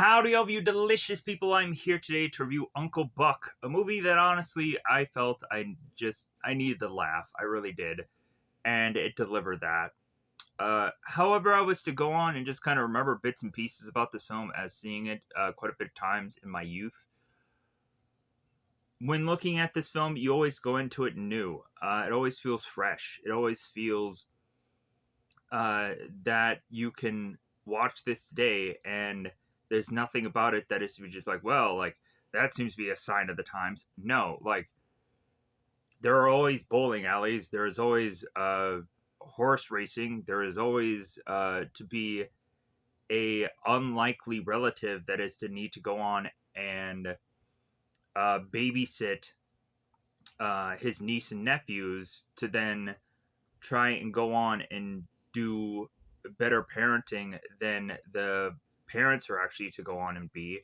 Howdy, all of you delicious people. I'm here today to review Uncle Buck, a movie that honestly I felt I needed to laugh. I really did. And it delivered that. However, I was to go on and just kind of remember bits and pieces about this film as seeing it quite a bit of times in my youth. When looking at this film, you always go into it new. It always feels fresh. It always feels that you can watch this today and there's nothing about it that is just like, well, like that seems to be a sign of the times. No, like there are always bowling alleys. There is always horse racing. There is always to be a unlikely relative that is to need to go on and babysit his niece and nephews to then try and go on and do better parenting than the parents are actually to go on and be,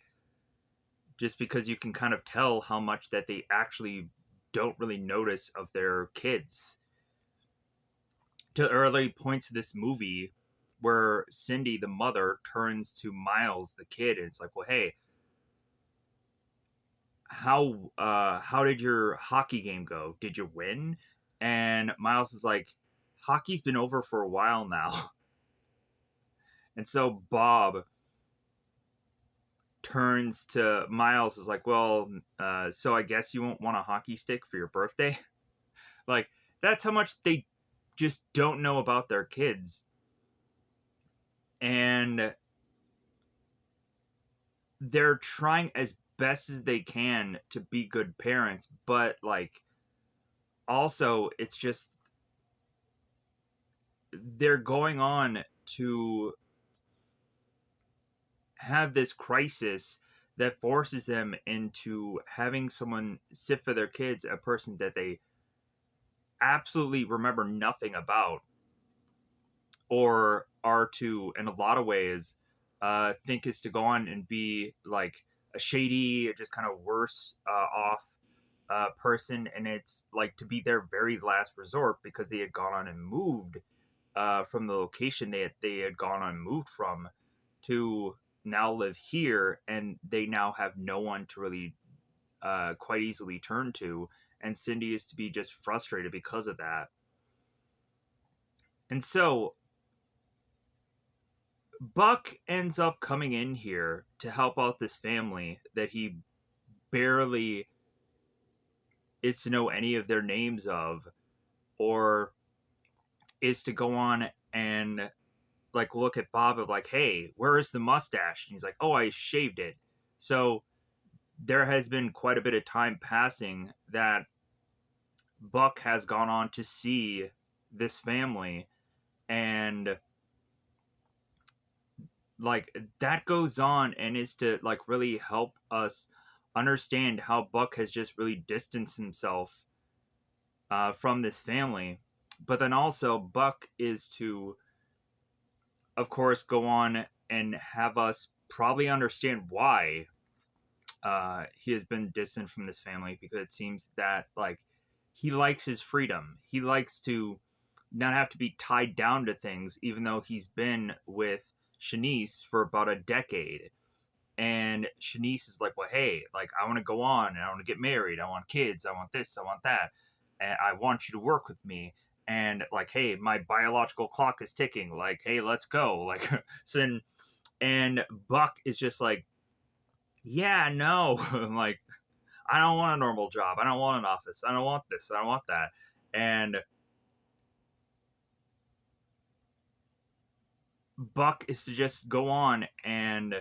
just because you can kind of tell how much that they actually don't really notice of their kids. To early points of this movie where Cindy the mother turns to Miles the kid and it's like, well, hey, how did your hockey game go? Did you win? And Miles is like, hockey's been over for a while now. And so Bob turns to Miles is like, well, so I guess you won't want a hockey stick for your birthday? Like, that's how much they just don't know about their kids. And they're trying as best as they can to be good parents, but like also it's just they're going on to have this crisis that forces them into having someone sit for their kids, a person that they absolutely remember nothing about, or are to, in a lot of ways, think is to go on and be like a shady, just kind of worse off person, and it's like to be their very last resort because they had gone on and moved from the location they had gone on and moved from to now live here, and they now have no one to really quite easily turn to, and Cindy is to be just frustrated because of that. And so Buck ends up coming in here to help out this family that he barely is to know any of their names of, or is to go on and like look at Bob of like, hey, where is the mustache? And he's like, oh, I shaved it. So there has been quite a bit of time passing that Buck has gone on to see this family, and like that goes on and is to like really help us understand how Buck has just really distanced himself from this family. But then also Buck is to, of course, go on and have us probably understand why he has been distant from this family, because it seems that like he likes his freedom. He likes to not have to be tied down to things, even though he's been with Shanice for about a decade. And Shanice is like, well, hey, like I want to go on and I want to get married. I want kids. I want this. I want that. And I want you to work with me. And like, hey, my biological clock is ticking. Like, hey, let's go. Like, so, and Buck is just like, yeah, no, like I don't want a normal job. I don't want an office. I don't want this. I don't want that. And Buck is to just go on and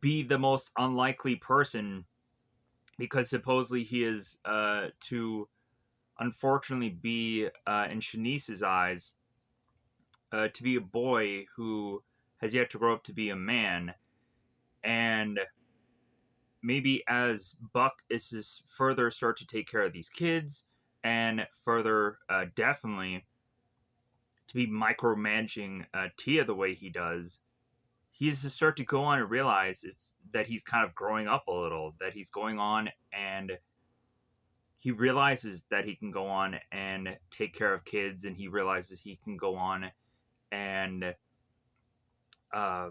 be the most unlikely person, because supposedly he is to unfortunately be in Shanice's eyes to be a boy who has yet to grow up to be a man. And maybe as Buck is to further start to take care of these kids and further definitely to be micromanaging Tia the way he does, he is to start to go on and realize it's that he's kind of growing up a little, that he's going on and he realizes that he can go on and take care of kids, and he realizes he can go on and uh,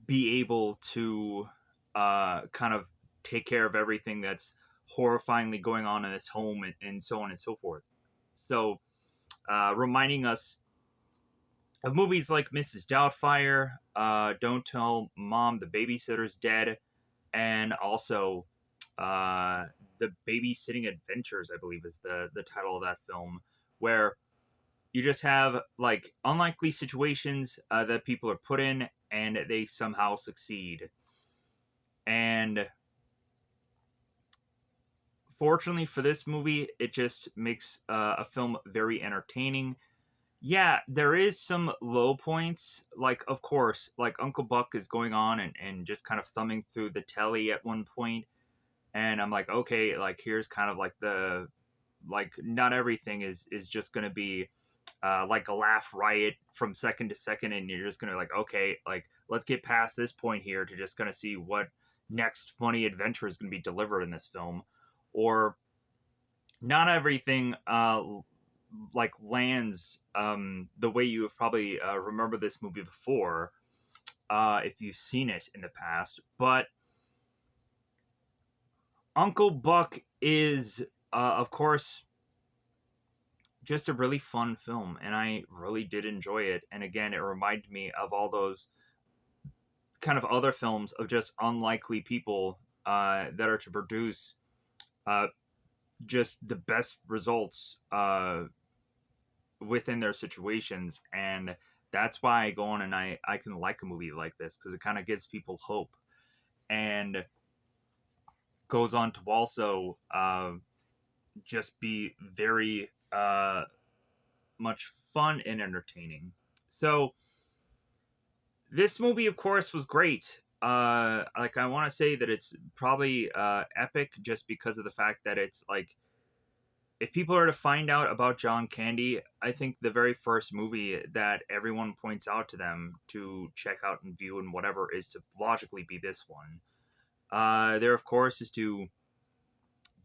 be able to kind of take care of everything that's horrifyingly going on in this home, and so on and so forth. So, reminding us of movies like Mrs. Doubtfire, Don't Tell Mom the Babysitter's Dead, and also uh, The Babysitting Adventures, I believe is the title of that film, where you just have like unlikely situations that people are put in and they somehow succeed. And fortunately for this movie, it just makes a film very entertaining. Yeah, there is some low points. Like, of course, like Uncle Buck is going on and just kind of thumbing through the telly at one point, and I'm like, okay, like here's kind of like the like not everything is just gonna be like a laugh riot from second to second, and you're just gonna like, okay, like let's get past this point here to just gonna see what next funny adventure is gonna be delivered in this film, or not everything like lands the way you have probably remember this movie before if you've seen it in the past. But Uncle Buck is, of course, just a really fun film, and I really did enjoy it. And again, it reminded me of all those kind of other films of just unlikely people that are to produce uh, just the best results within their situations. And that's why I go on and I can like a movie like this, because it kind of gives people hope and goes on to also just be very much fun and entertaining. So this movie, of course, was great. Like I want to say that it's probably epic just because of the fact that it's like if people are to find out about John Candy, I think the very first movie that everyone points out to them to check out and view and whatever is to logically be this one. There, of course, is to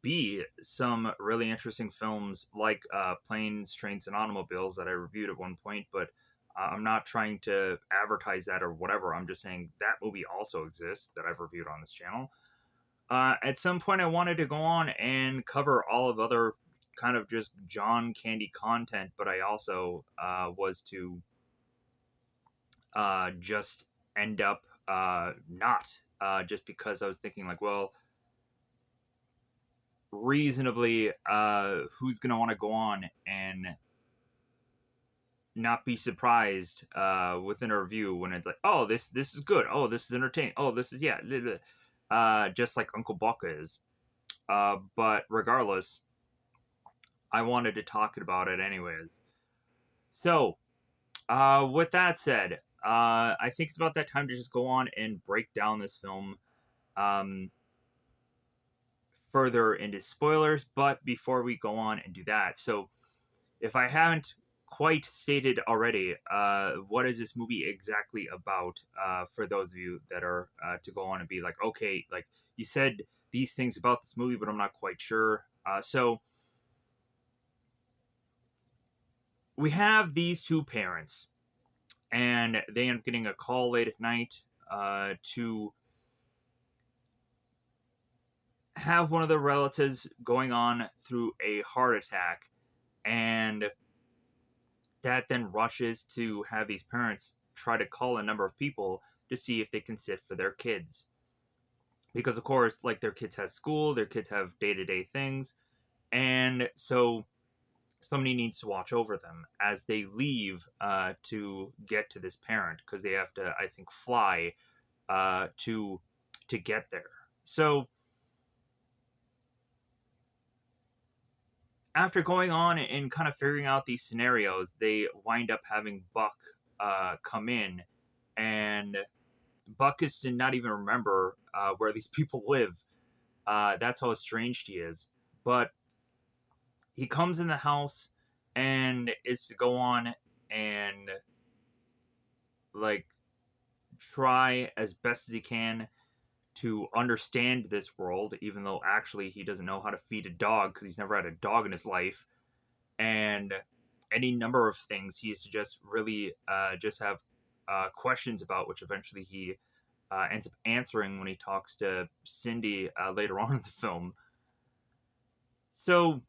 be some really interesting films like Planes, Trains, and Automobiles that I reviewed at one point, but I'm not trying to advertise that or whatever. I'm just saying that movie also exists that I've reviewed on this channel. At some point, I wanted to go on and cover all of other kind of just John Candy content, but I also was to just end up not, just because I was thinking like, well, reasonably, who's gonna want to go on and not be surprised within a review when it's like, oh, this is good, oh, this is entertaining, oh, this is yeah, just like Uncle Buck is. But regardless, I wanted to talk about it anyways. So, with that said, I think it's about that time to just go on and break down this film um, further into spoilers. But before we go on and do that, so if I haven't quite stated already, what is this movie exactly about? For those of you that are to go on and be like, okay, like you said these things about this movie, but I'm not quite sure. So we have these two parents, and they end up getting a call late at night to have one of their relatives going on through a heart attack, and that then rushes to have these parents try to call a number of people to see if they can sit for their kids, because of course like their kids have school, their kids have day-to-day things, and so somebody needs to watch over them as they leave to get to this parent, because they have to, I think, fly to get there. So after going on and kind of figuring out these scenarios, they wind up having Buck come in, and Buck is to not even remember where these people live. That's how estranged he is. But he comes in the house and is to go on and like try as best as he can to understand this world, even though actually he doesn't know how to feed a dog because he's never had a dog in his life. And any number of things he used to just really just have questions about, which eventually he ends up answering when he talks to Cindy later on in the film. So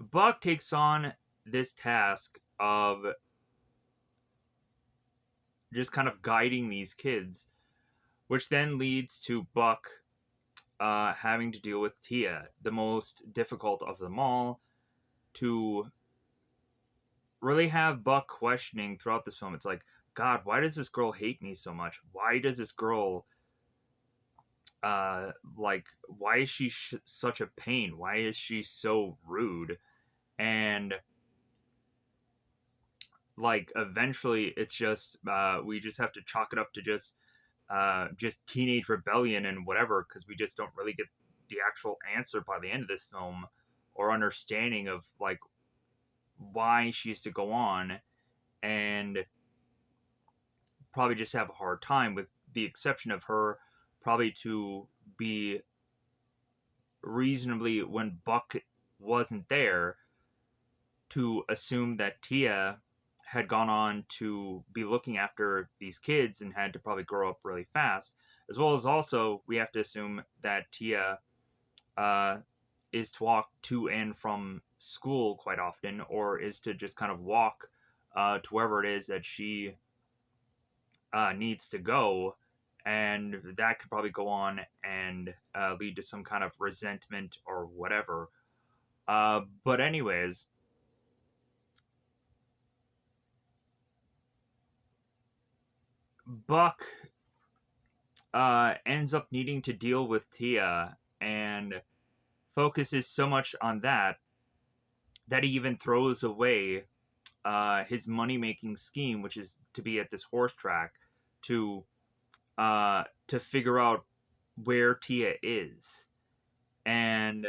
Buck takes on this task of just kind of guiding these kids, which then leads to Buck having to deal with Tia, the most difficult of them all, to really have Buck questioning throughout this film. It's like, God, why does this girl hate me so much? Why does this girl, like, why is she such a pain? Why is she so rude? And like, eventually, it's just we just have to chalk it up to just teenage rebellion and whatever, because we just don't really get the actual answer by the end of this film or understanding of like why she used to go on and probably just have a hard time, with the exception of her probably to be reasonably, when Buck wasn't there, to assume that Tia had gone on to be looking after these kids and had to probably grow up really fast, as well as also we have to assume that Tia uh, is to walk to and from school quite often, or is to just kind of walk to wherever it is that she needs to go, and that could probably go on and lead to some kind of resentment or whatever. But anyways, Buck ends up needing to deal with Tia and focuses so much on that that he even throws away his money making scheme, which is to be at this horse track to figure out where Tia is, and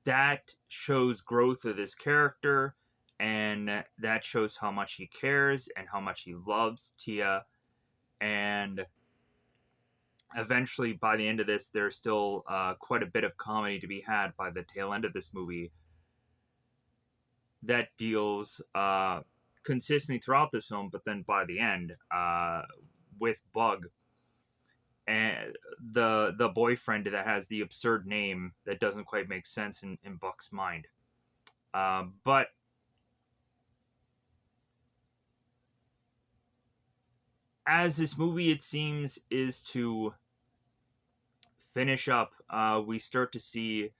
that shows growth of this character, and that shows how much he cares and how much he loves Tia. And eventually, by the end of this, there's still quite a bit of comedy to be had by the tail end of this movie that deals consistently throughout this film, but then by the end, with Bug and the boyfriend that has the absurd name that doesn't quite make sense in Buck's mind. But as this movie, it seems, is to finish up, we start to see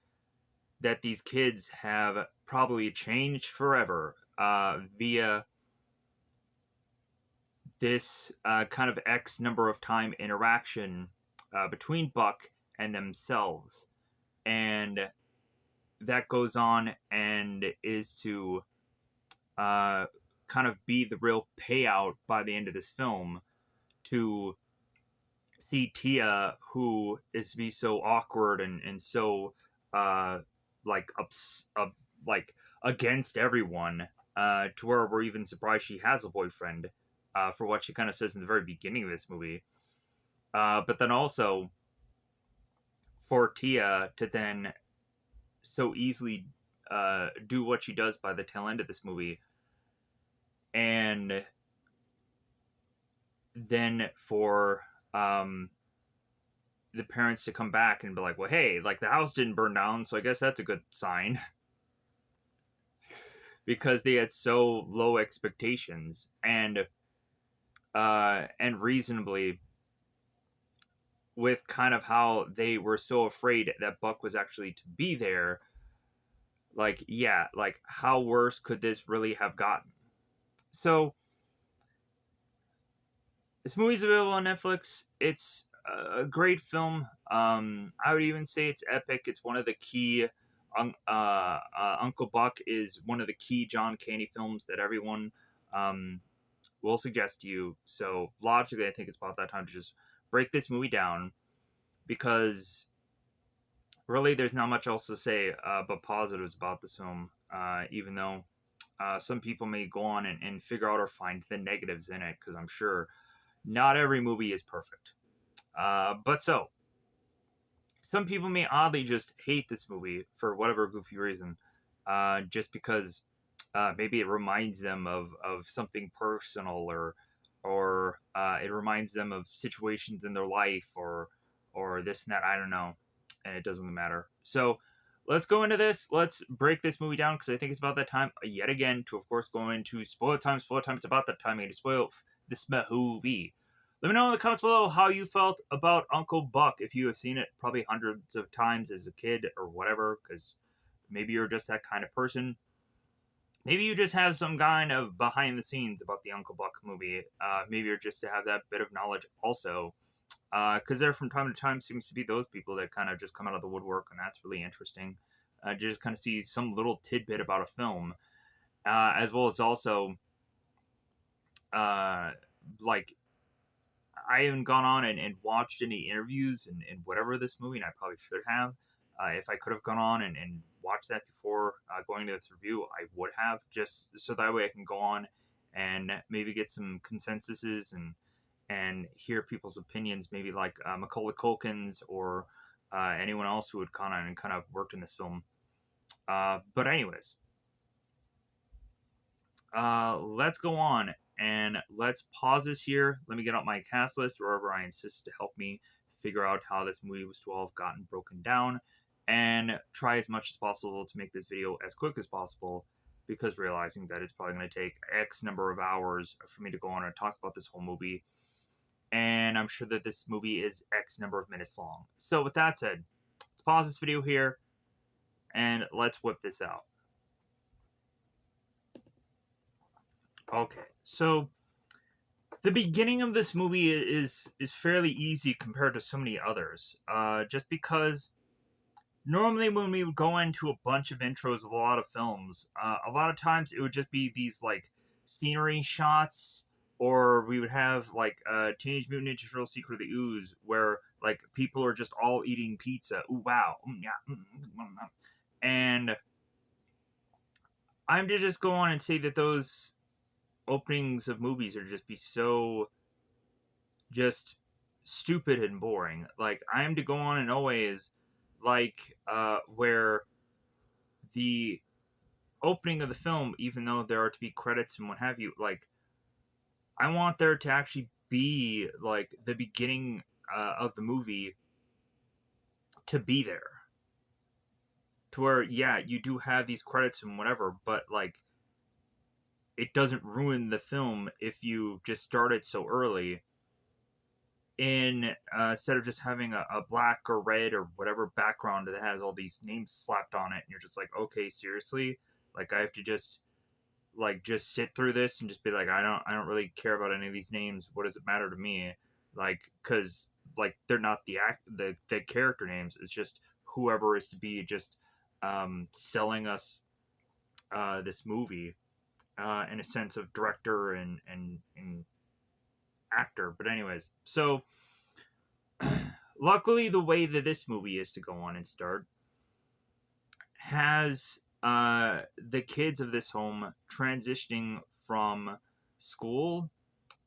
that these kids have probably changed forever via this kind of X number of time interaction between Buck and themselves. And that goes on and is to uh, kind of be the real payout by the end of this film to see Tia, who is to be so awkward and so uh, like like against everyone, to where we're even surprised she has a boyfriend, for what she kind of says in the very beginning of this movie. But then also for Tia to then so easily do what she does by the tail end of this movie, and then for the parents to come back and be like, well, hey, like the house didn't burn down, so I guess that's a good sign. Because they had so low expectations, and reasonably, with kind of how they were so afraid that Buck was actually to be there. Like, yeah, like how worse could this really have gotten? So this movie's available on Netflix. It's a great film. I would even say it's epic. It's one of the key. Uncle Buck is one of the key John Candy films that everyone um, will suggest to you. So logically, I think it's about that time to just break this movie down, because really there's not much else to say but positives about this film. Even though some people may go on and figure out or find the negatives in it, because I'm sure not every movie is perfect. But so, some people may oddly just hate this movie for whatever goofy reason. just because maybe it reminds them of something personal, or it reminds them of situations in their life, or this and that. I don't know, and it doesn't really matter. So let's go into this. Let's break this movie down because I think it's about that time yet again to, of course, go into spoiler time. Spoiler time. It's about that time to spoil this movie. Let me know in the comments below how you felt about Uncle Buck. If you have seen it probably hundreds of times as a kid or whatever, because maybe you're just that kind of person. Maybe you just have some kind of behind the scenes about the Uncle Buck movie. Maybe you're just to have that bit of knowledge also. Because there from time to time seems to be those people that kind of just come out of the woodwork, and that's really interesting. Just kind of see some little tidbit about a film, as well as also uh, like I haven't gone on and watched any interviews and whatever this movie, and I probably should have. If I could have gone on and watched that before going to this review, I would have, just so that way I can go on and maybe get some consensuses and hear people's opinions, maybe like Macaulay Culkin's or anyone else who had gone on and kind of worked in this film. But anyways, let's go on and let's pause this here. Let me get out my cast list wherever I insist to help me figure out how this movie was to all have gotten broken down and try as much as possible to make this video as quick as possible because realizing that it's probably going to take X number of hours for me to go on and talk about this whole movie. And I'm sure that this movie is X number of minutes long. So with that said, let's pause this video here and let's whip this out. Okay, so the beginning of this movie is fairly easy compared to so many others. Just because normally when we would go into a bunch of intros of a lot of films, a lot of times it would just be these like scenery shots, or we would have like Teenage Mutant Ninja Turtles: Secret of the Ooze, where like people are just all eating pizza. Ooh wow, yeah, and I'm to just go on and say that those openings of movies are just be so just stupid and boring. Like I am to go on and always like where the opening of the film, even though there are to be credits and what have you, like I want there to actually be like the beginning of the movie to be there. To where yeah, you do have these credits and whatever, but like it doesn't ruin the film if you just start it so early in instead of just having a black or red or whatever background that has all these names slapped on it and you're just like okay seriously like I have to just sit through this and just be like I don't really care about any of these names, what does it matter to me, like because like they're not the character names, it's just whoever is to be just selling us this movie in a sense of director and actor. But anyways, so luckily, the way that this movie is to go on and start has the kids of this home transitioning from school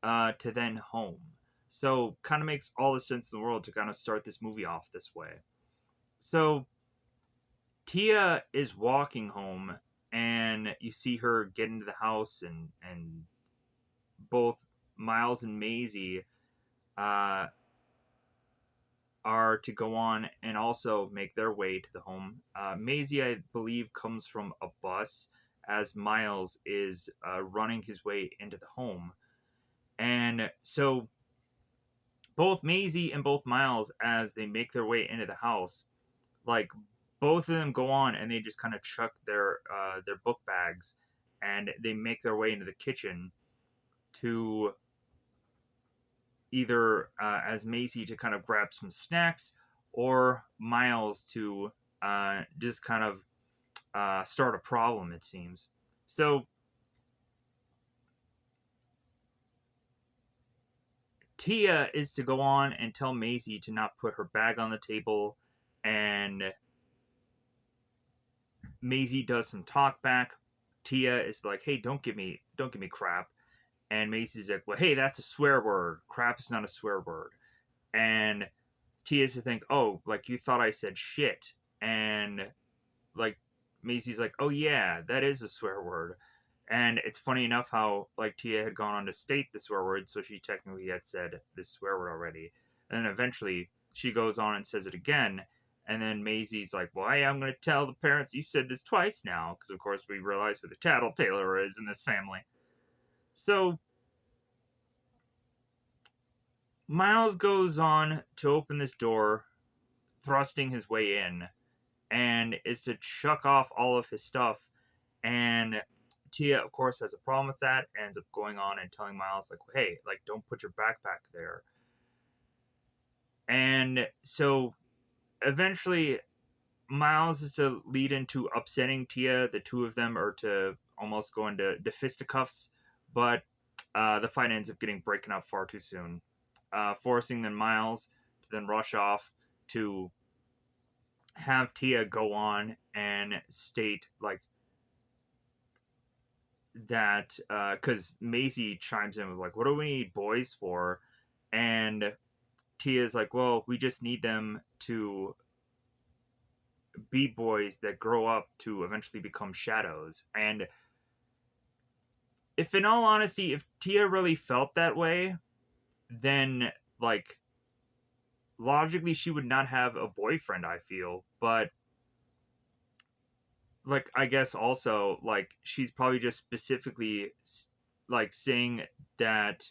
to then home. So, kind of makes all the sense in the world to kind of start this movie off this way. So, Tia is walking home, and you see her get into the house, and both Miles and Maisie uh, are to go on and also make their way to the home. Maisie, I believe, comes from a bus as Miles is running his way into the home. And so both Maisie and both Miles, as they make their way into the house, like both of them go on and they just kind of chuck their book bags and they make their way into the kitchen to either as Macy to kind of grab some snacks or Miles to just kind of start a problem, it seems. So Tia is to go on and tell Maisie to not put her bag on the table, and Maisie does some talk back. Tia is like, "Hey, don't give me crap," and Maisie's like, "Well, hey, that's a swear word. Crap is not a swear word." And Tia's to think, "Oh, like you thought I said shit," and like Maisie's like, "Oh yeah, that is a swear word." And it's funny enough how like Tia had gone on to state the swear word, so she technically had said this swear word already. And then eventually she goes on and says it again. And then Maisie's like, "Well, hey, I'm going to tell the parents you said this twice now," because of course we realize who the tattletailer is in this family. So Miles goes on to open this door, thrusting his way in, and is to chuck off all of his stuff. And Tia, of course, has a problem with that, and ends up going on and telling Miles, like, "Hey, like, don't put your backpack there." And so eventually, Miles is to lead into upsetting Tia. The two of them are to almost go into fisticuffs, but the fight ends up getting broken up far too soon, forcing then Miles to then rush off to have Tia go on and state like that because Maisie chimes in with like, "What do we need boys for?" And Tia's like, "Well, we just need them to be boys that grow up to eventually become shadows." And if, in all honesty, if Tia really felt that way, then like logically she would not have a boyfriend. I feel, but like I guess also like she's probably just specifically like saying that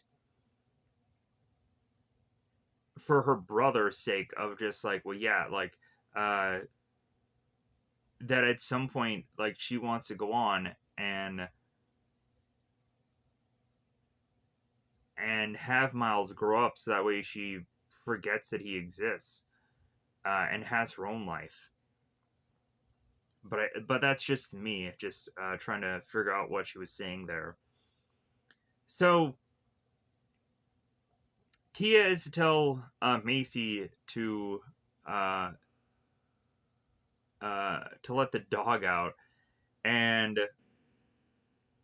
for her brother's sake of just like, well, yeah, like uh that at some point like she wants to go on and have Miles grow up so that way she forgets that he exists and has her own life. But that's just me, just trying to figure out what she was saying there. So Tia is to tell Macy uh, to let the dog out, and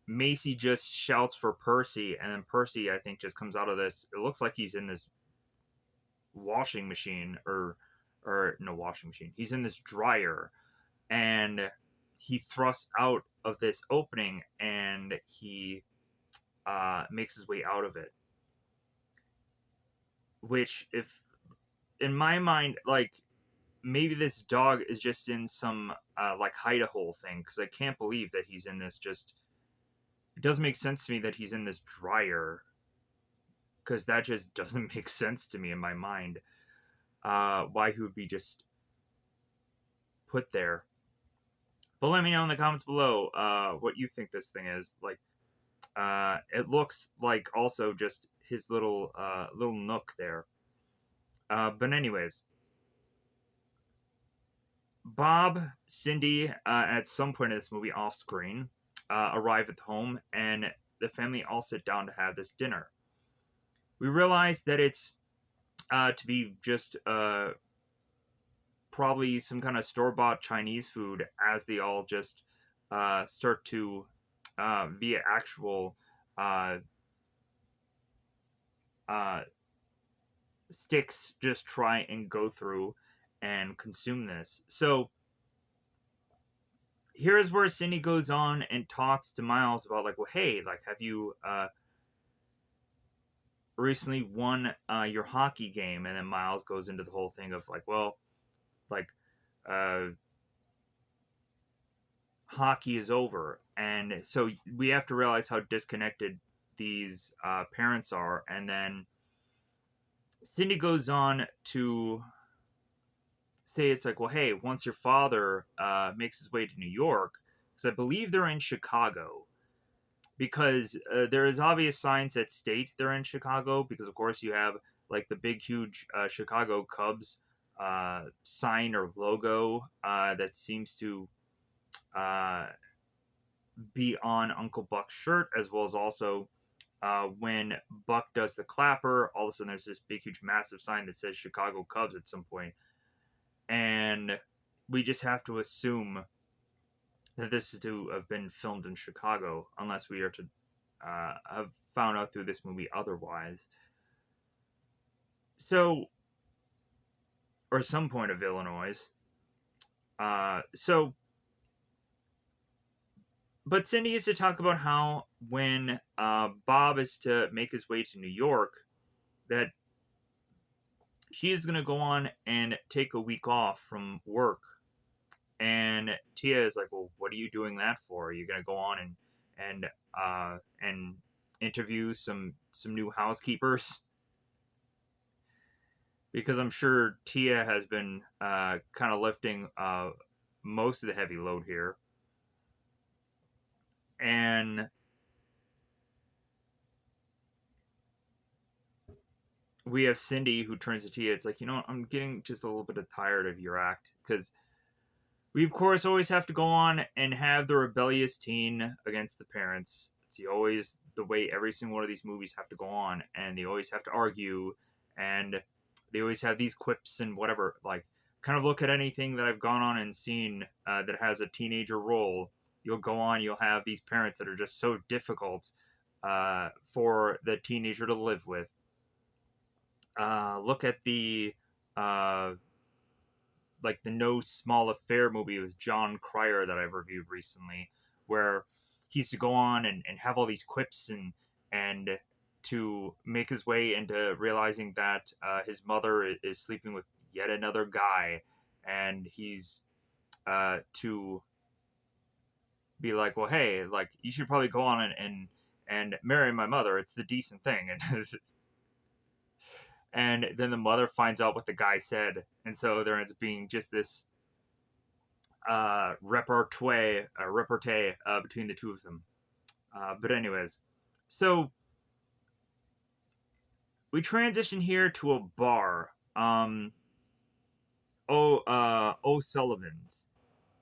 Macy just shouts for Percy, and then Percy, I think, just comes out of this. It looks like he's in this washing machine, or no washing machine. He's in this dryer, and he thrusts out of this opening, and he makes his way out of it. Which, if in my mind, like maybe this dog is just in some like hide a hole thing, because I can't believe that he's in this. Just it doesn't make sense to me that he's in this dryer because that just doesn't make sense to me in my mind. Why he would be just put there. But let me know in the comments below what you think this thing is. Like, it looks like also just his little nook there. But anyways, Bob, Cindy, at some point in this movie off screen, arrive at home, and the family all sit down to have this dinner. We realize that it's to be just probably some kind of store bought Chinese food as they all just start to, via actual uh, uh, sticks, just try and go through and consume this. So here's where Cindy goes on and talks to Miles about, like, well, hey, like, have you recently won your hockey game? And then Miles goes into the whole thing of, like, well, like, uh, hockey is over. And so we have to realize how disconnected these parents are. And then Cindy goes on to say, it's like, well, hey, once your father makes his way to New York, because I believe they're in Chicago, because there is obvious signs that state they're in Chicago, because of course you have like the big, huge Chicago Cubs sign or logo that seems to uh, be on Uncle Buck's shirt, as well as also when Buck does the clapper, all of a sudden there's this big, huge, massive sign that says Chicago Cubs at some point. And we just have to assume that this is to have been filmed in Chicago, unless we are to have found out through this movie otherwise. So, or some point of Illinois. So but Cindy used to talk about how when Bob is to make his way to New York, that she is going to go on and take a week off from work. And Tia is like, "Well, what are you doing that for? Are you going to go on and interview some new housekeepers?" Because I'm sure Tia has been kind of lifting most of the heavy load here. And we have Cindy who turns to Tia. It's like, I'm getting just a little bit of tired of your act because we of course always have to go on and have the rebellious teen against the parents. It's always the way every single one of these movies have to go on, and they always have to argue, and they always have these quips and whatever. Like, kind of look at anything that I've gone on and seen that has a teenager role. You'll go on, you'll have these parents that are just so difficult for the teenager to live with. Look at the uh, like the No Small Affair movie with John Cryer that I've reviewed recently, where he used to go on and have all these quips and to make his way into realizing that his mother is sleeping with yet another guy, and he's to be like, well, hey, like you should probably go on and marry my mother. It's the decent thing, and then the mother finds out what the guy said, and so there ends up being just this repartee between the two of them. But anyways, so we transition here to a bar. O'Sullivan's.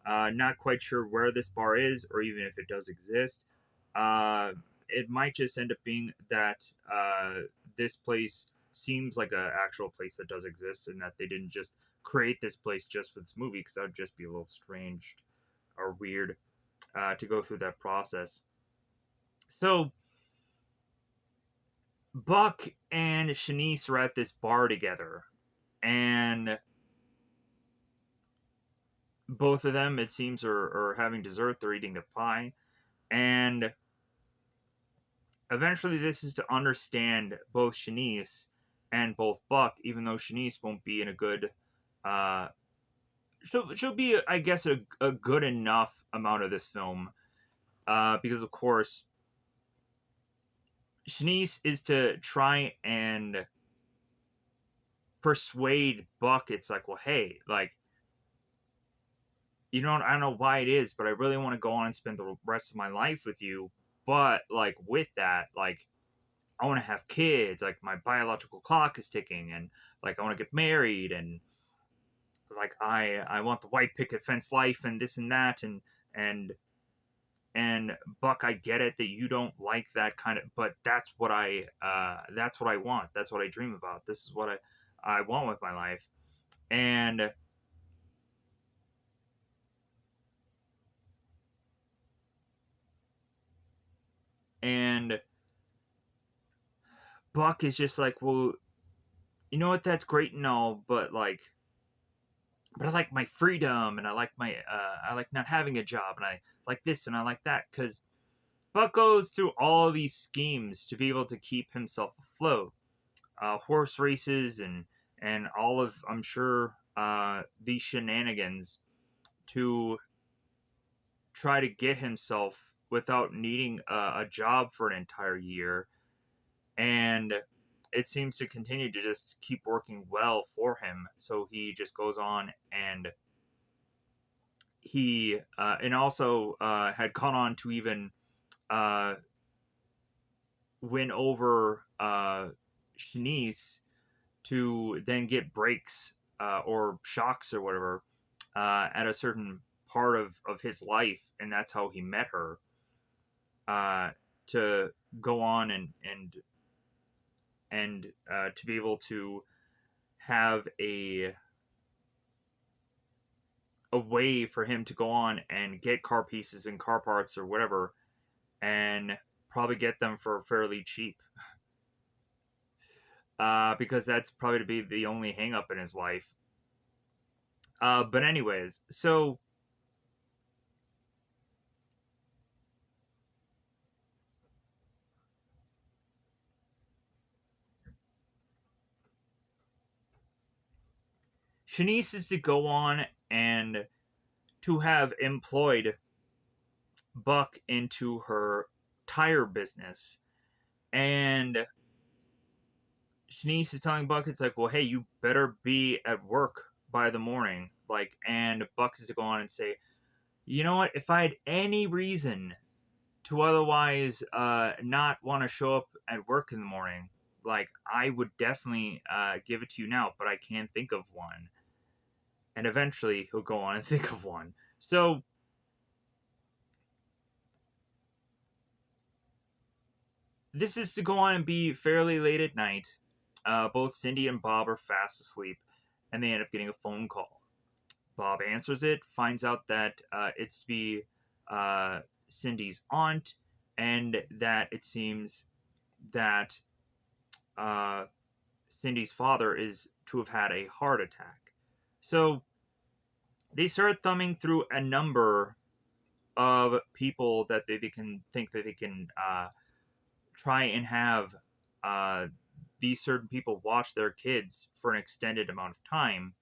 Not quite sure where this bar is, or even if it does exist. It might just end up being that this place seems like an actual place that does exist, and that they didn't just create this place just for this movie, because that would just be a little strange or weird to go through that process. So Buck and Shanice are at this bar together, and both of them, it seems, are having dessert. They're eating the pie, and eventually, this is to understand both Shanice and both Buck, even though Shanice won't be in a good. Uh, she'll be, I guess, a good enough amount of this film, because of course Shanice is to try and persuade Buck. It's like, well, hey, like, I don't know why it is, but I really want to go on and spend the rest of my life with you. But like with that, like I want to have kids. Like my biological clock is ticking, and like I want to get married, and like I want the white picket fence life, and this and that, and and Buck, I get it that you don't like that kind of, but that's what I want. That's what I dream about. This is what I want with my life, and and Buck is just like, well, you know what? That's great and all, but I like my freedom, and I like not having a job, and I like this and I like that, because Buck goes through all these schemes to be able to keep himself afloat. Horse races and all of, I'm sure, these shenanigans to try to get himself without needing a job for an entire year, and it seems to continue to just keep working well for him. So he just goes on, and he and also had gone on to even uh, win over Shanice to then get breaks or shocks or whatever at a certain part of his life, and that's how he met her, uh, to go on and to be able to have a way for him to go on and get car pieces and car parts or whatever, and probably get them for fairly cheap, because that's probably to be the only hang up in his life. But anyways, so Shanice is to go on and to have employed Buck into her tire business. And Shanice is telling Buck, it's like, well, hey, you better be at work by the morning. Like, and Buck is to go on and say, you know what? If I had any reason to otherwise not want to show up at work in the morning, like, I would definitely give it to you now, but I can't think of one. And eventually he'll go on and think of one. So this is to go on and be fairly late at night. Both Cindy and Bob are fast asleep, and they end up getting a phone call. Bob answers it, finds out that it's to be Cindy's aunt, and that it seems that uh, Cindy's father is to have had a heart attack. So they start thumbing through a number of people that they can think that they can try and have uh, these certain people watch their kids for an extended amount of time.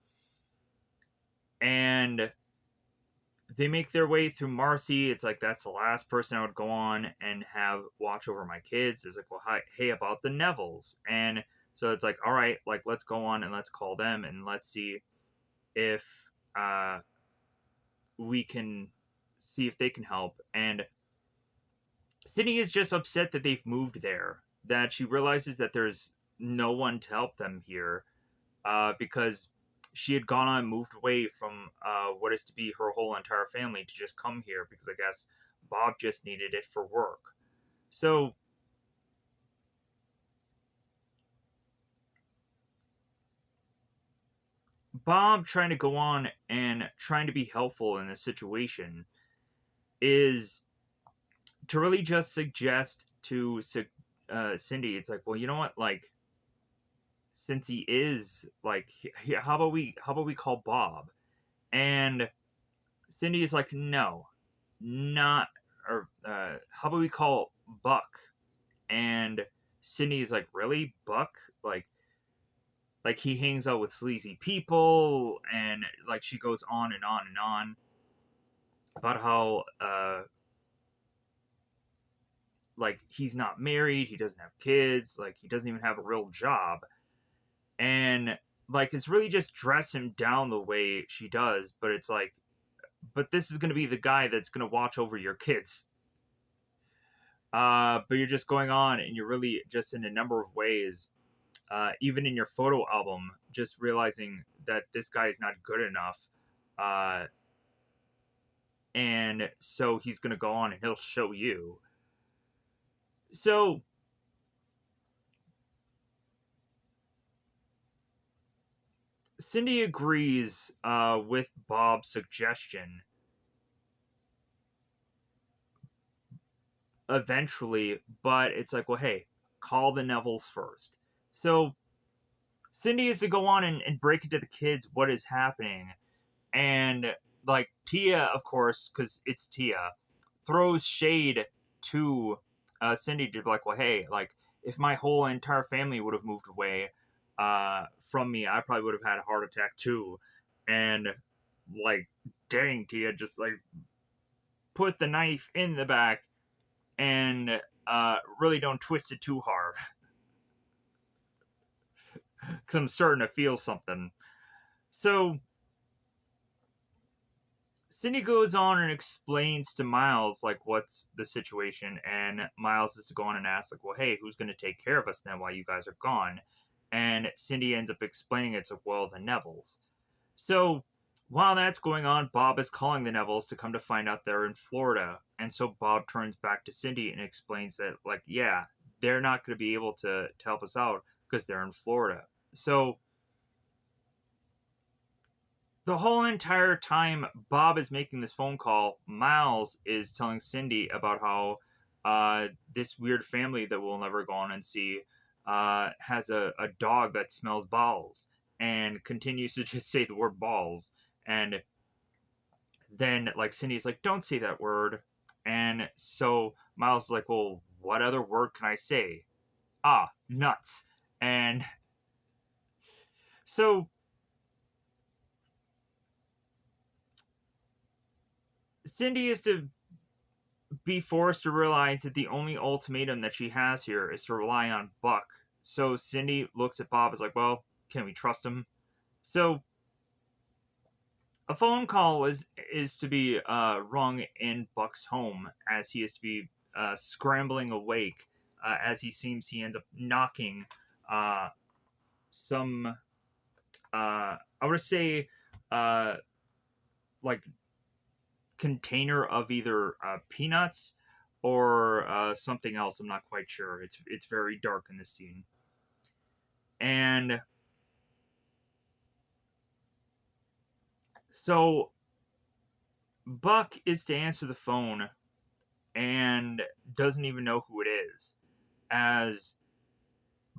And they make their way through Marcy. It's like, that's the last person I would go on and have watch over my kids. It's like, well, hi, hey, about the Nevilles. And so it's like, all right, like, let's go on and let's call them and let's see if uh, we can see if they can help. And Sydney is just upset that they've moved there, that she realizes that there's no one to help them here because she had gone on and moved away from what is to be her whole entire family to just come here because I guess Bob just needed it for work. So Bob trying to go on and trying to be helpful in this situation is to really just suggest to Cindy, it's like, well, you know what, like, since he is like, how about we call Bob? And Cindy is like, no, not, or how about we call Buck? And Cindy is like, really, Buck? Like he hangs out with sleazy people, and like she goes on and on and on about how like he's not married, he doesn't have kids, like he doesn't even have a real job, and like it's really just dress him down the way she does, but it's like, but this is going to be the guy that's going to watch over your kids. But you're just going on and you're really just in a number of ways, even in your photo album, just realizing that this guy is not good enough. Uh, and so he's going to go on and he'll show you. So Cindy agrees with Bob's suggestion eventually, but it's like, well, hey, call the Nevilles first. So Cindy is to go on and break it to the kids what is happening. And like Tia, of course, because it's Tia, throws shade to Cindy to be like, well, hey, like if my whole entire family would have moved away from me, I probably would have had a heart attack too. And like, dang, Tia, just like put the knife in the back and really don't twist it too hard because I'm starting to feel something. So Cindy goes on and explains to Miles like what's the situation, and Miles is to go on and ask like, well, hey, who's going to take care of us then while you guys are gone? And Cindy ends up explaining it to, well, the Nevilles. So while that's going on, Bob is calling the Nevilles to come to find out they're in Florida, and so Bob turns back to Cindy and explains that like, yeah, they're not going to be able to help us out because they're in Florida. So the whole entire time Bob is making this phone call, Miles is telling Cindy about how this weird family that we'll never go on and see has a dog that smells balls and continues to just say the word balls. And then, like, Cindy's like, don't say that word. And so Miles is like, well, what other word can I say? Ah, nuts. And so Cindy is to be forced to realize that the only ultimatum that she has here is to rely on Buck. So Cindy looks at Bob as like, well, can we trust him? So a phone call is to be rung in Buck's home as he is to be scrambling awake as he ends up knocking uh, some I would say uh, like container of either peanuts or something else. I'm not quite sure. It's very dark in this scene, and so Buck is to answer the phone and doesn't even know who it is, as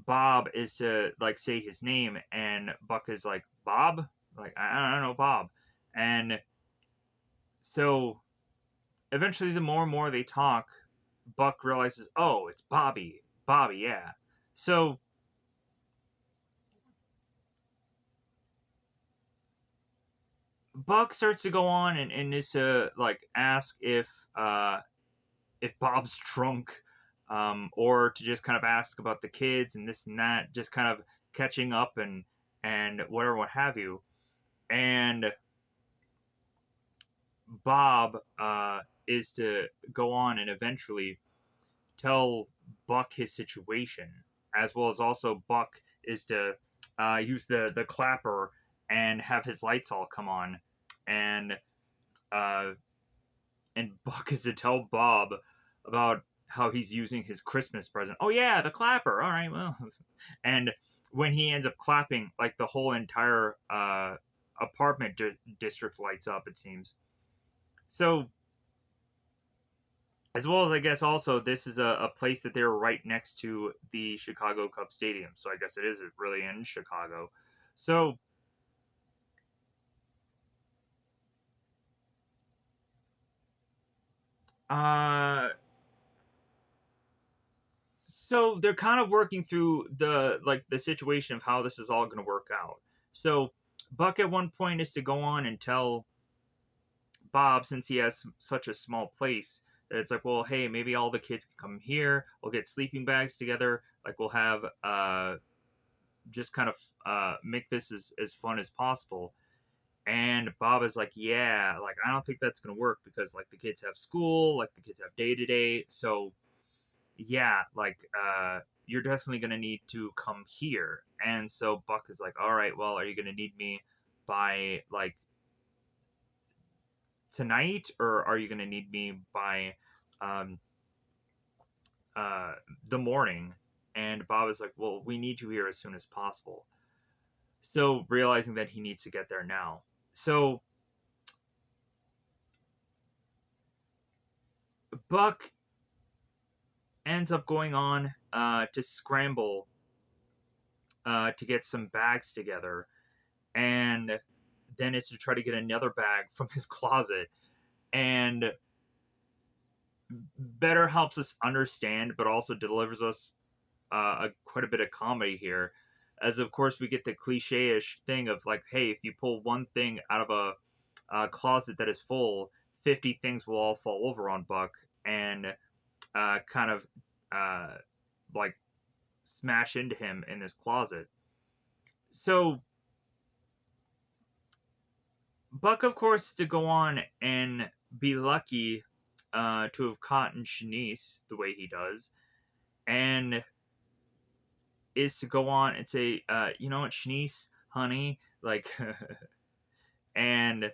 Bob is to like say his name, and Buck is like Bob, like I don't know Bob, and so eventually the more and more they talk, Buck realizes, oh, it's Bobby, yeah. So Buck starts to go on and is to like ask if Bob's drunk, or to just kind of ask about the kids and this and that, just kind of catching up and whatever, what have you. And Bob is to go on and eventually tell Buck his situation, as well as also Buck is to use the clapper and have his lights all come on, and uh, and Buck is to tell Bob about how he's using his Christmas present. Oh yeah, the clapper. All right, well, and when he ends up clapping, like the whole entire apartment district lights up. It seems so. As well as I guess also this is a place that they're right next to the Chicago Cubs stadium. So I guess it is really in Chicago. So uh so they're kind of working through the situation of how this is all going to work out. So Buck at one point is to go on and tell Bob, since he has such a small place, that it's like, well, hey, maybe all the kids can come here. We'll get sleeping bags together. Like we'll have just kind of make this as fun as possible. And Bob is like, yeah, like I don't think that's gonna work because like the kids have school, like the kids have day to day. So yeah, like you're definitely gonna need to come here. And so Buck is like, all right, well, are you gonna need me by like tonight, or are you gonna need me by um uh the morning? And Bob is like, well, we need you here as soon as possible. So realizing that he needs to get there now. So Buck ends up going on to scramble to get some bags together, and then it's to try to get another bag from his closet, and better helps us understand, but also delivers us quite a bit of comedy here, as of course we get the cliche-ish thing of like, hey, if you pull one thing out of a closet that is full, 50 things will all fall over on Buck, and kind of uh, like smash into him in this closet. So Buck, of course, to go on and be lucky to have caught Shanice the way he does, and is to go on and say, you know what, Shanice, honey, like, and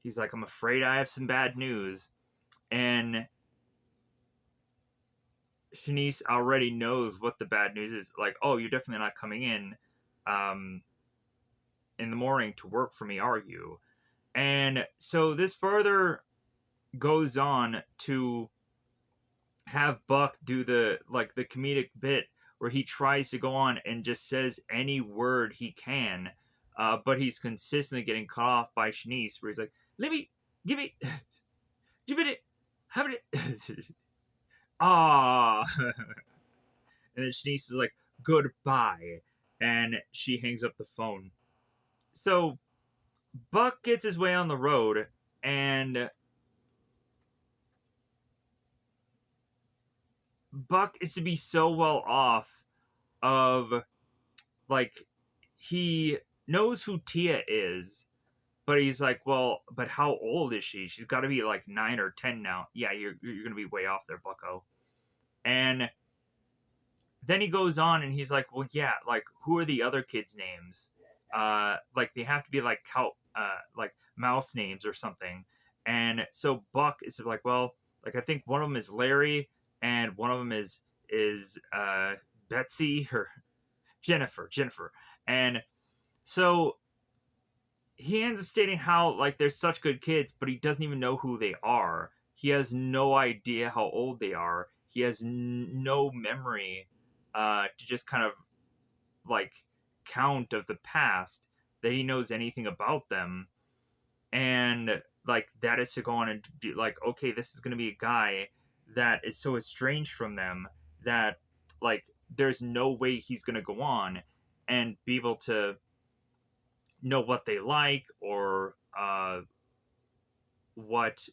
he's like, I'm afraid I have some bad news, and Shanice already knows what the bad news is. Like, oh, you're definitely not coming um, in the morning to work for me, are you? And so this further goes on to have Buck do the comedic bit where he tries to go on and just says any word he can, but he's consistently getting cut off by Shanice, where he's like, "Let me, give me, give it, have it." Ah, and then Shanice is like, "Goodbye," and she hangs up the phone. So Buck gets his way on the road, and Buck is to be so well off of, like, he knows who Tia is, but he's like, well, but how old is she? She's got to be like 9 or 10 now. Yeah, you're gonna be way off there, Bucko. And then he goes on and he's like, well, yeah, like who are the other kids' names? Like they have to be like like mouse names or something. And so Buck is like, well, like I think one of them is Larry, and one of them is Betsy or Jennifer. And so he ends up stating how like they're such good kids, but he doesn't even know who they are. He has no idea how old they are. He has no memory to just kind of like count of the past that he knows anything about them. And like that is to go on and be like, okay, this is going to be a guy that is so estranged from them that like there's no way he's going to go on and be able to know what they like or what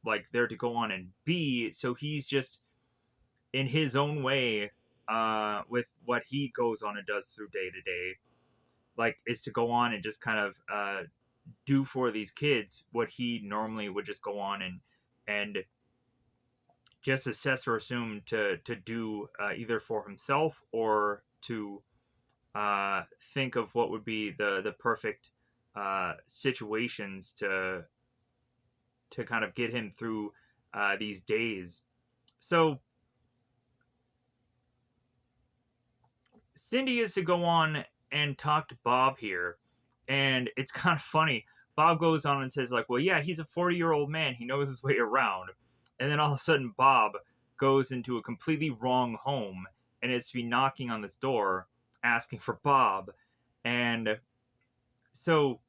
like they're to go on and be. So he's just in his own way with what he goes on and does through day to day, like is to go on and just kind of do for these kids what he normally would just go on and just assess or assume to do either for himself or to uh, think of what would be the perfect situations to kind of get him through these days. So Cindy is to go on and talk to Bob here, and it's kind of funny. Bob goes on and says like, "Well, yeah, he's a 40-year-old man. He knows his way around." And then all of a sudden, Bob goes into a completely wrong home, and is to be knocking on this door asking for Bob. And so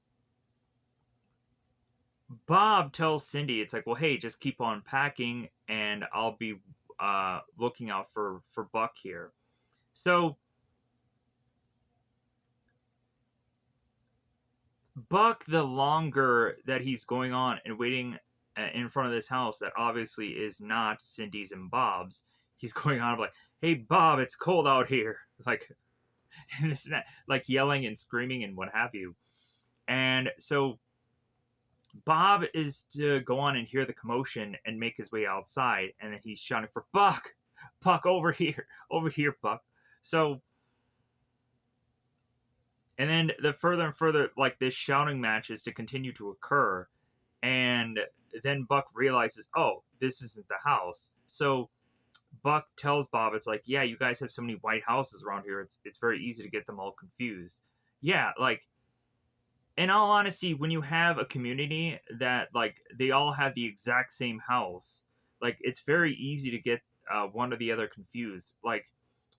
Bob tells Cindy, "It's like, well, hey, just keep on packing, and I'll be looking out for Buck here." So Buck, the longer that he's going on and waiting in front of this house that obviously is not Cindy's and Bob's, he's going on like, "Hey, Bob, it's cold out here," like, and it's not like yelling and screaming and what have you. And so Bob is to go on and hear the commotion and make his way outside, and then he's shouting for Buck, Buck, over here, Buck. So, and then the further and further, like this shouting match is to continue to occur, and then Buck realizes, oh, this isn't the house. So Buck tells Bob, it's like, yeah, you guys have so many white houses around here. It's very easy to get them all confused. Yeah, like in all honesty, when you have a community that like they all have the exact same house, like it's very easy to get one or the other confused. Like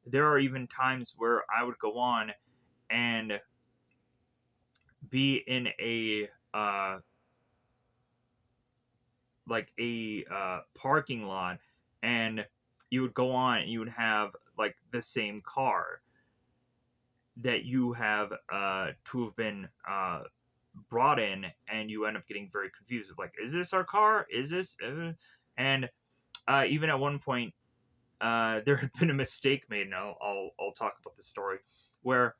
there are even times where I would go on and be in a parking lot, and you would go on and you would have like the same car that you have to have been brought in, and you end up getting very confused of like, is this our car, is this and even at one point there had been a mistake made, and I'll talk about this story where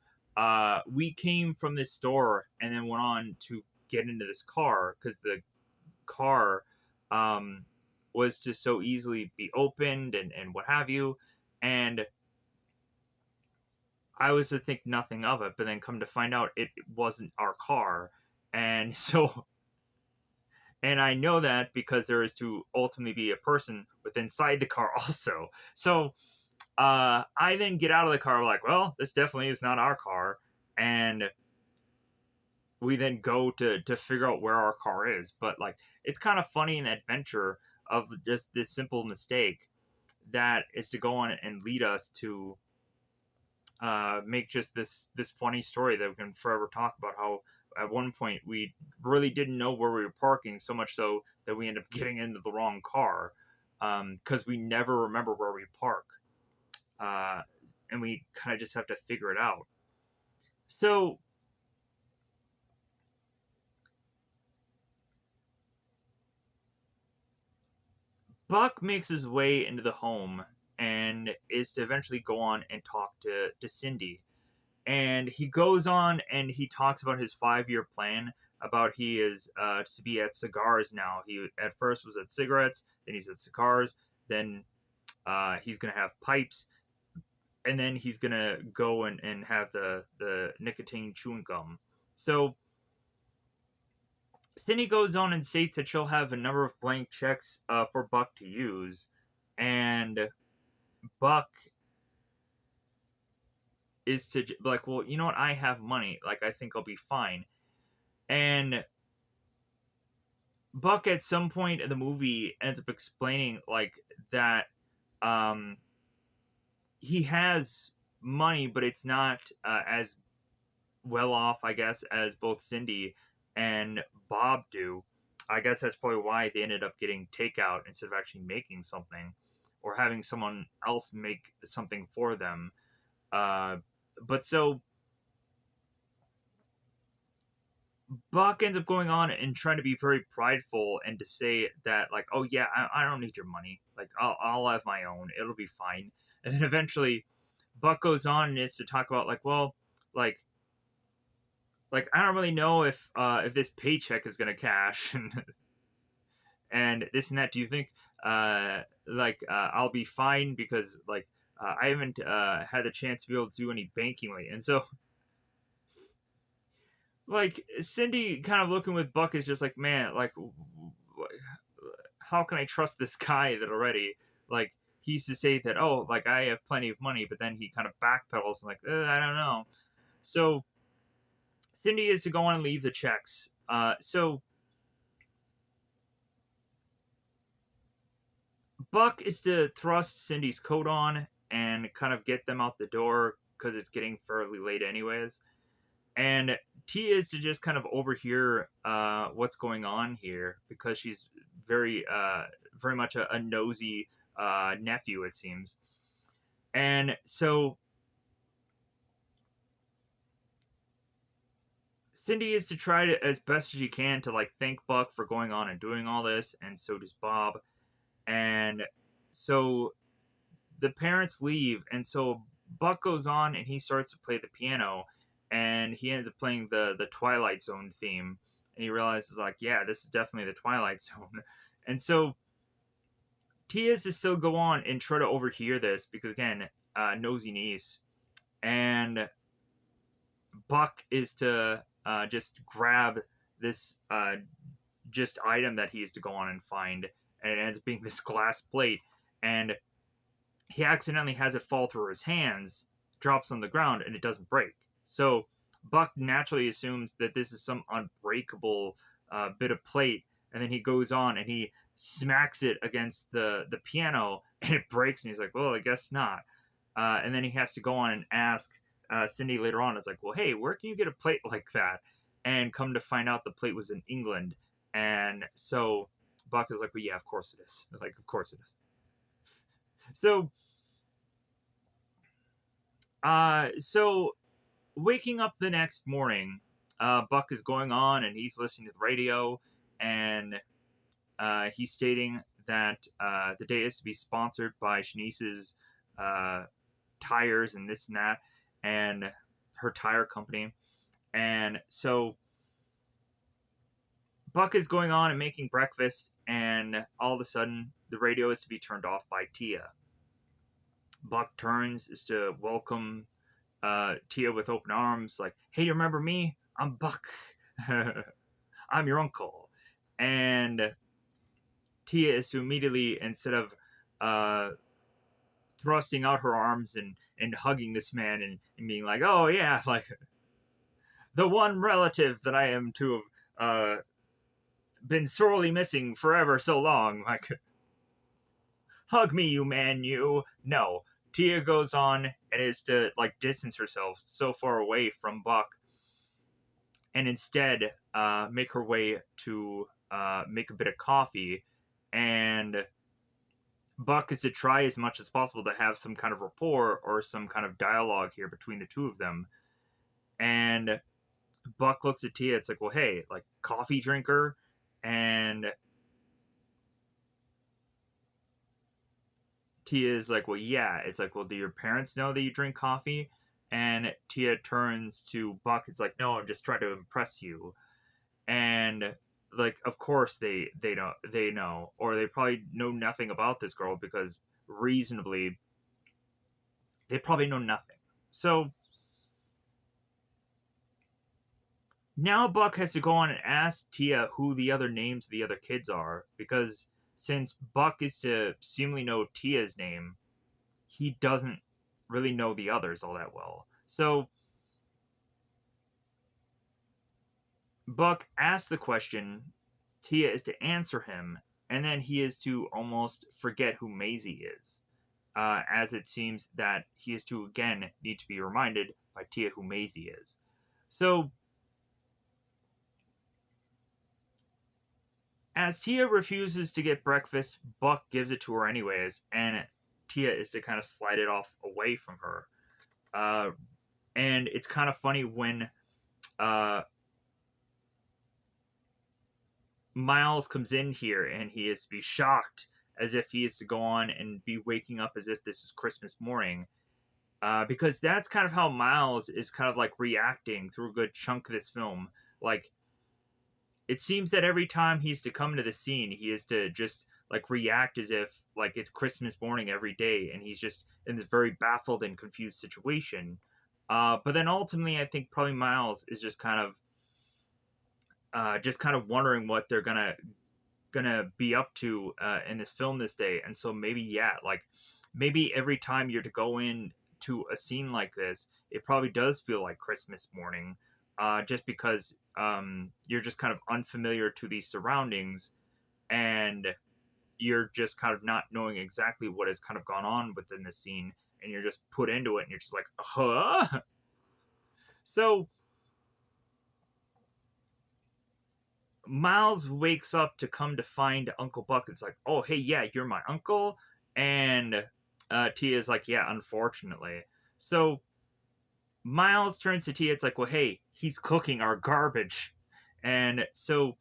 we came from this store and then went on to get into this car because the car um, was to so easily be opened and what have you. And I was to think nothing of it, but then come to find out it wasn't our car. And so, and I know that because there is to ultimately be a person with inside the car also. So I then get out of the car like, well, this definitely is not our car. And we then go to figure out where our car is. But like, it's kind of funny in adventure of just this simple mistake that is to go on and lead us to make just this funny story that we can forever talk about. How at one point we really didn't know where we were parking, so much so that we end up getting into the wrong car because we never remember where we park, uh, and we kind of just have to figure it out. So Buck makes his way into the home and is to eventually go on and talk to Cindy. And he goes on and he talks about his 5 year plan about he is to be at cigars now. He at first was at cigarettes, then he's at cigars, then he's gonna have pipes, and then he's gonna go and have the nicotine chewing gum. So Cindy goes on and states that she'll have a number of blank checks for Buck to use, and Buck is to like, well, you know what? I have money. Like, I think I'll be fine. And Buck, at some point in the movie, ends up explaining like that um, he has money, but it's not as well off, I guess, as both Cindy and Bob do. I guess that's probably why they ended up getting takeout instead of actually making something or having someone else make something for them. Uh, but so Buck ends up going on and trying to be very prideful and to say that, like, oh yeah, I don't need your money. Like, I'll have my own. It'll be fine. And then eventually, Buck goes on and is to talk about like, well, like I don't really know if this paycheck is gonna cash and this and that. Do you think I'll be fine because like I haven't had the chance to be able to do any banking lately, and so like Cindy kind of looking with Buck is just like, man, like how can I trust this guy that already like he used to say that, oh, like I have plenty of money, but then he kind of backpedals and like I don't know. So Cindy is to go on and leave the checks. So Buck is to thrust Cindy's coat on and kind of get them out the door because it's getting fairly late anyways. And Tia is to just kind of overhear what's going on here because she's very much a nosy nephew, it seems. And so Cindy is to try to, as best as she can, to like thank Buck for going on and doing all this, and so does Bob. And so the parents leave, and so Buck goes on and he starts to play the piano, and he ends up playing the Twilight Zone theme, and he realizes like, yeah, this is definitely the Twilight Zone, and so Tia is to still go on and try to overhear this because again, nosy niece, and Buck is to just grab this just item that he is to go on and find, and it ends up being this glass plate, and he accidentally has it fall through his hands, drops on the ground, and it doesn't break. So Buck naturally assumes that this is some unbreakable bit of plate, and then he goes on and he smacks it against the piano, and it breaks, and he's like, "Well, I guess not." And then he has to go on and ask Cindy later on. It's like, "Well, hey, where can you get a plate like that?" And come to find out, the plate was in England, and so Buck is like, "Well, yeah, of course it is. Like, of course it is." So so waking up the next morning, Buck is going on and he's listening to the radio, and he's stating that the day is to be sponsored by Shanice's uh, tires and this and that, and her tire company. And so Buck is going on and making breakfast, and all of a sudden the radio is to be turned off by Tia. Buck turns is to welcome Tia with open arms, like, "Hey, you remember me? I'm Buck. I'm your uncle." And Tia is to immediately, instead of uh, thrusting out her arms and hugging this man and being like, "Oh yeah, like the one relative that I am to have been sorely missing forever so long," like, "Hug me, you man, you." No, Tia goes on and is to like distance herself so far away from Buck and instead make her way to make a bit of coffee. And Buck is to try as much as possible to have some kind of rapport or some kind of dialogue here between the two of them. And Buck looks at Tia. It's like, well, hey, like coffee drinker, and Tia is like, well, yeah. It's like, well, do your parents know that you drink coffee? And Tia turns to Buck. It's like, no, I'm just trying to impress you. And like, of course they know, or they probably know nothing about this girl because reasonably they probably know nothing. So now Buck has to go on and ask Tia who the other names of the other kids are because since Buck is to seemingly know Tia's name, he doesn't really know the others all that well. So Buck asks the question, Tia is to answer him, and then he is to almost forget who Maisie is, as it seems that he is to again need to be reminded by Tia who Maisie is. So as Tia refuses to get breakfast, Buck gives it to her anyways, and Tia is to kind of slide it off away from her. Uh, and it's kind of funny when uh, Miles comes in here and he is to be shocked as if he is to go on and be waking up as if this is Christmas morning. Because that's kind of how Miles is kind of like reacting through a good chunk of this film. Like, it seems that every time he's to come to the scene, he is to just like react as if like it's Christmas morning every day, and he's just in this very baffled and confused situation. But then ultimately, I think probably Miles is just kind of wondering what they're gonna be up to in this film this day, and so maybe yeah, like maybe every time you're to go in to a scene like this, it probably does feel like Christmas morning, just because you're just kind of unfamiliar to these surroundings, and you're just kind of not knowing exactly what has kind of gone on within the scene, and you're just put into it, and you're just like, huh. So Miles wakes up to come to find Uncle Buck. It's like, oh, hey, yeah, you're my uncle. And Tia's like, yeah, unfortunately. So Miles turns to Tia. It's like, well, hey, he's cooking our garbage. And so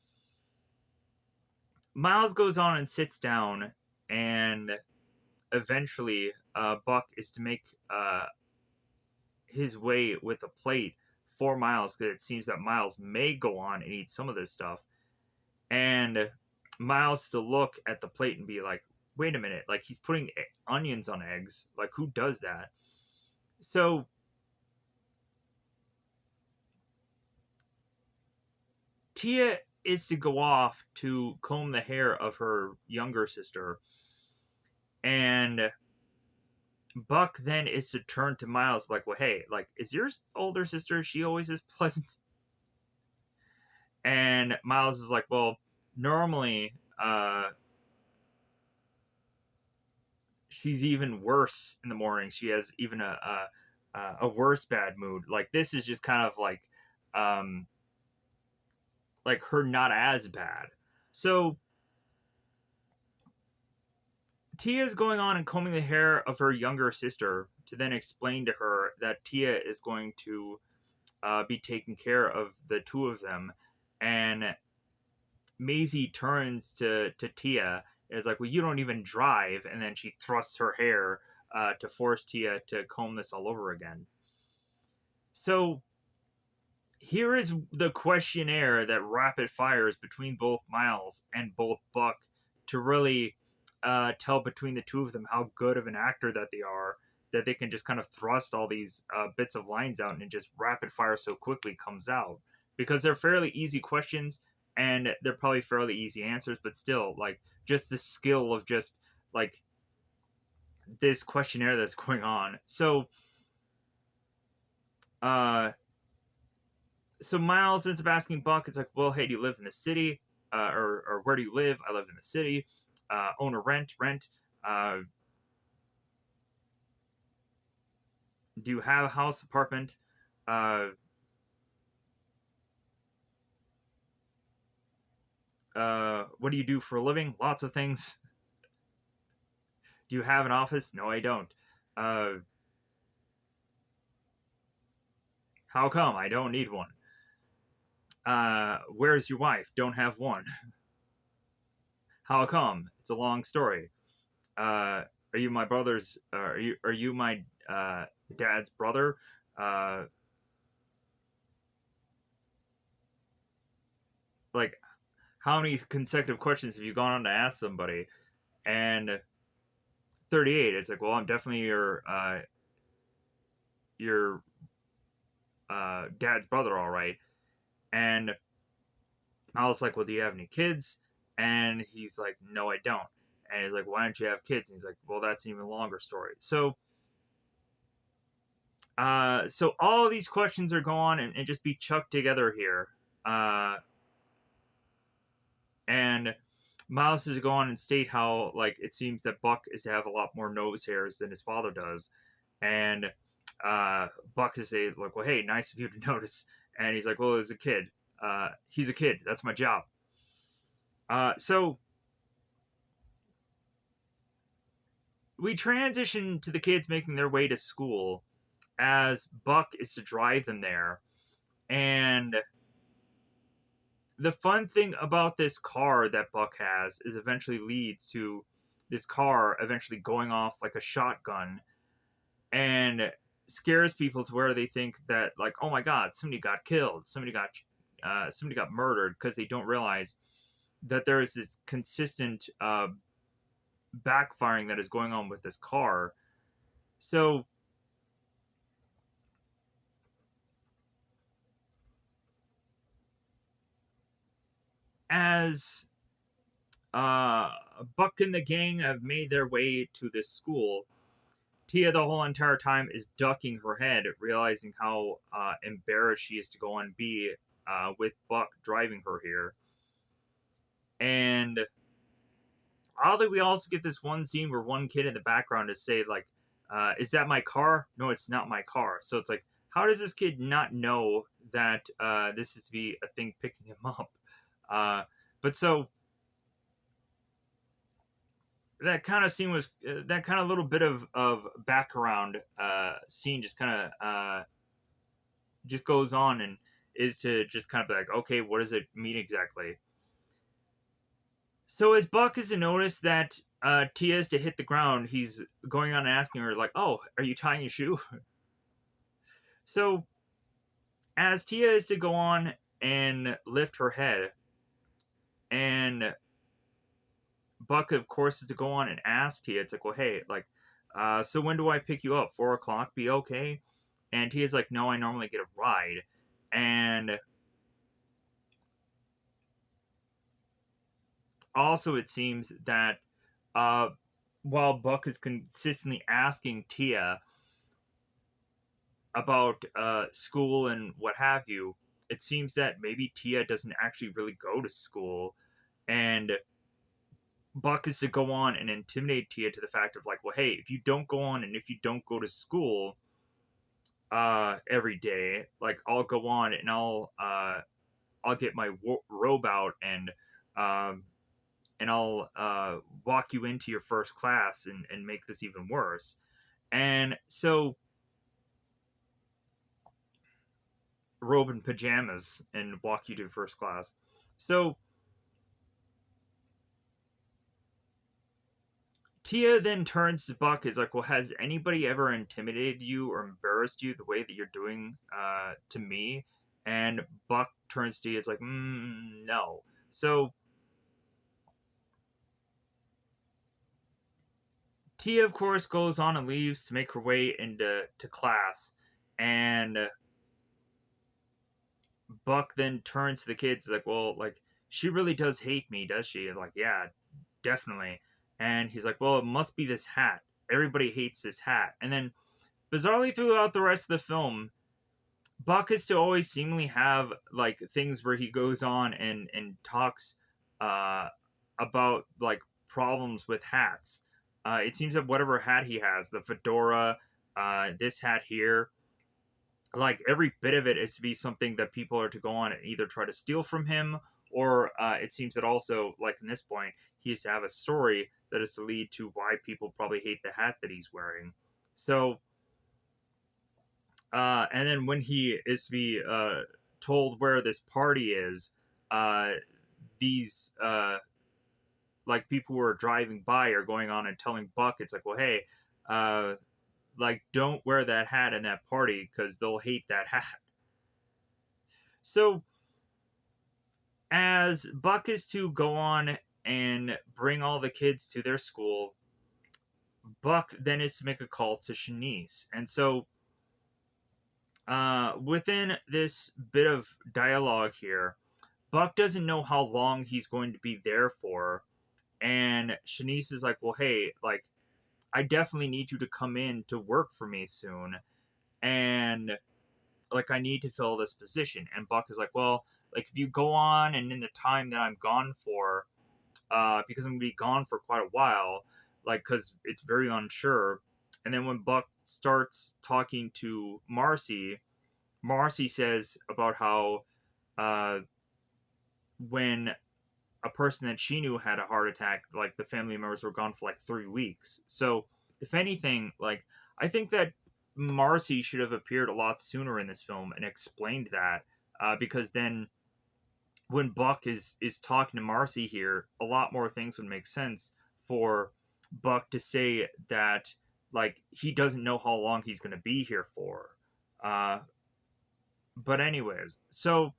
Miles goes on and sits down. And eventually, Buck is to make his way with a plate for Miles because it seems that Miles may go on and eat some of this stuff. And Miles to look at the plate and be like, wait a minute, like he's putting onions on eggs. Like, who does that? So Tia is to go off to comb the hair of her younger sister, and Buck then is to turn to Miles like, well, hey, like, is your older sister? She always is pleasant. And Miles is like, well, normally, she's even worse in the morning. She has even a worse bad mood. Like this is just kind of um like her not as bad. So Tia is going on and combing the hair of her younger sister to then explain to her that Tia is going to be taking care of the two of them, and Maisie turns to Tia and is like, "Well, you don't even drive," and then she thrusts her hair to force Tia to comb this all over again. So here is the questionnaire that rapid fires between both Miles and both Buck to really tell between the two of them how good of an actor that they are, that they can just kind of thrust all these bits of lines out and it just rapid fire so quickly comes out. Because they're fairly easy questions and they're probably fairly easy answers, but still, like, just the skill of just like this questionnaire that's going on. Uh, so Miles ends up asking Buck, it's like, well, hey, do you live in the city? Or where do you live? I live in the city. Own or rent. Uh, do you have a house, apartment? Uh, what do you do for a living? Lots of things. Do you have an office? No, I don't. Uh, how come? I don't need one. Where's your wife? Don't have one. How come? It's a long story. Uh, are you my brother's? Are you my dad's brother? Uh, like how many consecutive questions have you gone on to ask somebody? And 38, it's like, well, I'm definitely your dad's brother, all right. And I was like, well, do you have any kids? And he's like, no, I don't. And he's like, why don't you have kids? And he's like, well, that's an even longer story. So all these questions are going and just be chucked together here. Uh, and Miles is going and state how like it seems that Buck is to have a lot more nose hairs than his father does, and uh, Buck is say like, well, hey, nice of you to notice, and he's like, well, as a kid, he's a kid. That's my job. So we transition to the kids making their way to school as Buck is to drive them there, and the fun thing about this car that Buck has is eventually leads to this car eventually going off like a shotgun and scares people to where they think that like, oh my god, somebody got killed, somebody got murdered, because they don't realize that there is this consistent backfiring that is going on with this car. So as uh, Buck and the gang have made their way to this school, Tia the whole entire time is ducking her head, realizing how embarrassed she is to go and be with Buck driving her here. And oddly, we also get this one scene where one kid in the background is say like, "Is that my car? No, it's not my car." So it's like, how does this kid not know that this is to be a thing picking him up? Uh, but so that kind of scene was that kind of little bit of background scene just kind of just goes on and is to just kind of be like, okay, what does it mean exactly? So as Buck is to notice that Tia is to hit the ground, he's going on and asking her like, "Oh, are you tying your shoe?" So as Tia is to go on and lift her head, and Buck, of course, is to go on and ask Tia, it's like, "Well, hey, like, so when do I pick you up? 4 o'clock, be okay?" And Tia's like, "No, I normally get a ride." And also, it seems that uh, while Buck is consistently asking Tia about school and what have you, it seems that maybe Tia doesn't actually really go to school, and Buck is to go on and intimidate Tia to the fact of like, well, hey, if you don't go on and if you don't go to school every day, like I'll go on and I'll get my robe out um, and I'll walk you into your first class and make this even worse. And so robe and pajamas and walk you to first class. So Tia then turns to Buck, is like, well, has anybody ever intimidated you or embarrassed you the way that you're doing to me? And Buck turns to Tia, it's like, no. So Tia, of course, goes on and leaves to make her way into class. And Buck then turns to the kids, like, well, like, she really does hate me, does she? And like, yeah, definitely. And he's like, well, it must be this hat. Everybody hates this hat. And then, bizarrely, throughout the rest of the film, Buck is to always seemingly have like things where he goes on and talks uh, about like problems with hats. It seems that whatever hat he has, the fedora, this hat here, like every bit of it is to be something that people are to go on and either try to steal from him, or it seems that also, like in this point, he is to have a story that is to lead to why people probably hate the hat that he's wearing. So, and then when he is to be told where this party is, uh, these like people who are driving by are going on and telling Buck, it's like, well, hey, uh, like don't wear that hat in that party because they'll hate that hat. So as Buck is to go on and bring all the kids to their school, Buck then is to make a call to Shanice. And so within this bit of dialogue here, Buck doesn't know how long he's going to be there for. And Shanice is like, well, hey, like, I definitely need you to come in to work for me soon. And, like, I need to fill this position. And Buck is like, well, like, if you go on and in the time that I'm gone for, because I'm going to be gone for quite a while, like, because it's very unsure. And then when Buck starts talking to Marcy, Marcy says about how uh, when a person that she knew had a heart attack, like the family members were gone for like 3 weeks. So, if anything, like I think that Marcy should have appeared a lot sooner in this film and explained that, because then when Buck is talking to Marcy here, a lot more things would make sense for Buck to say that like he doesn't know how long he's going to be here for. Uh, but anyways, so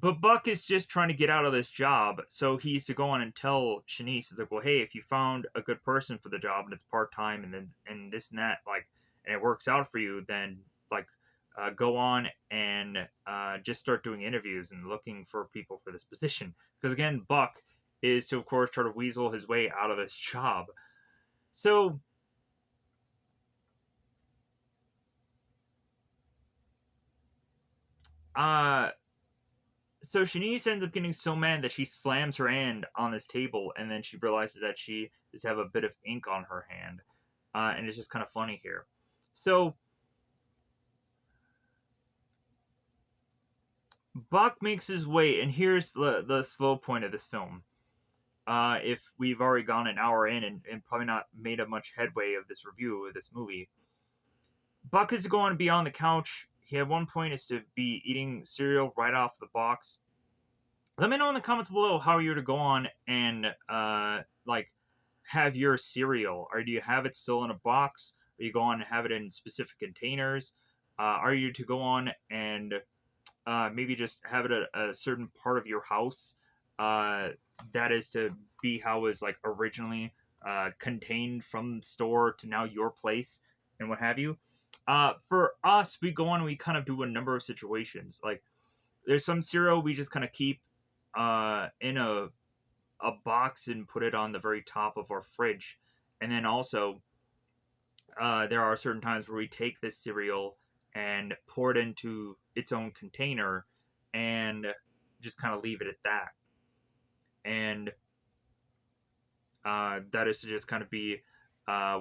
but Buck is just trying to get out of this job, so he used to go on and tell Shanice, "It's like, well, hey, if you found a good person for the job and it's part time and then and this and that, like, and it works out for you, then like, go on and just start doing interviews and looking for people for this position." Because again, Buck is to, of course, try to weasel his way out of this job. So, uh, so Shanice ends up getting so mad that she slams her hand on this table, and then she realizes that she just have a bit of ink on her hand, and it's just kind of funny here. So Buck makes his way, and here's the slow point of this film. If we've already gone an hour in and probably not made a much headway of this review of this movie, Buck is going to be on the couch. He at one point is to be eating cereal right off the box. Let me know in the comments below how you're to go on and like have your cereal, or do you have it still in a box? Or you go on and have it in specific containers? Are you to go on and maybe just have it a certain part of your house uh, that is to be how it was like originally contained from the store to now your place and what have you? For us, we go on and we kind of do a number of situations. Like there's some cereal we just kind of keep in a box and put it on the very top of our fridge. And then also, there are certain times where we take this cereal and pour it into its own container and just kind of leave it at that. And that is to just kind of be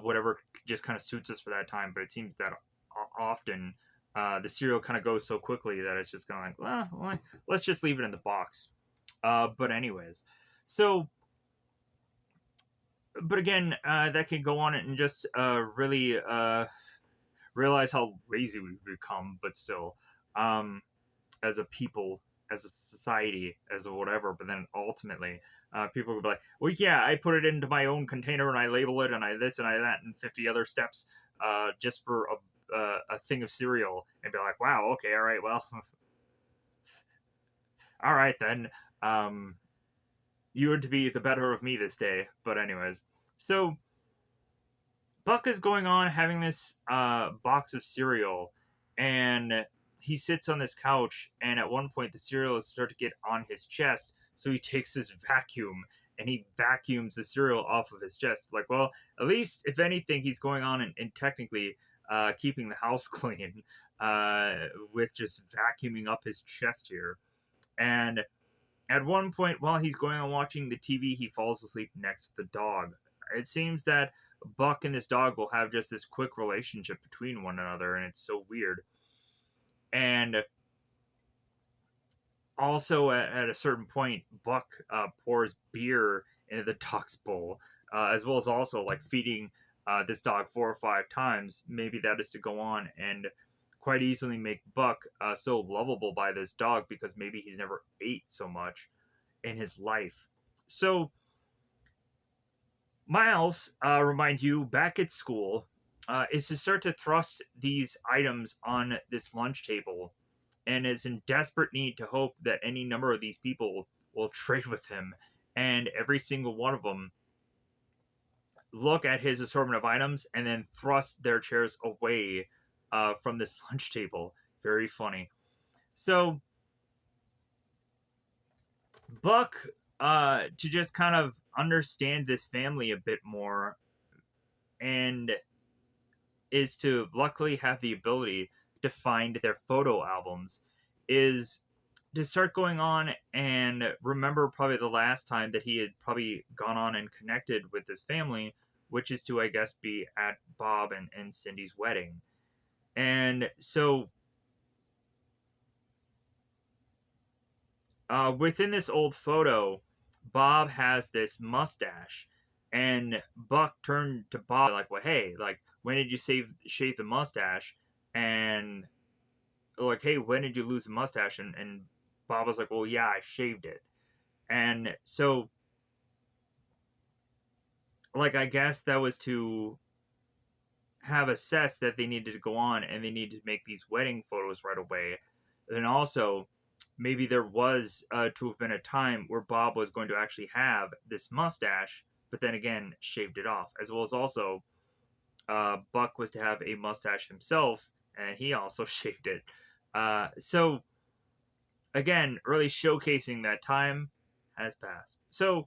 whatever just kind of suits us for that time. But it seems that often the cereal kind of goes so quickly that it's just kind of like, well, let's just leave it in the box. But anyways, so but again, that can go on and just really realize how lazy we've become, but still, um, as a people, as a society, as a whatever. But then ultimately, people would be like, "Well, yeah, I put it into my own container and I label it and I this and I that and 50 other steps, just for a thing of cereal," and be like, "Wow, okay, all right, well, all right then." Um, you would be the better of me this day. But anyways, so Buck is going on having this box of cereal, and he sits on this couch. And at one point, the cereal is starting to get on his chest, so he takes this vacuum and he vacuums the cereal off of his chest. Like, well, at least if anything, he's going on and technically keeping the house clean with just vacuuming up his chest here. And at one point, while he's going on watching the TV, he falls asleep next to the dog. It seems that Buck and this dog will have just this quick relationship between one another, and it's so weird. And also, at a certain point, Buck pours beer into the dog's bowl, as well as also like feeding this dog 4 or 5 times. Maybe that is to go on and quite easily make Buck so lovable by this dog because maybe he's never ate so much in his life. So Miles, remind you back at school, is to start to thrust these items on this lunch table and is in desperate need to hope that any number of these people will trade with him. And every single one of them look at his assortment of items and then thrust their chairs away from this lunch table. Very funny. So, Buck, to just kind of understand this family a bit more and is to luckily have the ability to find their photo albums, is to start going on and remember probably the last time that he had probably gone on and connected with this family, which is to, I guess, be at Bob and Cindy's wedding. And so within this old photo, Bob has this mustache, and Buck turned to Bob like, "Well, hey, like, when did you shave the mustache?" And like, "Hey, when did you lose the mustache?" And Bob was like, "Well, yeah, I shaved it." And so, like, I guess that was to have assessed that they needed to go on and they needed to make these wedding photos right away. And also, maybe there was to have been a time where Bob was going to actually have this mustache, but then again shaved it off, as well as also Buck was to have a mustache himself, and he also shaved it. So again, really showcasing that time has passed. So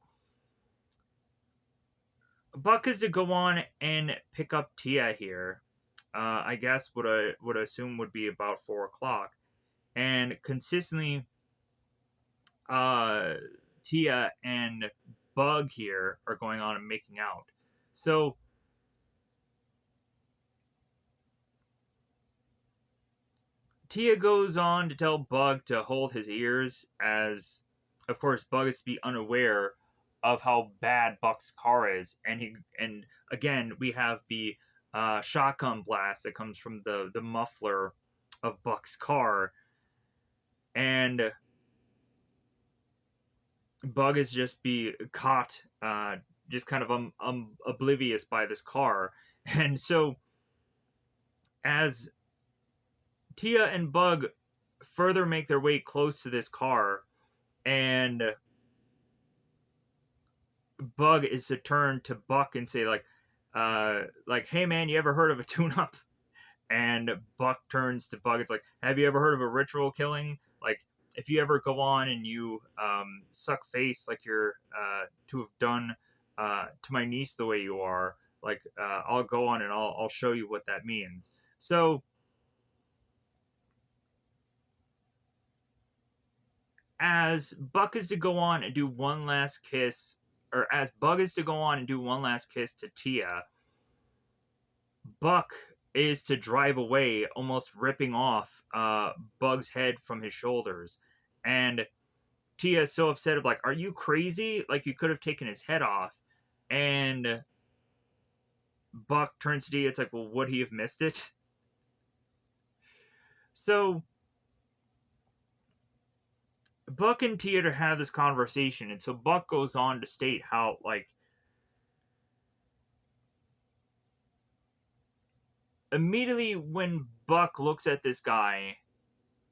Buck is to go on and pick up Tia here. I guess what I would assume would be about 4 o'clock, and consistently, uh, Tia and Bug here are going on and making out. So Tia goes on to tell Bug to hold his ears, as of course Bug is to be unaware of how bad Buck's car is, and again we have the shotgun blast that comes from the muffler of Buck's car, and Bug is just be caught, just kind of oblivious by this car, and so as Tia and Bug further make their way close to this car, and Bug is to turn to Buck and say like, "Hey man, you ever heard of a tune-up?" And Buck turns to Bug. It's like, "Have you ever heard of a ritual killing? Like, if you ever go on and you suck face like you're to have done to my niece the way you are, like I'll go on and I'll show you what that means." So as Buck is to go on and do one last kiss, or as Bug is to go on and do one last kiss to Tia, Buck is to drive away, almost ripping off Bug's head from his shoulders. And Tia is so upset of like, "Are you crazy? Like you could have taken his head off." And Buck turns to Tia. It's like, "Well, would he have missed it?" So Buck and Tia have this conversation, and so Buck goes on to state how like immediately when Buck looks at this guy,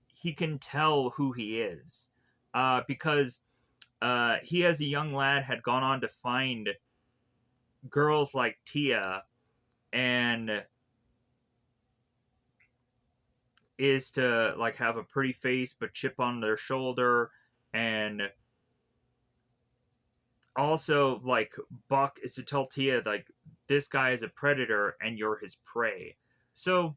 he can tell who he is, because he as a young lad had gone on to find girls like Tia and is to like have a pretty face but chip on their shoulder, and also like Buck is to tell Tia like this guy is a predator and you're his prey. So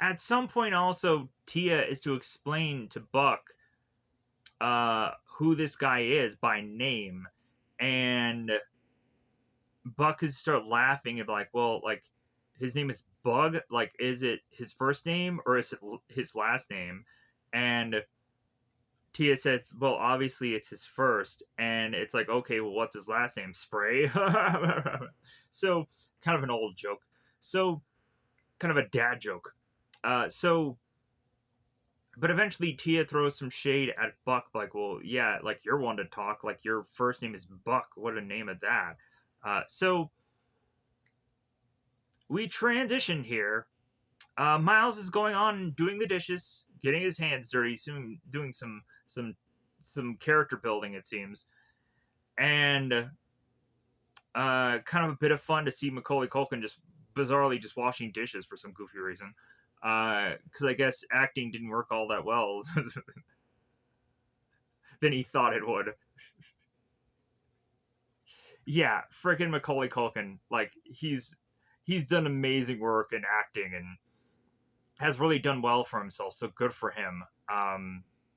at some point also Tia is to explain to Buck who this guy is by name, and Buck is start laughing and be like, "Well, like his name is Bug. Like, is it his first name or is it his last name?" And Tia says, "Well, obviously it's his first." And it's like, "Okay, well, what's his last name? Spray." So kind of an old joke. So kind of a dad joke. So But eventually Tia throws some shade at Buck, like, well, yeah, like you're one to talk, like your first name is Buck. What a name of that. So we transition here. Miles is going on doing the dishes, getting his hands dirty, soon doing some character building, it seems, and kind of a bit of fun to see Macaulay Culkin just bizarrely just washing dishes for some goofy reason. Because I guess acting didn't work all that well than he thought it would. Yeah, freaking Macaulay Culkin, like he's done amazing work in acting and has really done well for himself. So good for him.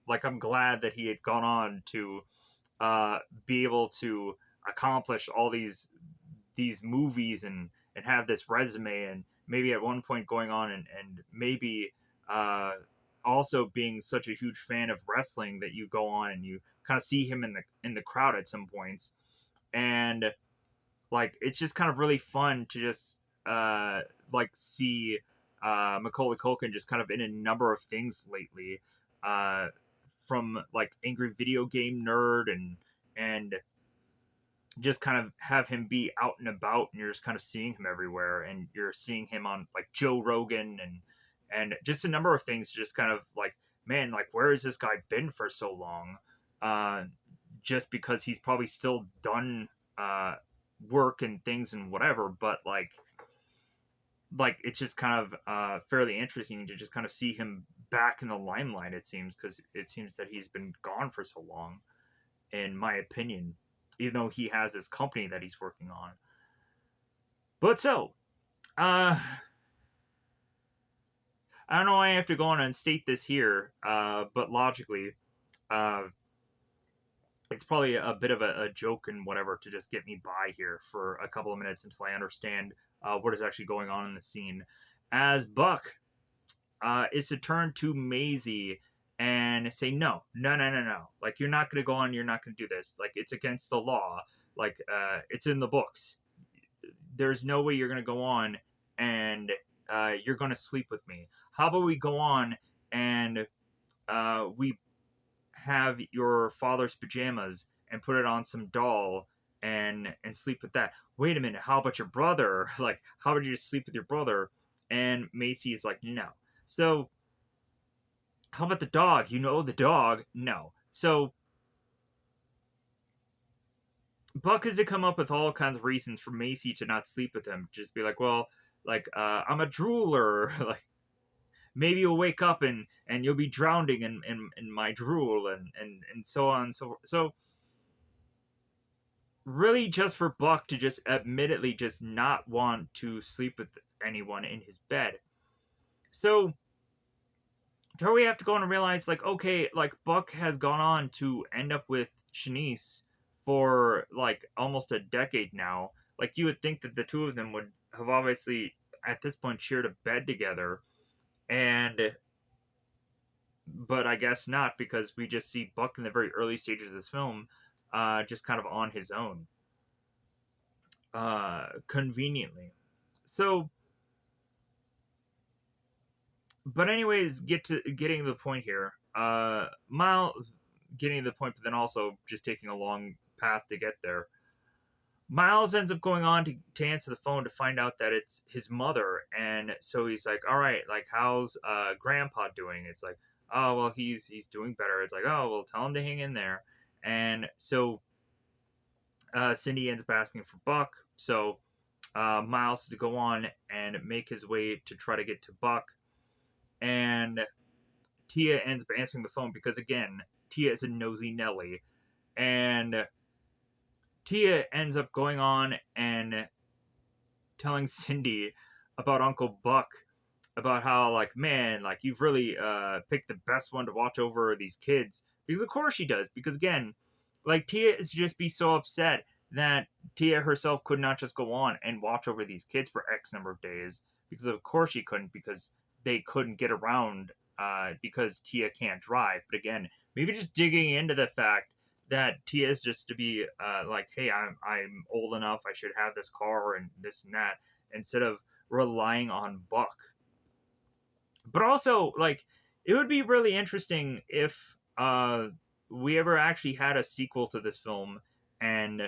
Like I'm glad that he had gone on to uh, be able to accomplish all these movies and have this resume and maybe at one point going on and maybe uh, also being such a huge fan of wrestling that you go on and you kind of see him in the crowd at some points and like it's just kind of really fun to just uh like see Macaulay Culkin just kind of in a number of things lately, uh from like angry video game nerd and just kind of have him be out and about and you're just kind of seeing him everywhere and you're seeing him on like Joe Rogan and just a number of things just kind of like man like where has this guy been for so long, uh just because he's probably still done uh work and things and whatever but like it's just kind of fairly interesting to just kind of see him back in the limelight it seems because it seems that he's been gone for so long in my opinion, even though he has this company that he's working on. But so, I don't know why I have to go on and state this here, but logically, uh, it's probably a bit of a joke and whatever to just get me by here for a couple of minutes until I understand what is actually going on in the scene. As Buck is to turn to Maisie and say, no, no, no, no, no. Like, you're not going to go on, you're not going to do this. Like, it's against the law. Like, it's in the books. There's no way you're going to go on and you're going to sleep with me. How about we go on and we have your father's pajamas and put it on some doll and sleep with that. Wait a minute, how about your brother? Like, how would you just sleep with your brother? And Macy is like, no. So, how about the dog? You know the dog? No. So, Buck has to come up with all kinds of reasons for Macy to not sleep with him. Just be like, well, like, I'm a drooler. Like, maybe you'll wake up and you'll be drowning in my drool and so on. So really just for Buck to just admittedly just not want to sleep with anyone in his bed. So we have to go on and realize like okay, like Buck has gone on to end up with Shanice for like almost a decade now. Like you would think that the two of them would have obviously at this point shared a bed together and but I guess not because we just see Buck in the very early stages of this film just kind of on his own conveniently. So but anyways, getting to the point here. Miles getting to the point, but then also just taking a long path to get there. Miles ends up going on to answer the phone to find out that it's his mother, and so he's like, "All right, like how's Grandpa doing?" It's like, "Oh well, he's doing better." It's like, "Oh well, tell him to hang in there." And so Cindy ends up asking for Buck, so Miles to go on and make his way to try to get to Buck, and Tia ends up answering the phone because again, Tia is a nosy Nelly, and Tia ends up going on and telling Cindy about Uncle Buck, about how like man, like you've really picked the best one to watch over these kids because of course she does because again, like Tia is just be so upset that Tia herself could not just go on and watch over these kids for X number of days because of course she couldn't because they couldn't get around because Tia can't drive. But again, maybe just digging into the fact that Tia is just to be like, hey, I'm old enough, I should have this car and this and that, instead of relying on Buck. But also, like, it would be really interesting if we ever actually had a sequel to this film, and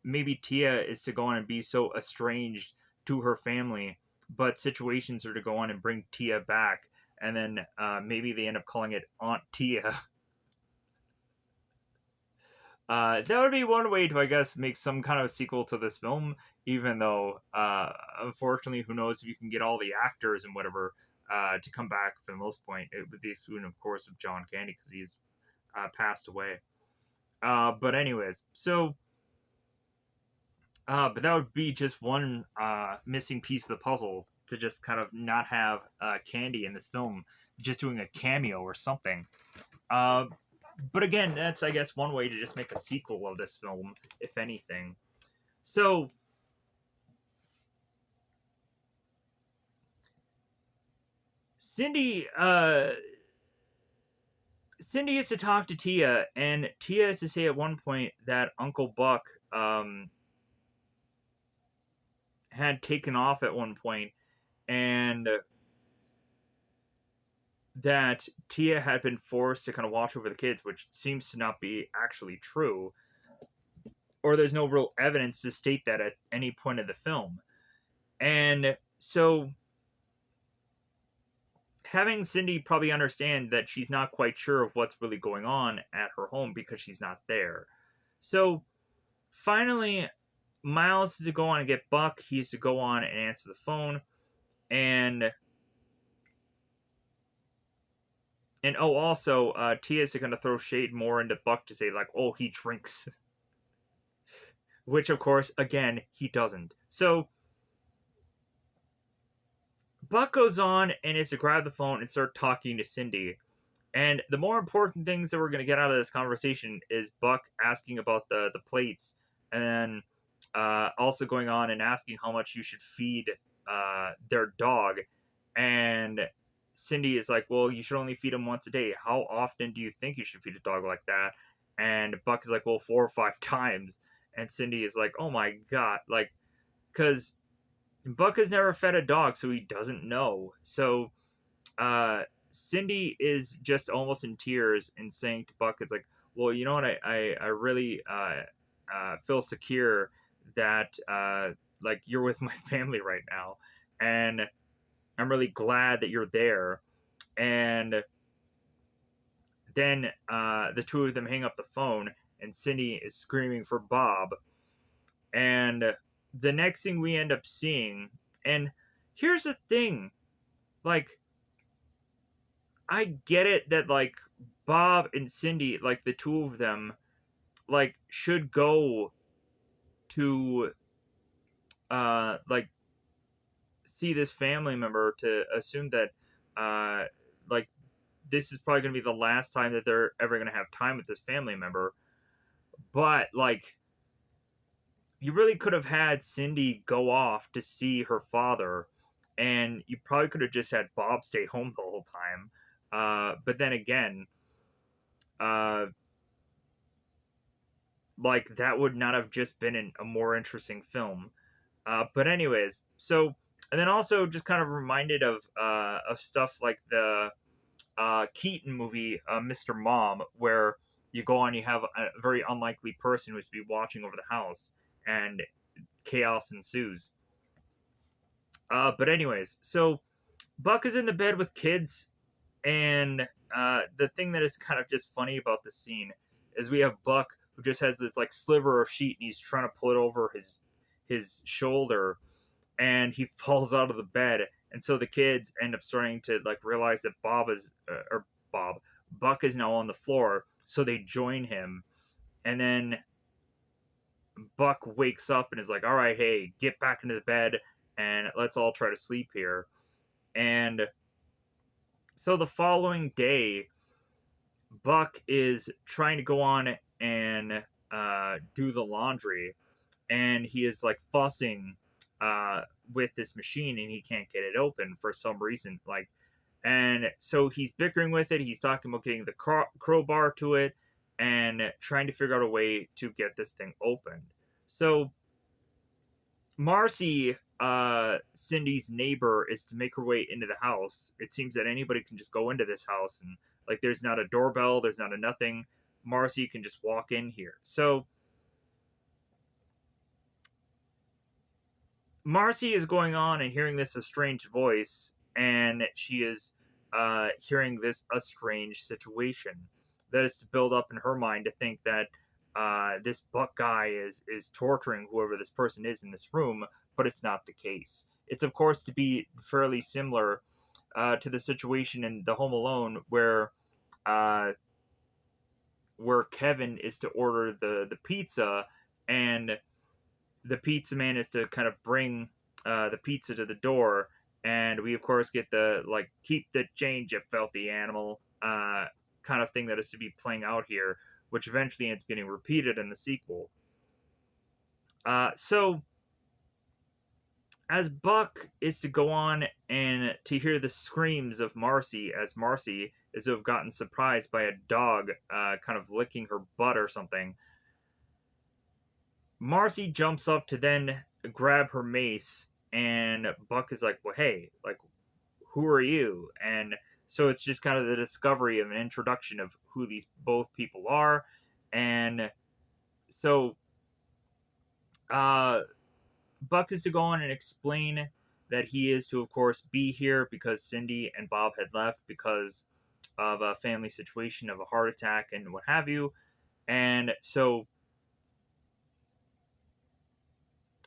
maybe Tia is to go on and be so estranged to her family, but situations are to go on and bring Tia back, and then maybe they end up calling it Aunt Tia. That would be one way to, I guess, make some kind of a sequel to this film. Even though, unfortunately, who knows if you can get all the actors and whatever to come back for the most point. It would be soon, of course, of John Candy because he's passed away. But anyways, so but that would be just one missing piece of the puzzle to just kind of not have Candy in this film, just doing a cameo or something. Uh, but again, that's I guess one way to just make a sequel of this film, if anything. So Cindy, Cindy is to talk to Tia, and Tia is to say at one point that Uncle Buck had taken off at one point, and that Tia had been forced to kind of watch over the kids, which seems to not be actually true, or there's no real evidence to state that at any point of the film. And so having Cindy probably understand that she's not quite sure of what's really going on at her home because she's not there. So finally, Miles is to go on and get Buck. He's to go on and answer the phone. And oh, also, Tia's to kind of throw shade more into Buck to say, like, oh, he drinks. Which, of course, again, he doesn't. So Buck goes on and is to grab the phone and start talking to Cindy. And the more important things that we're going to get out of this conversation is Buck asking about the plates, and then also going on and asking how much you should feed their dog. And Cindy is like, well, you should only feed him once a day. How often do you think you should feed a dog like that? And Buck is like, well, 4 or 5 times. And Cindy is like, oh my God. Like, because Buck has never fed a dog, so he doesn't know. So uh, Cindy is just almost in tears and saying to Buck, it's like, well, you know what? I really feel secure that like you're with my family right now. And I'm really glad that you're there. And then the two of them hang up the phone, and Cindy is screaming for Bob. And the next thing we end up seeing, and here's the thing, like, I get it that, like, Bob and Cindy, like, the two of them, like, should go to, like, see this family member to assume that, like, this is probably going to be the last time that they're ever going to have time with this family member. But, like, you really could have had Cindy go off to see her father, and you probably could have just had Bob stay home the whole time. But then again, uh, like that would not have just been a more interesting film. But anyways, so and then also just kind of reminded of stuff like the Keaton movie, Mr. Mom, where you go on, you have a very unlikely person who's to be watching over the house, and chaos ensues. But anyways, so Buck is in the bed with kids, and the thing that is kind of just funny about the scene is we have Buck who just has this like sliver of sheet, and he's trying to pull it over his shoulder, and he falls out of the bed, and so the kids end up starting to like realize that Bob Buck is now on the floor, so they join him, and then Buck wakes up and is like, "All right, hey, get back into the bed, and let's all try to sleep here." And so the following day, Buck is trying to go on and do the laundry, and he is like fussing uh, with this machine, and he can't get it open for some reason. Like, and so he's bickering with it. He's talking about getting the crowbar to it, and trying to figure out a way to get this thing opened. So Marcy Cindy's neighbor is to make her way into the house. It seems that anybody can just go into this house, and like there's not a doorbell, there's not a nothing. Marcy can just walk in here. So Marcy is going on and hearing this estranged voice, and she is hearing this estranged situation that is to build up in her mind to think that this Buck guy is torturing whoever this person is in this room, but it's not the case. It's of course to be fairly similar to the situation in The Home Alone uh, where Kevin is to order the pizza, and the pizza man is to kind of bring the pizza to the door, and we of course get the like keep the change, you filthy animal kind of thing that is to be playing out here, which eventually ends getting repeated in the sequel. So as Buck is to go on and to hear the screams of Marcy, as Marcy is to have gotten surprised by a dog kind of licking her butt or something, Marcy jumps up to then grab her mace, and Buck is like, "Well, hey, like, who are you?" And so it's just kind of the discovery of an introduction of who these both people are, and so uh, Buck is to go on and explain that he is to, of course, be here because Cindy and Bob had left because of a family situation of a heart attack and what have you, and so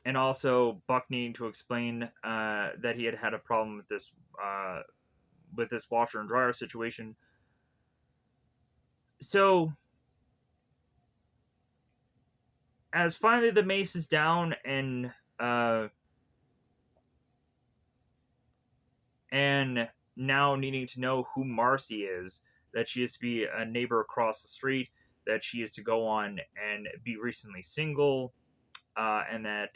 and also Buck needing to explain that he had had a problem uh, with this washer and dryer situation. So as finally the mace is down uh, and now needing to know who Marcy is, that she is to be a neighbor across the street, that she is to go on and be recently single, and that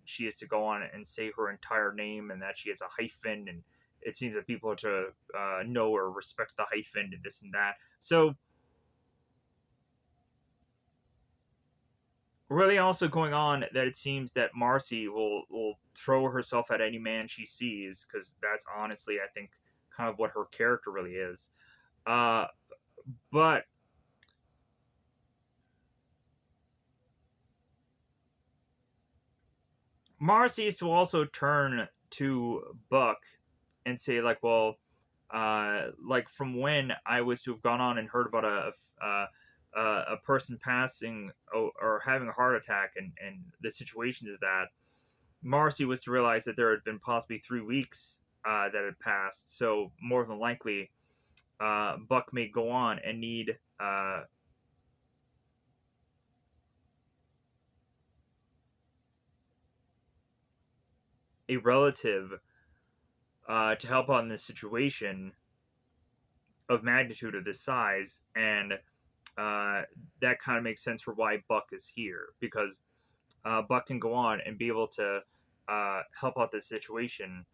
she is to go on and say her entire name, and that she has a hyphen, and it seems that people are to know or respect the hyphen and this and that. So really also going on that it seems that Marcy will throw herself at any man she sees, because that's honestly I think kind of what her character really is. Uh, but Marcy is to also turn to Buck and say like, well, like from when I was to have gone on and heard about a person passing or having a heart attack and the situations of that, Marcy was to realize that there had been possibly 3 weeks that had passed. So more than likely, Buck may go on and need a relative to help out in this situation of magnitude of this size, and uh, that kind of makes sense for why Buck is here, because Buck can go on and be able to help out this situation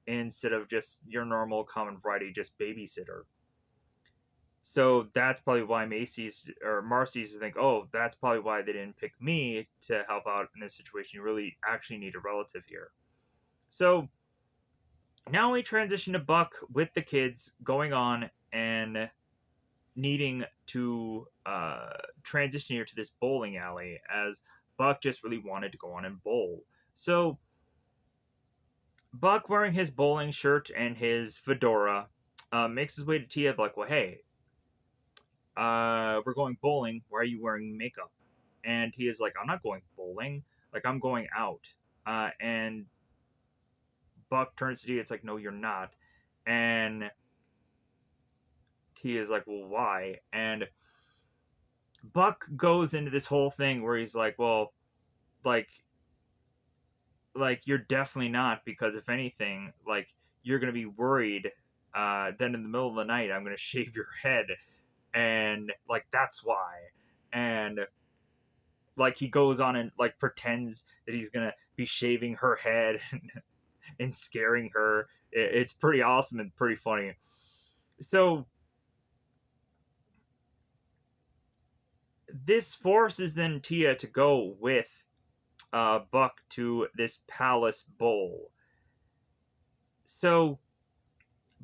instead of just your normal common variety, just babysitter. So that's probably why Macy's or Marcy's think, oh, that's probably why they didn't pick me to help out in this situation. You really actually need a relative here. So now we transition to Buck with the kids going on and needing to transition here to this bowling alley, as Buck just really wanted to go on and bowl. So Buck, wearing his bowling shirt and his fedora, makes his way to Tia like, well, hey, we're going bowling. Why are you wearing makeup? And he is like, I'm not going bowling. Like, I'm going out. And Buck turns to Tia. It's like, no, you're not. And Tia is like, well, why? And Buck goes into this whole thing where he's like, well, like, you're definitely not, because if anything, like, you're gonna be worried. Then in the middle of the night, I'm gonna shave your head, and like that's why. And like he goes on and like pretends that he's gonna be shaving her head and scaring her. It's pretty awesome and pretty funny. So this forces then Tia to go with Buck to this palace bowl. So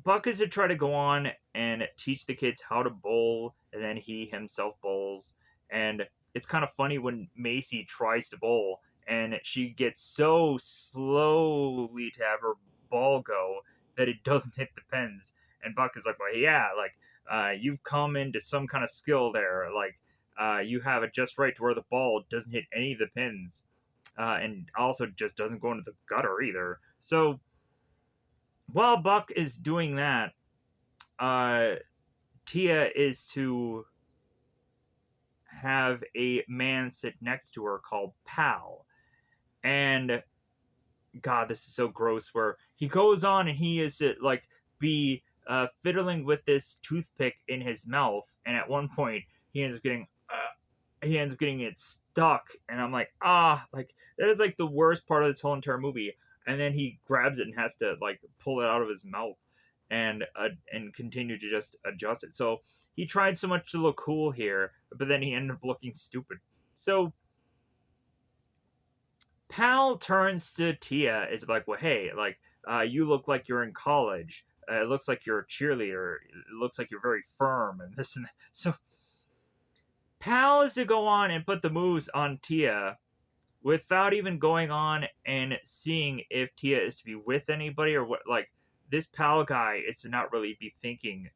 Buck is to try to go on and teach the kids how to bowl, and then he himself bowls. And it's kind of funny when Macy tries to bowl, and she gets so slowly to have her ball go that it doesn't hit the pins. And Buck is like, "Well, yeah, like you've come into some kind of skill there. Like you have it just right to where the ball doesn't hit any of the pins, and also just doesn't go into the gutter either." So while Buck is doing that, uh, Tia is to have a man sit next to her called Pal. And God, this is so gross. Where he goes on and he is to like be fiddling with this toothpick in his mouth, and at one point he ends up getting it stuck, and I'm like, like that is like the worst part of this whole entire movie. And then he grabs it and has to like pull it out of his mouth and continue to just adjust it. So he tried so much to look cool here, but then he ended up looking stupid. So Pal turns to Tia, is like, well, hey, like you look like you're in college. It looks like you're a cheerleader. It looks like you're very firm and this and that. So Pal is to go on and put the moves on Tia without even going on and seeing if Tia is to be with anybody or what. Like this Pal guy is to not really be thinking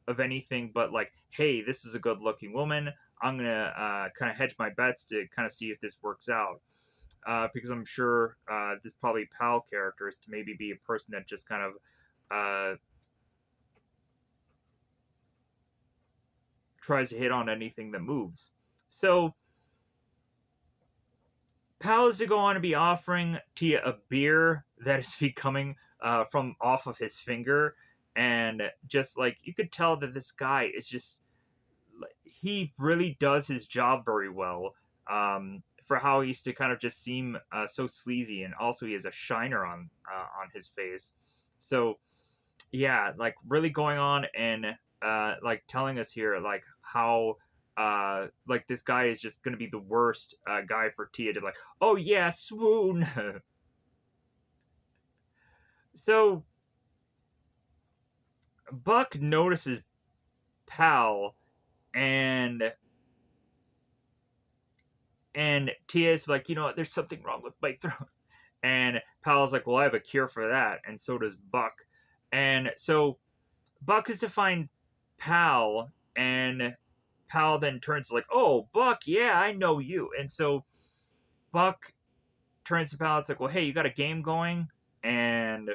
of anything but like, hey, this is a good looking woman. I'm gonna kind of hedge my bets to kind of see if this works out. Because I'm sure this probably Pal character is to maybe be a person that just kind of tries to hit on anything that moves. So Pal is to go on to be offering Tia a beer that is becoming from off of his finger, and just like you could tell that this guy is just he really does his job very well. For how he used to kind of just seem so sleazy, and also he has a shiner on his face. So yeah, like really going on and like telling us here like how like this guy is just gonna be the worst guy for Tia to like. Oh yeah, swoon. So Buck notices Pal and Tia's like, you know what, there's something wrong with my throat. And Pal's like, well, I have a cure for that, and so does Buck. And so Buck is to find Pal, and Pal then turns like, oh, Buck, yeah, I know you. And so Buck turns to Pal. It's like, well, hey, you got a game going? And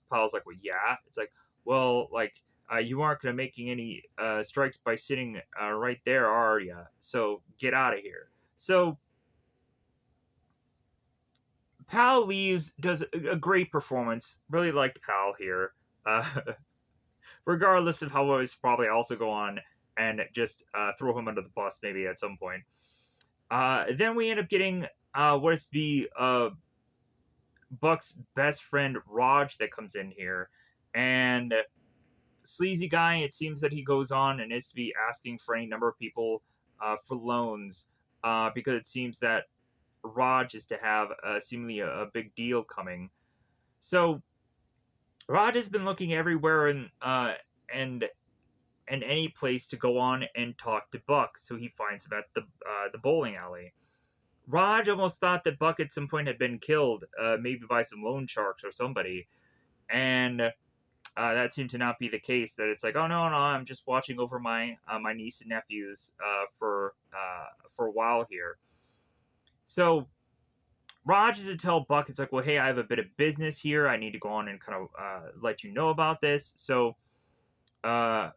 Pal's like, well, yeah. It's like, well, like, you aren't going to making any strikes by sitting right there, are you? So get out of here. So Pal leaves, does a great performance. Really liked Pal here. Uh, regardless of how I was probably also go on and just throw him under the bus maybe at some point. Then we end up getting what is to be Buck's best friend Raj that comes in here, and sleazy guy. It seems that he goes on and is to be asking for any number of people for loans because it seems that Raj is to have seemingly a big deal coming. So Raj has been looking everywhere and and any place to go on and talk to Buck, so he finds him at the bowling alley. Raj almost thought that Buck at some point had been killed, maybe by some loan sharks or somebody, and that seemed to not be the case. That it's like, oh no, no, I'm just watching over my niece and nephews for a while here. So Raj is to tell Buck, it's like, well, hey, I have a bit of business here. I need to go on and kind of let you know about this. So uh,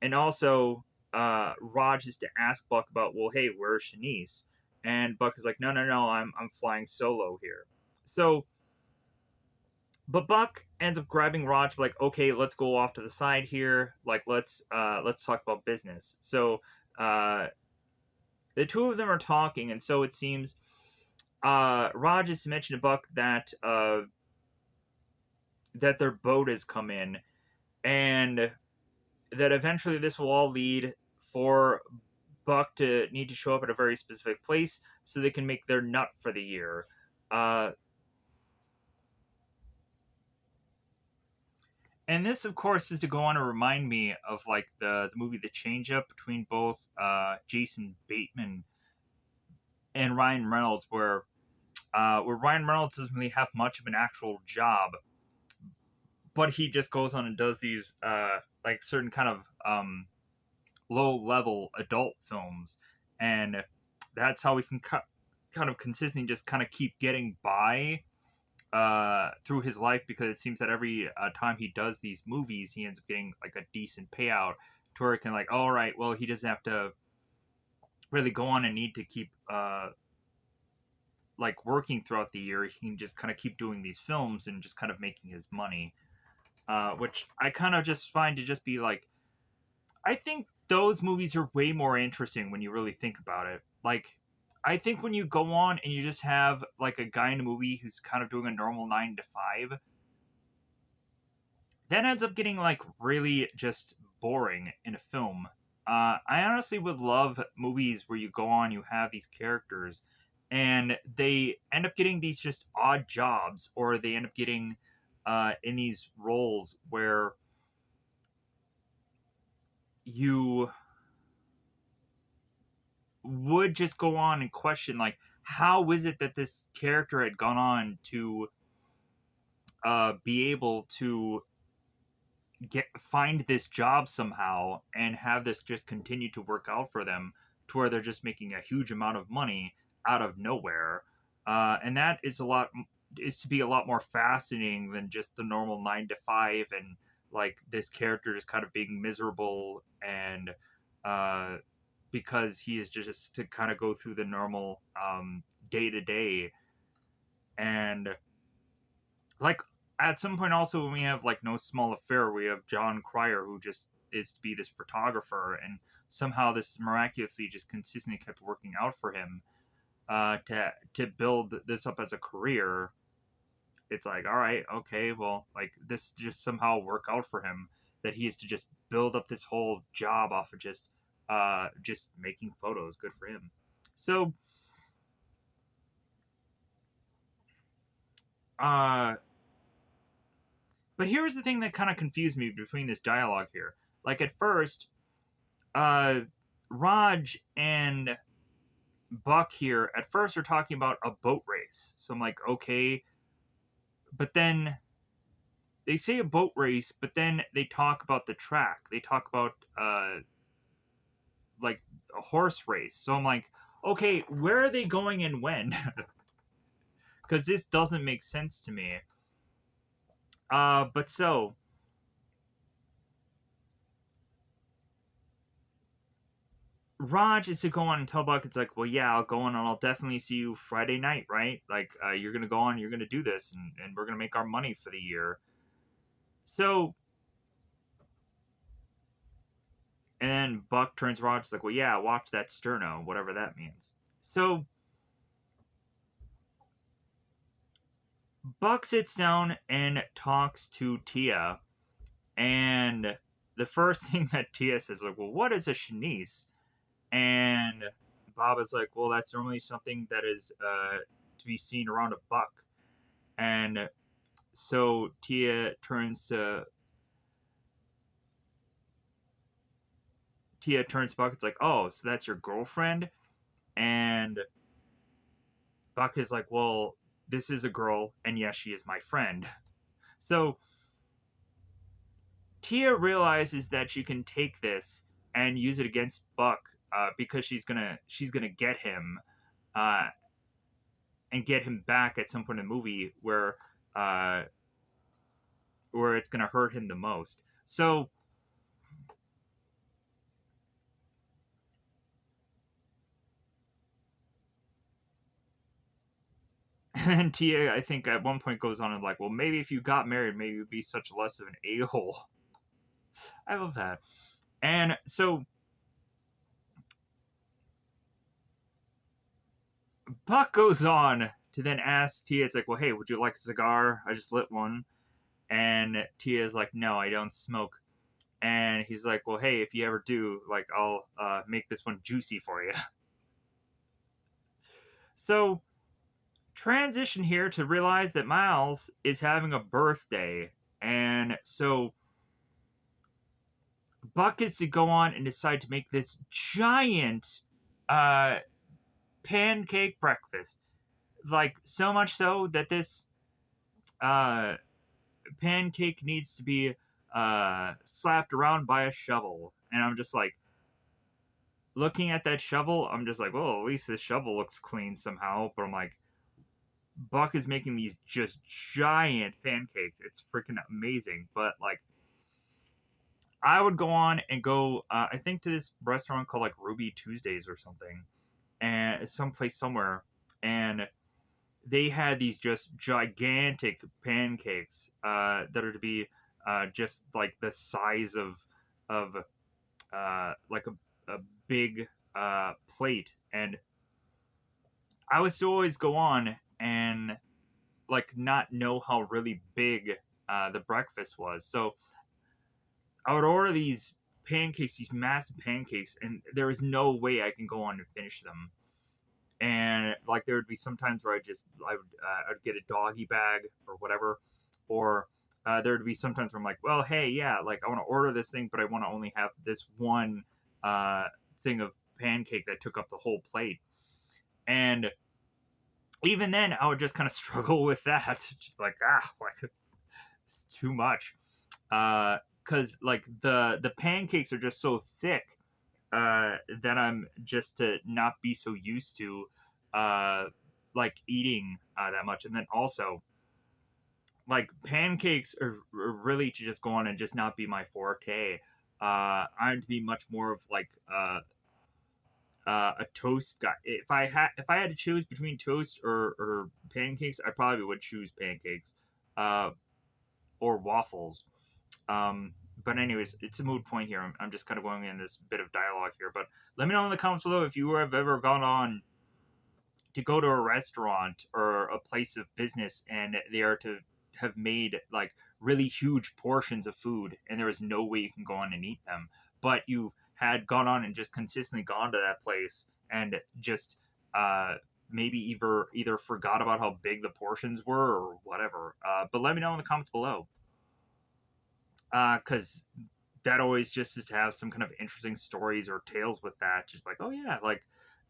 and also Raj is to ask Buck about, well, hey, where's Shanice? And Buck is like, no, no, no, I'm flying solo here. So, but Buck ends up grabbing Raj, like, okay, let's go off to the side here, like let's talk about business. So uh, the two of them are talking, and so it seems Raj is to mention to Buck that their boat has come in, and that eventually this will all lead for Buck to need to show up at a very specific place so they can make their nut for the year. Uh, and this, of course, is to go on to remind me of like the movie The Change Up between both Jason Bateman and Ryan Reynolds, where Ryan Reynolds doesn't really have much of an actual job, but he just goes on and does these like certain kind of low level adult films, and that's how we can kind of consistently just kind of keep getting by through his life, because it seems that every time he does these movies, he ends up getting like a decent payout to where it can like, all right, well, he doesn't have to really go on and need to keep like working throughout the year. He can just kind of keep doing these films and just kind of making his money, which I kind of just find to just be like, I think those movies are way more interesting when you really think about it. Like, I think when you go on and you just have like a guy in a movie who's kind of doing a normal 9 to 5, that ends up getting like really just boring in a film. I honestly would love movies where you go on, you have these characters, and they end up getting these just odd jobs, or they end up getting in these roles where you would just go on and question, like, how is it that this character had gone on to be able to get find this job somehow and have this just continue to work out for them to where they're just making a huge amount of money out of nowhere, and that is to be a lot more fascinating than just the normal 9 to 5, and like this character just kind of being miserable, and uh, because he is just to kind of go through the normal day to day, and like at some point also when we have like No Small Affair, we have John Cryer who just is to be this photographer, and somehow this miraculously just consistently kept working out for him to build this up as a career. It's like, all right, okay, well, like this just somehow work out for him, that he is to just build up this whole job off of just making photos. Good for him. So uh but here's the thing that kind of confused me between this dialogue here. Like at first, uh, Raj and Buck here at first are talking about a boat race. So I'm like, okay, but then they say a boat race, but then they talk about the track. They talk about like a horse race. So I'm like, okay, where are they going and when? Because this doesn't make sense to me. But so Raj is to go on and tell Buck, it's like, well, yeah, I'll go on and I'll definitely see you Friday night, right? Like, you're going to go on, you're going to do this, and we're going to make our money for the year. So, and then Buck turns to Raj, like, well, yeah, watch that sterno, whatever that means. So, Buck sits down and talks to Tia, and the first thing that Tia says, like, well, what is a shanice? And Bob is like, well, that's normally something that is to be seen around a buck. And so Tia turns to Buck. It's like, oh, so that's your girlfriend? And Buck is like, well, this is a girl, and yes, she is my friend. So Tia realizes that she can take this and use it against Buck, because she's gonna get him, uh, and get him back at some point in the movie uh, where it's gonna hurt him the most. So and Tia, I think, at one point goes on and like, well, maybe if you got married, maybe you'd be such less of an a hole. I love that. And so Buck goes on to then ask Tia, it's like, well, hey, would you like a cigar? I just lit one. And Tia is like, no, I don't smoke. And he's like, well, hey, if you ever do, like, I'll make this one juicy for you. So transition here to realize that Miles is having a birthday. And so Buck is to go on and decide to make this giant uh, pancake breakfast. Like, so much so that this uh, pancake needs to be slapped around by a shovel. And I'm just like, looking at that shovel, I'm just like, well, at least this shovel looks clean somehow. But I'm like, Buck is making these just giant pancakes. It's freaking amazing. But like, I would go on and go, I think, to this restaurant called like Ruby Tuesdays or something, and someplace somewhere, and they had these just gigantic pancakes that are to be just like the size of like a big plate, and I would still always go on and like not know how really big the breakfast was. So I would order these pancakes, these massive pancakes, and there is no way I can go on and finish them. And like there would be some times where I'd get a doggy bag or whatever, or there would be sometimes where I'm like, well, hey, yeah, like I want to order this thing, but I want to only have this one uh, thing of pancake that took up the whole plate. And even then, I would just kind of struggle with that, just like like it's too much, because like the pancakes are just so thick that I'm just to not be so used to uh, like eating that much. And then also, like pancakes are really to just go on and just not be my forte. I'm to be much more of like a toast guy. If I had to choose between toast or pancakes, I probably would choose pancakes uh, or waffles. Um, but anyways, it's a mood point here. I'm just kind of going in this bit of dialogue here. But let me know in the comments below if you have ever gone on to go to a restaurant or a place of business and they are to have made like really huge portions of food and there is no way you can go on and eat them, but you had gone on and just consistently gone to that place and just uh, maybe either forgot about how big the portions were or whatever. But let me know in the comments below because that always just is to have some kind of interesting stories or tales with that. Just like, oh yeah, like,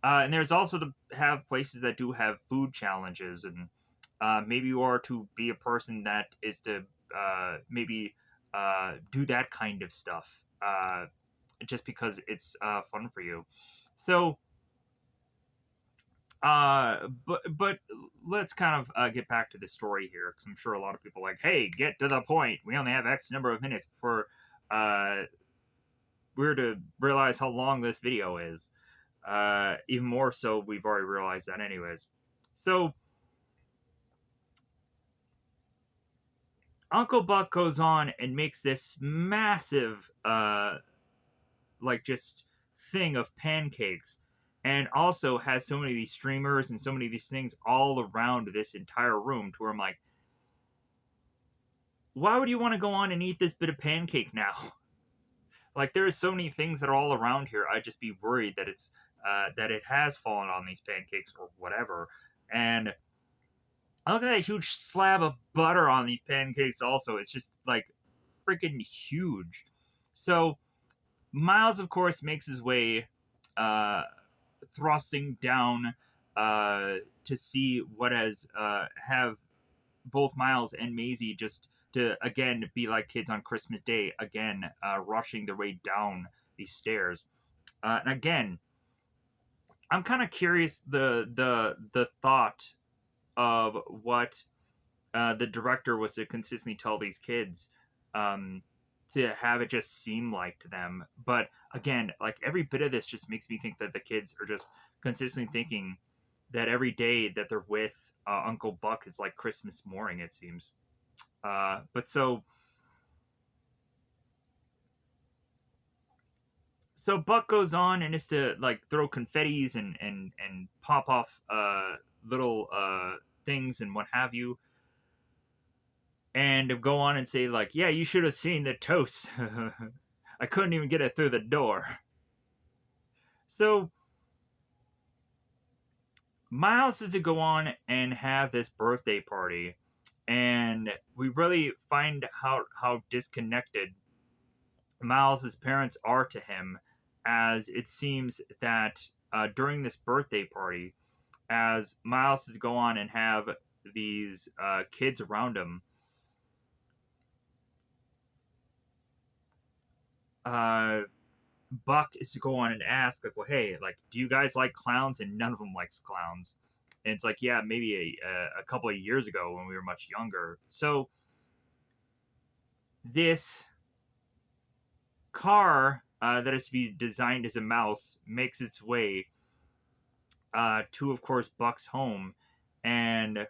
and there's also to have places that do have food challenges, and maybe you are to be a person that is to maybe do that kind of stuff, just because it's fun for you. So, but let's kind of get back to the story here, because I'm sure a lot of people are like, hey, get to the point. We only have X number of minutes before uh, we're to realize how long this video is. Even more so, we've already realized that, anyways. So, Uncle Buck goes on and makes this massive, like, just thing of pancakes, and also has so many of these streamers and so many of these things all around this entire room to where I'm like, why would you want to go on and eat this bit of pancake now? Like, there are so many things that are all around here. I'd just be worried that that it has fallen on these pancakes or whatever. And I look at that huge slab of butter on these pancakes. Also, it's just like freaking huge. So Miles, of course, makes his way, uh, thrusting down to see what has have both Miles and Maisie just to again be like kids on Christmas Day, again rushing their way down these stairs. And again, I'm kind of curious the thought of what the director was to consistently tell these kids um, to have it just seem like to them. But again, like every bit of this just makes me think that the kids are just consistently thinking that every day that they're with Uncle Buck is like Christmas morning. It seems. But so Buck goes on and is to like throw confettis and pop off little things and what have you, and go on and say like, yeah, you should have seen the toast. I couldn't even get it through the door. So Miles is to go on and have this birthday party, and we really find how disconnected Miles's parents are to him, as it seems that during this birthday party, as Miles is to go on and have these kids around him, uh, Buck is to go on and ask, like, well, hey, like, do you guys like clowns? And none of them likes clowns. And it's like, yeah, maybe a couple of years ago when we were much younger. So this car that is to be designed as a mouse makes its way to, of course, Buck's home. And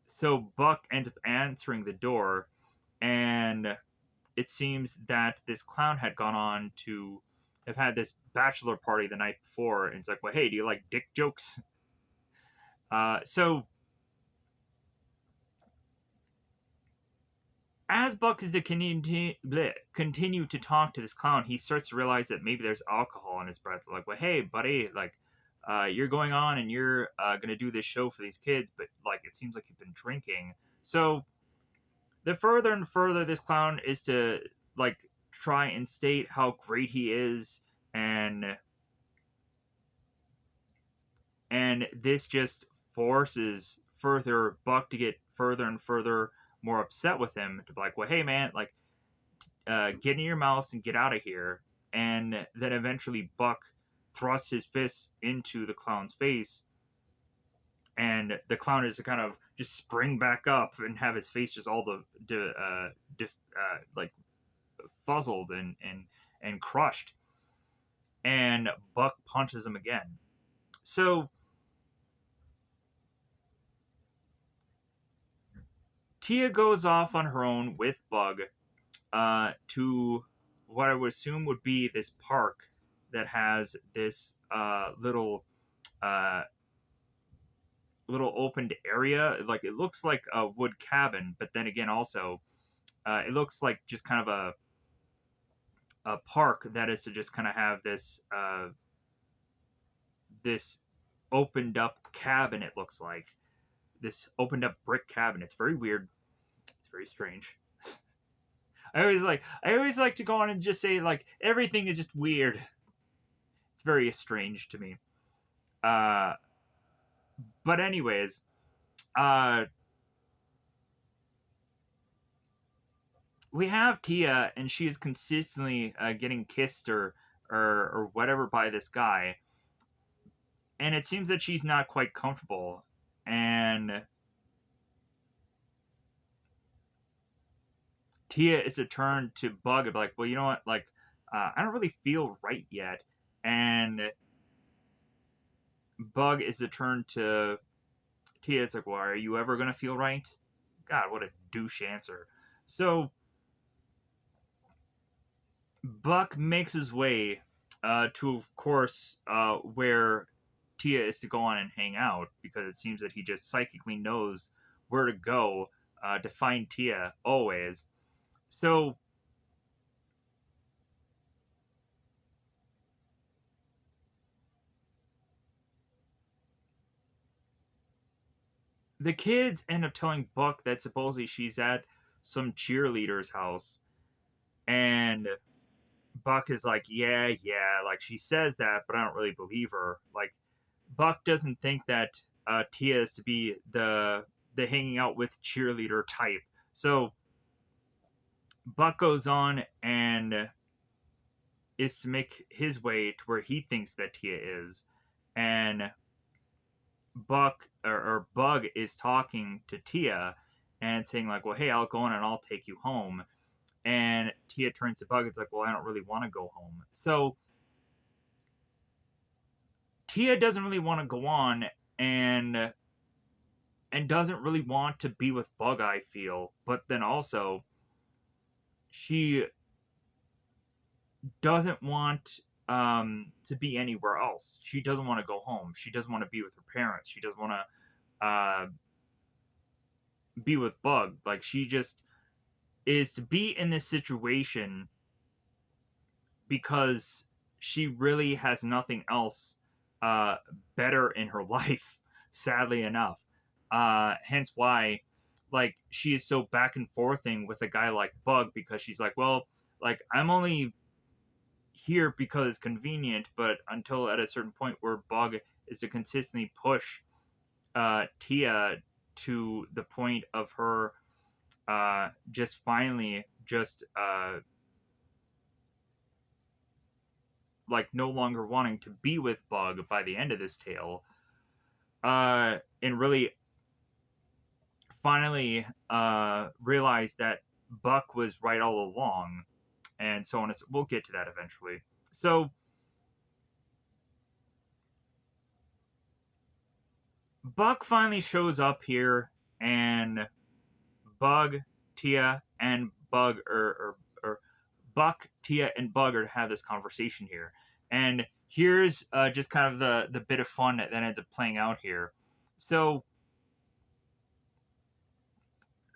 so Buck ends up answering the door, and it seems that this clown had gone on to have had this bachelor party the night before, and it's like, well, hey, do you like dick jokes? So as Buck is to continue to talk to this clown, he starts to realize that maybe there's alcohol in his breath. Like, well, hey, buddy, like, you're going on and you're gonna do this show for these kids, but like, it seems like you've been drinking. So the further and further this clown is to like try and state how great he is, and this just forces further Buck to get further and further more upset with him, to be like, well, hey, man, like, get in your mouse and get out of here. And then eventually Buck thrusts his fist into the clown's face, and the clown is to kind of just spring back up and have his face just all like fuzzled and crushed. And Buck punches him again. So Tia goes off on her own with Bug to what I would assume would be this park that has this uh, little opened area. Like, it looks like a wood cabin, but then again, also it looks like just kind of a park that is to just kind of have this opened up cabin. It looks like this opened up brick cabin. It's very weird. It's very strange. I always like to go on and just say, like, everything is just weird. It's very strange to me. Uh, but anyways, uh, we have Tia, and she is consistently getting kissed or whatever by this guy, and it seems that she's not quite comfortable. And Tia is to turn to Bug and be like, well, you know what, like, I don't really feel right yet. And Bug is to turn to Tia. It's like, well, are you ever gonna feel right? God, what a douche answer. So Buck makes his way to, of course, where Tia is to go on and hang out, because it seems that he just psychically knows where to go to find Tia always. So the kids end up telling Buck that supposedly she's at some cheerleader's house, and Buck is like, yeah, yeah, like, she says that, but I don't really believe her. Like, Buck doesn't think that Tia is to be the hanging out with cheerleader type. So Buck goes on and is to make his way to where he thinks that Tia is, and Buck or Bug is talking to Tia and saying, like, well, hey, I'll go on and I'll take you home. And Tia turns to Bug. It's like, well, I don't really want to go home. So Tia doesn't really want to go on, and doesn't really want to be with Bug, I feel. But then also, she doesn't want to be anywhere else. She doesn't want to go home. She doesn't want to be with her parents. She doesn't want to be with Bug. Like, she just is to be in this situation because she really has nothing else uh, better in her life, sadly enough. Hence why, like, she is so back and forthing with a guy like Bug because she's like, well, like, I'm only here because it's convenient, but until at a certain point where Bug is to consistently push Tia to the point of her just finally just like no longer wanting to be with Bug by the end of this tale, and really finally realize that Buck was right all along, and so on. We'll get to that eventually. So Buck finally shows up here, and Bug, Tia, and Bug, or Buck, Tia, and Bug are to have this conversation here. And here's just kind of the bit of fun that ends up playing out here. So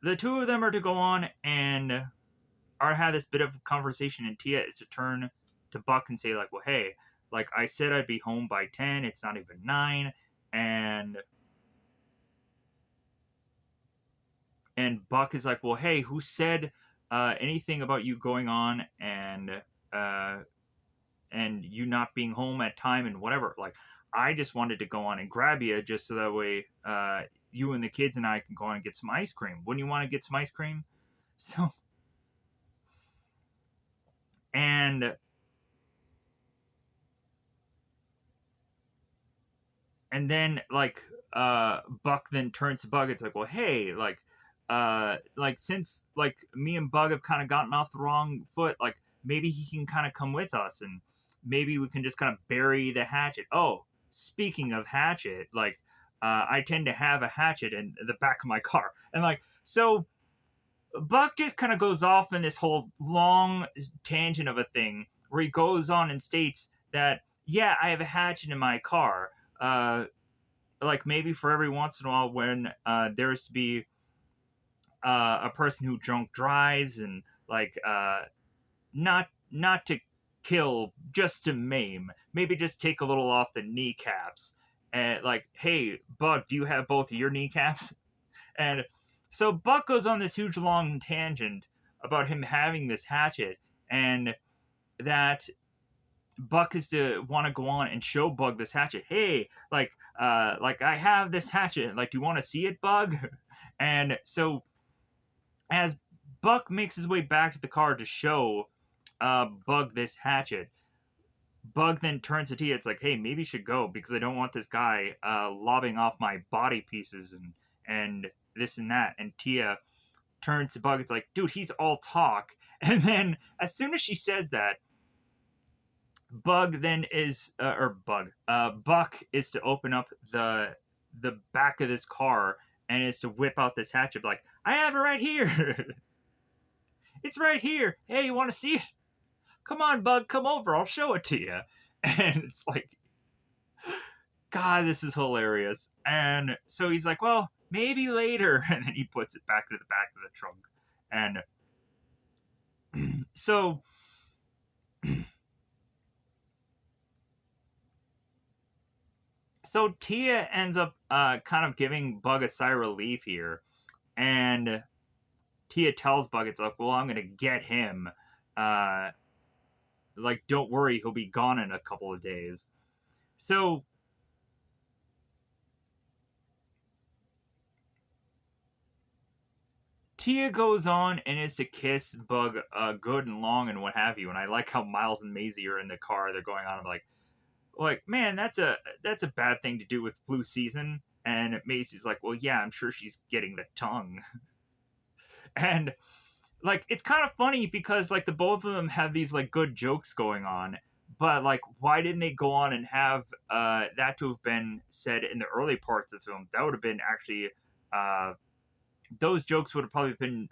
the two of them are to go on and are have this bit of conversation, and Tia is to turn to Buck and say like, "Well, hey, like I said, I'd be home by 10. It's not even 9." And Buck is like, "Well, hey, who said anything about you going on uh, and you not being home at time and whatever? Like, I just wanted to go on and grab you just so that way you and the kids and I can go on and get some ice cream. Wouldn't you want to get some ice cream?" So and then Buck then turns to Bug. It's like, well, hey, like since like me and Bug have kind of gotten off the wrong foot, like maybe he can kind of come with us, and maybe we can just kind of bury the hatchet. Oh, speaking of hatchet, like I tend to have a hatchet in the back of my car, and like so Buck just kind of goes off in this whole long tangent of a thing where he goes on and states that yeah, I have a hatchet in my car. Like maybe for every once in a while when there's to be a person who drunk drives and like not to kill, just to maim, maybe just take a little off the kneecaps, and like, hey, Buck, do you have both of your kneecaps? And so Buck goes on this huge long tangent about him having this hatchet, and that Buck is to want to go on and show Bug this hatchet. Hey, like I have this hatchet. Like, do you want to see it, Bug? And so as Buck makes his way back to the car to show Bug this hatchet, Bug then turns to Tia. It's like, hey, maybe you should go because I don't want this guy lobbing off my body pieces and this and that. And Tia turns to Bug. It's like, dude, he's all talk. And then as soon as she says that, Bug then is or Bug Buck is to open up the back of this car and is to whip out this hatchet like, I have it right here. It's right here. Hey, you want to see it? Come on, Bug, come over, I'll show it to you. And it's like, God, this is hilarious. And so he's like, well, maybe later. And then he puts it back to the back of the trunk. And so Tia ends up kind of giving Bug a sigh of relief here, and Tia tells Bug, it's like, well, I'm gonna get him. Uh, like, don't worry, he'll be gone in a couple of days. So Tia goes on and is to kiss Bug good and long and what have you. And I like how Miles and Maisie are in the car. They're going on. I'm like, man, that's a bad thing to do with flu season. And Maisie's like, well, yeah, I'm sure she's getting the tongue. And like it's kind of funny because like the both of them have these like good jokes going on, but like why didn't they go on and have that to have been said in the early parts of the film? That would have been actually uh, those jokes would have probably been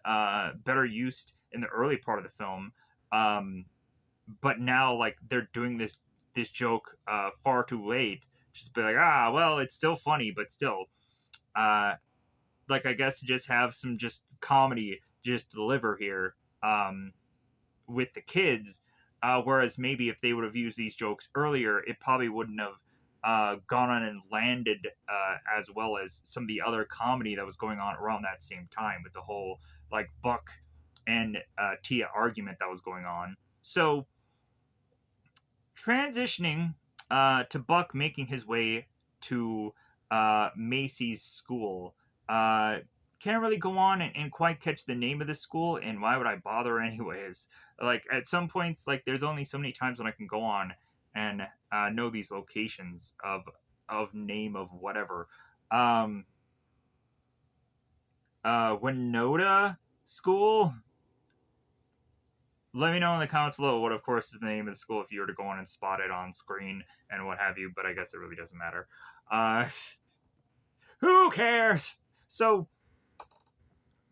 better used in the early part of the film. Um, but now like they're doing this joke far too late. Just be like, ah, well, it's still funny, but still, uh, like I guess to just have some just comedy just deliver here with the kids. Whereas maybe if they would have used these jokes earlier, it probably wouldn't have gone on and landed as well as some of the other comedy that was going on around that same time with the whole like Buck and Tia argument that was going on. So transitioning to Buck making his way to Macy's school. Uh, can't really go on and quite catch the name of the school, and why would I bother anyways? Like at some points, like there's only so many times when I can go on and know these locations of name of whatever. Um, Winota School. Let me know in the comments below what, of course, is the name of the school if you were to go on and spot it on screen and what have you. But I guess it really doesn't matter. Uh, who cares? So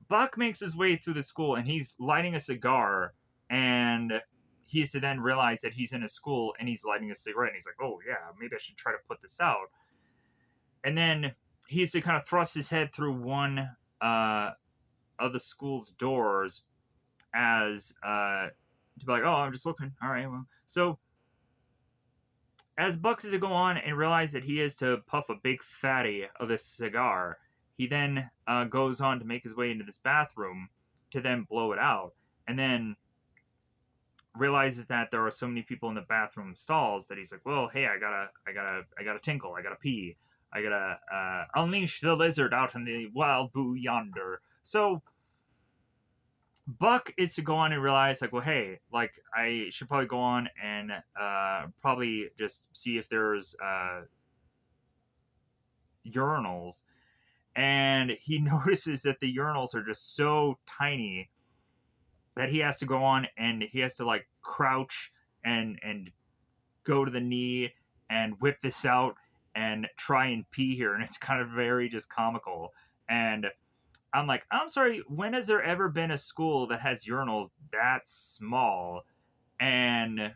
Buck makes his way through the school and he's lighting a cigar, and he has to then realize that he's in a school and he's lighting a cigarette, and he's like, "Oh yeah, maybe I should try to put this out." And then he has to kind of thrust his head through one uh, of the school's doors as to be like, "Oh, I'm just looking. All right, well." So as Buck is to go on and realize that he is to puff a big fatty of this cigar, he then goes on to make his way into this bathroom to then blow it out, and then realizes that there are so many people in the bathroom stalls that he's like, "Well, hey, I gotta tinkle, I gotta pee, I gotta unleash the lizard out in the wild boo yonder." So Buck is to go on and realize, like, well, hey, like, I should probably go on and probably just see if there's urinals. And he notices that the urinals are just so tiny that he has to go on and he has to, like, crouch and go to the knee and whip this out and try and pee here. And it's kind of very just comical. And I'm like, I'm sorry, when has there ever been a school that has urinals that small? And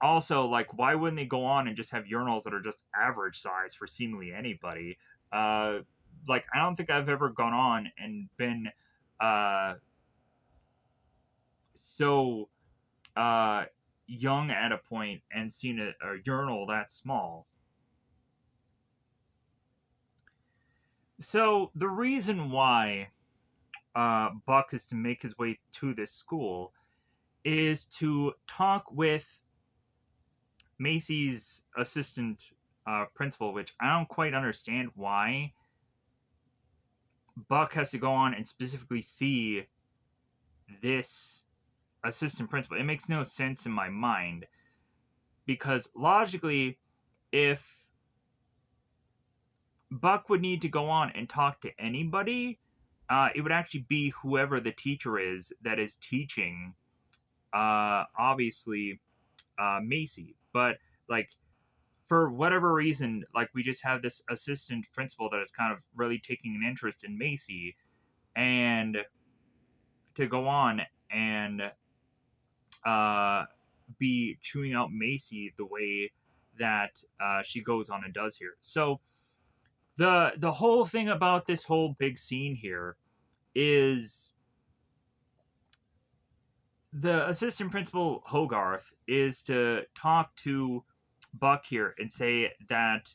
also, like, why wouldn't they go on and just have urinals that are just average size for seemingly anybody? Uh, like, I don't think I've ever gone on and been uh, so uh, young at a point and seen a urinal that small. So the reason why Buck is to make his way to this school is to talk with Macy's assistant principal, which I don't quite understand why Buck has to go on and specifically see this assistant principal. It makes no sense in my mind because logically, if Buck would need to go on and talk to anybody, it would actually be whoever the teacher is that is teaching, obviously, Macy. But, like, for whatever reason, like, we just have this assistant principal that is kind of really taking an interest in Macy, and to go on and uh, be chewing out Macy the way that she goes on and does here. So the whole thing about this whole big scene here is the assistant principal Hogarth is to talk to Buck here and say that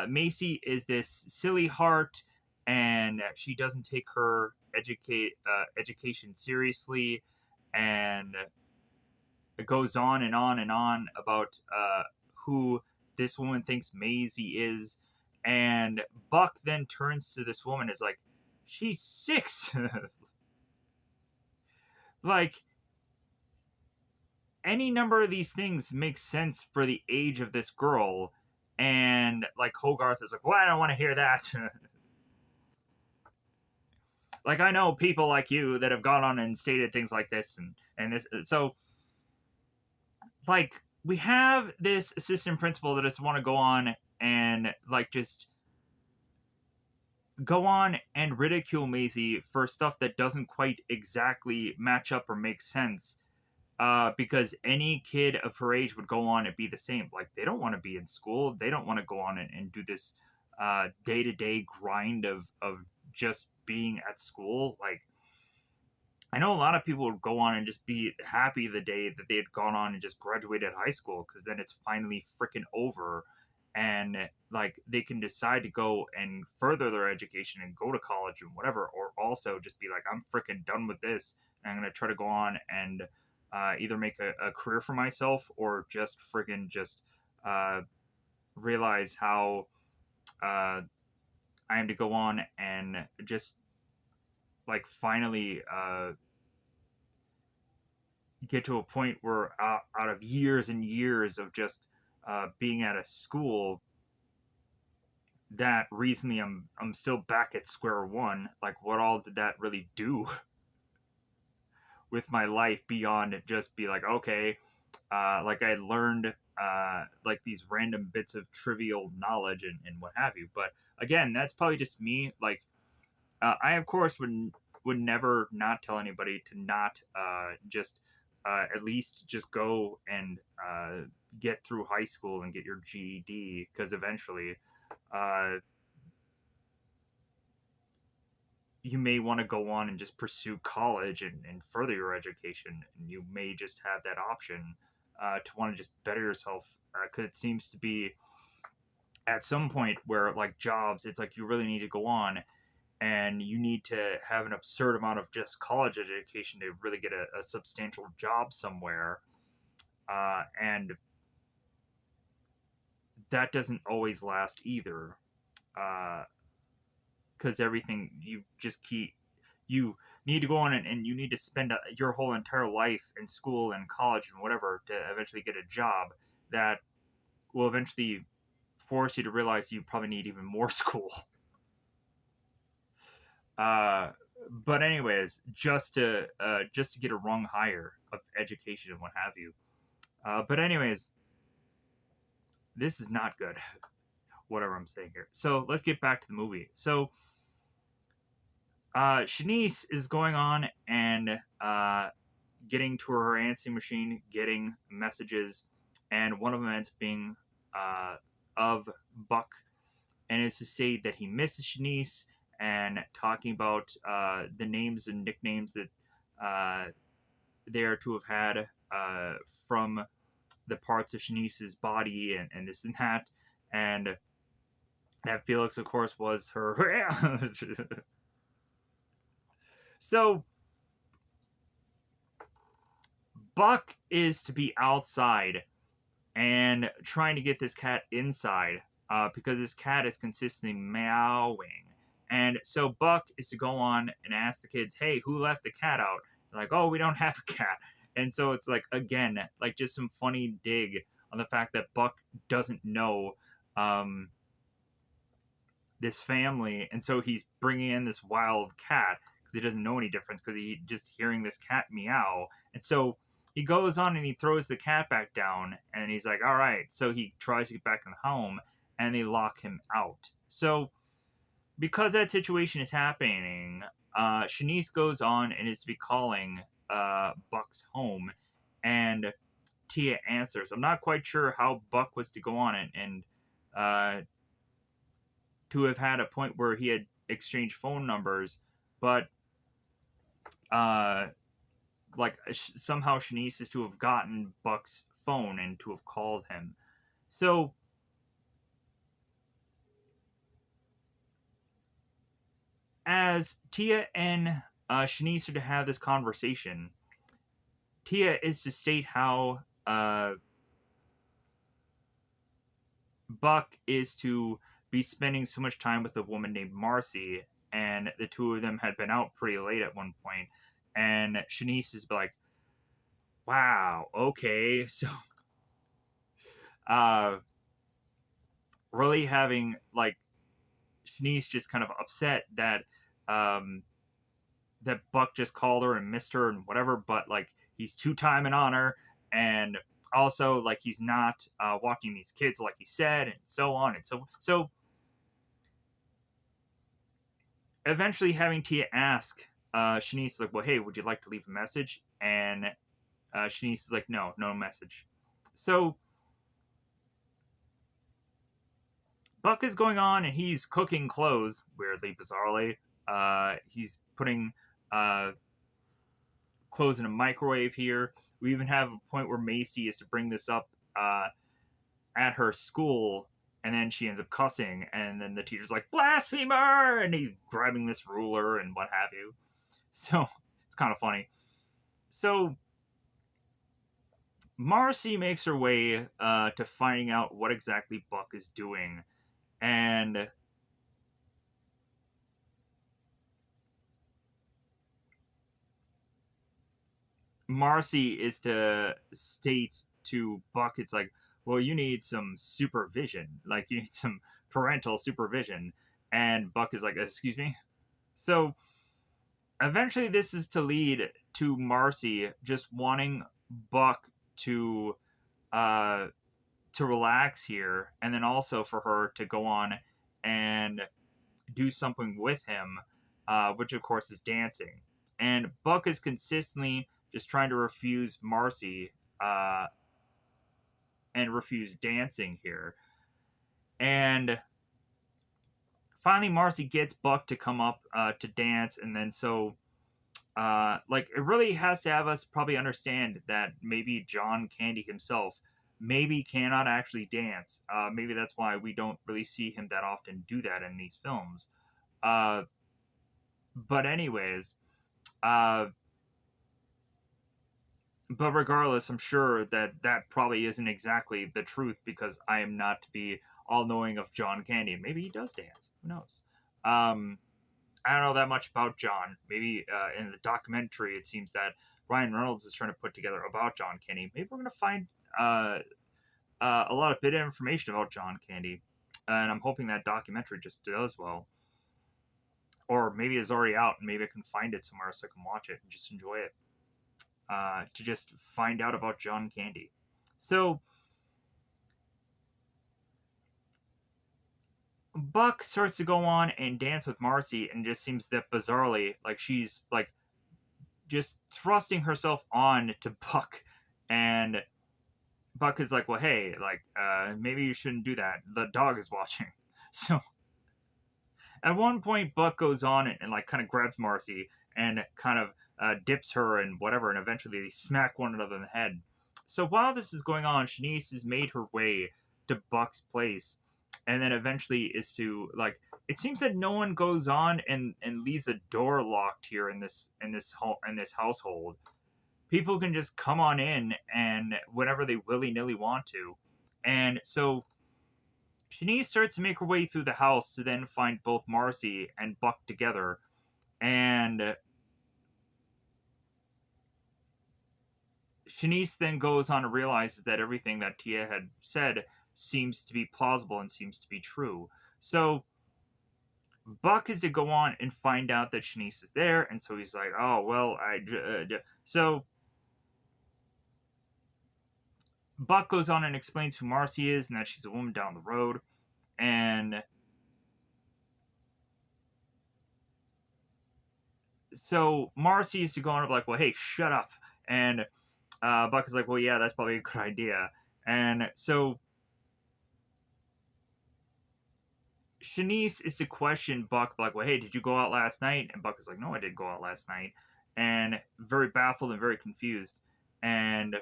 Macy is this silly heart and she doesn't take her education seriously, and it goes on and on and on about who this woman thinks Maisie is, and Buck then turns to this woman and is like, "She's 6." Like, any number of these things make sense for the age of this girl, and like Hogarth is like, "Well, I don't want to hear that." Like, I know people like you that have gone on and stated things like this and this. So, like, we have this assistant principal that just want to go on and like just go on and ridicule Maisie for stuff that doesn't quite exactly match up or make sense. Because any kid of her age would go on and be the same. Like, they don't want to be in school. They don't want to go on and do this day to day grind of just being at school. Like, I know a lot of people would go on and just be happy the day that they had gone on and just graduated high school because then it's finally freaking over, and like they can decide to go and further their education and go to college and whatever, or also just be like, I'm freaking done with this, and I'm gonna try to go on and either make a career for myself or just freaking just uh, realize how uh, I am to go on and just like finally get to a point where out of years and years of just being at a school that recently I'm still back at square one. Like, what all did that really do with my life beyond just be like, okay, like I learned like these random bits of trivial knowledge and what have you. But again, that's probably just me. Like, I of course would never not tell anybody to not just at least just go and get through high school and get your GED because eventually uh, you may want to go on and just pursue college and further your education, and you may just have that option to want to just better yourself because it seems to be at some point where like jobs, it's like you really need to go on and you need to have an absurd amount of just college education to really get a substantial job somewhere. And that doesn't always last either. Because everything you just keep, you need to go on and you need to spend your whole entire life in school and college and whatever to eventually get a job that will eventually force you to realize you probably need even more school. Uh, but anyways, just to get a rung higher of education and what have you. But anyways, this is not good. Whatever I'm saying here. So let's get back to the movie. So Shanice is going on and getting to her answering machine, getting messages, and one of them ends up being of Buck, and it's to say that he misses Shanice and talking about the names and nicknames that uh, they are to have had from the parts of Shanice's body and this and that. And that Felix, of course, was her. So Buck is to be outside and trying to get this cat inside because this cat is consistently meowing. And so Buck is to go on and ask the kids, hey, who left the cat out? They're like, oh, we don't have a cat. And so it's like, again, like just some funny dig on the fact that Buck doesn't know um, this family. And so he's bringing in this wild cat because he doesn't know any difference because he just hearing this cat meow. And so he goes on and he throws the cat back down and he's like, all right. So he tries to get back in the home and they lock him out. So because that situation is happening, Shanice goes on and is to be calling Buck's home, and Tia answers. I'm not quite sure how Buck was to go on and to have had a point where he had exchanged phone numbers, but uh, like somehow Shanice is to have gotten Buck's phone and to have called him. So as Tia and Shanice are to have this conversation, Tia is to state how Buck is to be spending so much time with a woman named Marcy, and the two of them had been out pretty late at one point, and Shanice is like, "Wow, okay, so uh, really having like Shanice just kind of upset that um, that Buck just called her and missed her and whatever, but like he's two timing on her, and also like he's not watching these kids like he said, and so on and so. Eventually, having Tia ask Shanice like, "Well, hey, would you like to leave a message?" And Shanice is like, "No, no message." So Buck is going on and he's cooking clothes, weirdly, bizarrely. He's putting uh, clothes in a microwave here. We even have a point where Macy is to bring this up at her school, and then she ends up cussing, and then the teacher's like, blasphemer! And he's grabbing this ruler and what have you. So it's kind of funny. So Marcy makes her way to finding out what exactly Buck is doing. And Marcy is to state to Buck, it's like, well, you need some supervision. Like, you need some parental supervision. And Buck is like, excuse me? So eventually, this is to lead to Marcy just wanting Buck to uh, to relax here, and then also for her to go on and do something with him, which of course is dancing. And Buck is consistently just trying to refuse Marcy uh, and refuse dancing here. And finally, Marcy gets Buck to come up to dance, and then so like it really has to have us probably understand that maybe John Candy himself maybe cannot actually dance. Maybe that's why we don't really see him that often do that in these films. Uh, but anyways, uh, but regardless, I'm sure that that probably isn't exactly the truth because I am not to be all knowing of John Candy. Maybe he does dance. Who knows? Um, I don't know that much about John. Maybe in the documentary, it seems that Ryan Reynolds is trying to put together about John Candy. Maybe we're going to find a lot of bit of information about John Candy. And I'm hoping that documentary just does well. Or maybe it's already out and maybe I can find it somewhere so I can watch it and just enjoy it. To just find out about John Candy. So, Buck starts to go on and dance with Marcy and just seems that bizarrely like she's like just thrusting herself on to Buck, and Buck is like, "Well, hey, like, maybe you shouldn't do that. The dog is watching." So at one point, Buck goes on and like kind of grabs Marcy and kind of dips her and whatever, and eventually they smack one another in the head. So while this is going on, Shanice has made her way to Buck's place, and then eventually is to like. It seems that no one goes on and leaves the door locked here in this household. People can just come on in and whenever they willy nilly want to. And so Shanice starts to make her way through the house to then find both Marcy and Buck together. And Shanice then goes on and realizes that everything that Tia had said seems to be plausible and seems to be true. So Buck is to go on and find out that Shanice is there, and so he's like, "Oh well, so Buck goes on and explains who Marcy is and that she's a woman down the road, and so Marcy is to go on and be like, well, hey, shut up. And Buck is like, well, yeah, that's probably a good idea. And so Shanice is to question Buck, like, well, hey, did you go out last night? And Buck is like, no, I didn't go out last night. And very baffled and very confused. And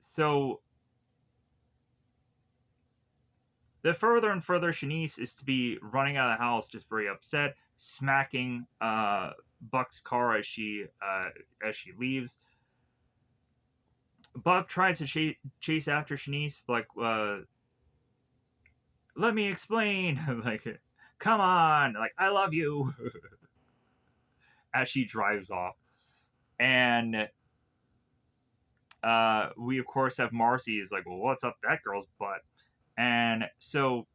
so the further and further Shanice is to be running out of the house, just very upset, smacking Buck's car as she leaves. Buck tries to chase after Shanice, like, let me explain. Like, come on, like, I love you. As she drives off. And we, of course, have Marcy is like, well, what's up that girl's butt? And so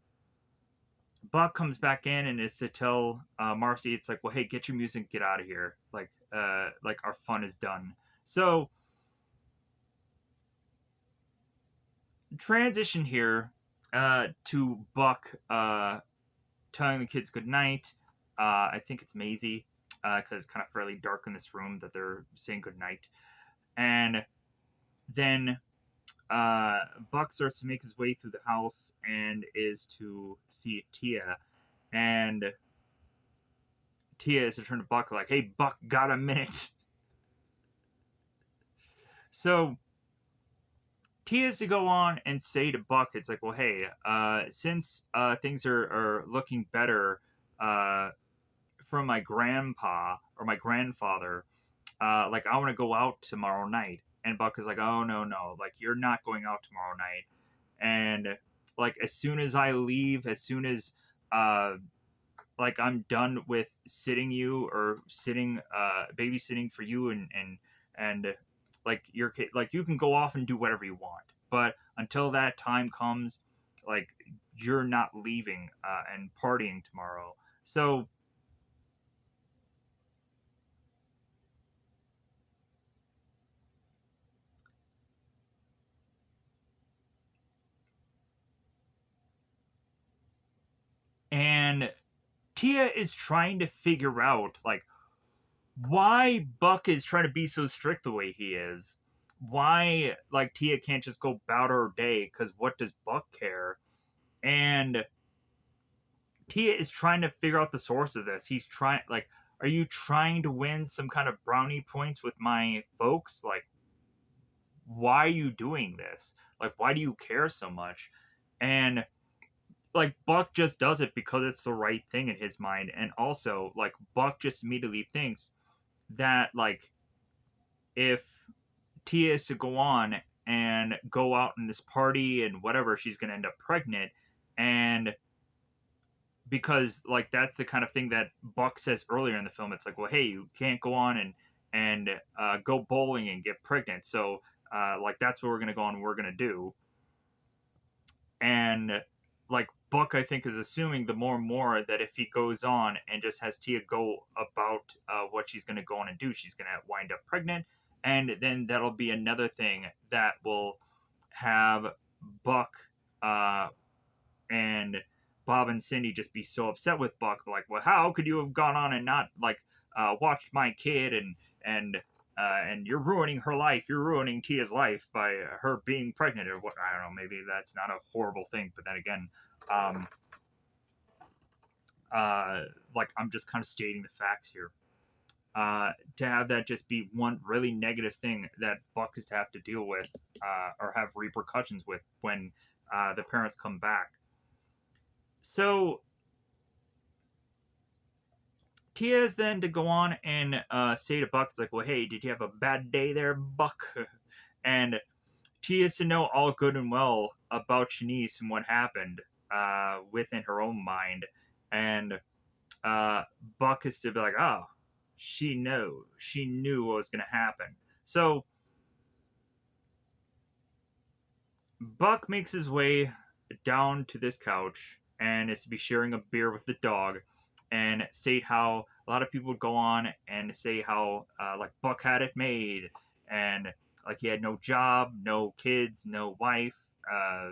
Buck comes back in and is to tell Marcy, it's like, well, hey, get your music, get out of here. Like our fun is done. So transition here to Buck telling the kids good night. I think it's Maisie because it's kind of fairly dark in this room that they're saying good night. And then Buck starts to make his way through the house and is to see Tia. And Tia is to turn to Buck like, hey, Buck, got a minute? So Tia's to go on and say to Buck, it's like, well, hey, since things are looking better uh, from my grandpa or my grandfather, like I want to go out tomorrow night. And Buck is like, oh no no, like you're not going out tomorrow night. And like as soon as I leave, as soon as uh, like I'm done with sitting you or sitting babysitting for you and like your kid, like you can go off and do whatever you want, but until that time comes, like you're not leaving and partying tomorrow. So and Tia is trying to figure out like why Buck is trying to be so strict the way he is. Why like Tia can't just go about her day, because what does Buck care? And Tia is trying to figure out the source of this. He's trying, like, are you trying to win some kind of brownie points with my folks? Like, why are you doing this? Like, why do you care so much? And like Buck just does it because it's the right thing in his mind. And also, like, Buck just immediately thinks that like if Tia is to go on and go out in this party and whatever, she's gonna end up pregnant. And because like that's the kind of thing that Buck says earlier in the film. It's like, well, hey, you can't go on and go bowling and get pregnant. So like that's what we're gonna go on and we're gonna do. And like Buck, I think, is assuming the more and more that if he goes on and just has Tia go about what she's gonna go on and do, she's gonna wind up pregnant, and then that'll be another thing that will have Buck uh, and Bob and Cindy just be so upset with Buck, like, well, how could you have gone on and not like watched my kid and you're ruining her life. You're ruining Tia's life by her being pregnant or what? I don't know. Maybe that's not a horrible thing, but then again, um, uh, like I'm just kind of stating the facts here. To have that just be one really negative thing that Buck is to have to deal with or have repercussions with when the parents come back. So Tia is then to go on and say to Buck, it's like, well, hey, did you have a bad day there, Buck? And Tia is to know all good and well about Shanice and what happened within her own mind. And uh, Buck is to be like, oh, she knew what was going to happen. So Buck makes his way down to this couch and is to be sharing a beer with the dog and state how a lot of people would go on and say how like Buck had it made and like he had no job, no kids, no wife, uh,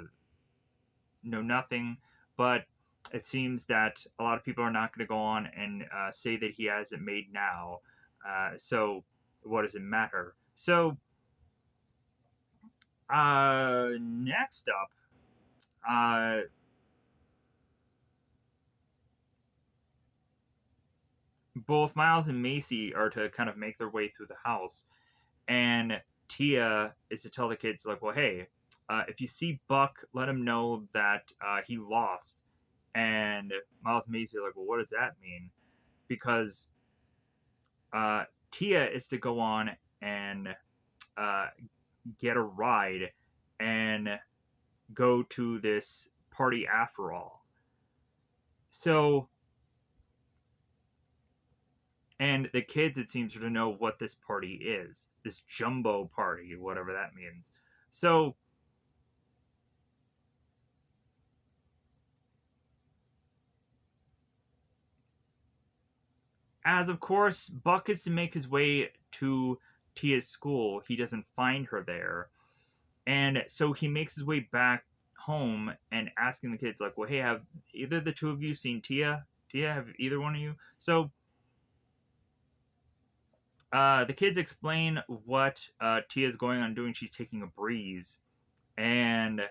no nothing. But it seems that a lot of people are not going to go on and say that he has it made now. So what does it matter? So next up, uh, both Miles and Macy are to kind of make their way through the house, and Tia is to tell the kids like, "Well, hey, if you see Buck, let him know that he lost." And Miles and Macy are like, "Well, what does that mean?" Because Tia is to go on and uh, get a ride and go to this party after all. So and the kids, it seems, to know what this party is, this jumbo party, whatever that means. So, as of course, Buck is to make his way to Tia's school, he doesn't find her there. And so he makes his way back home and asking the kids, like, well, hey, have either the two of you seen Tia? Tia, have either one of you? So, the kids explain what Tia's going on doing. She's taking a breeze. And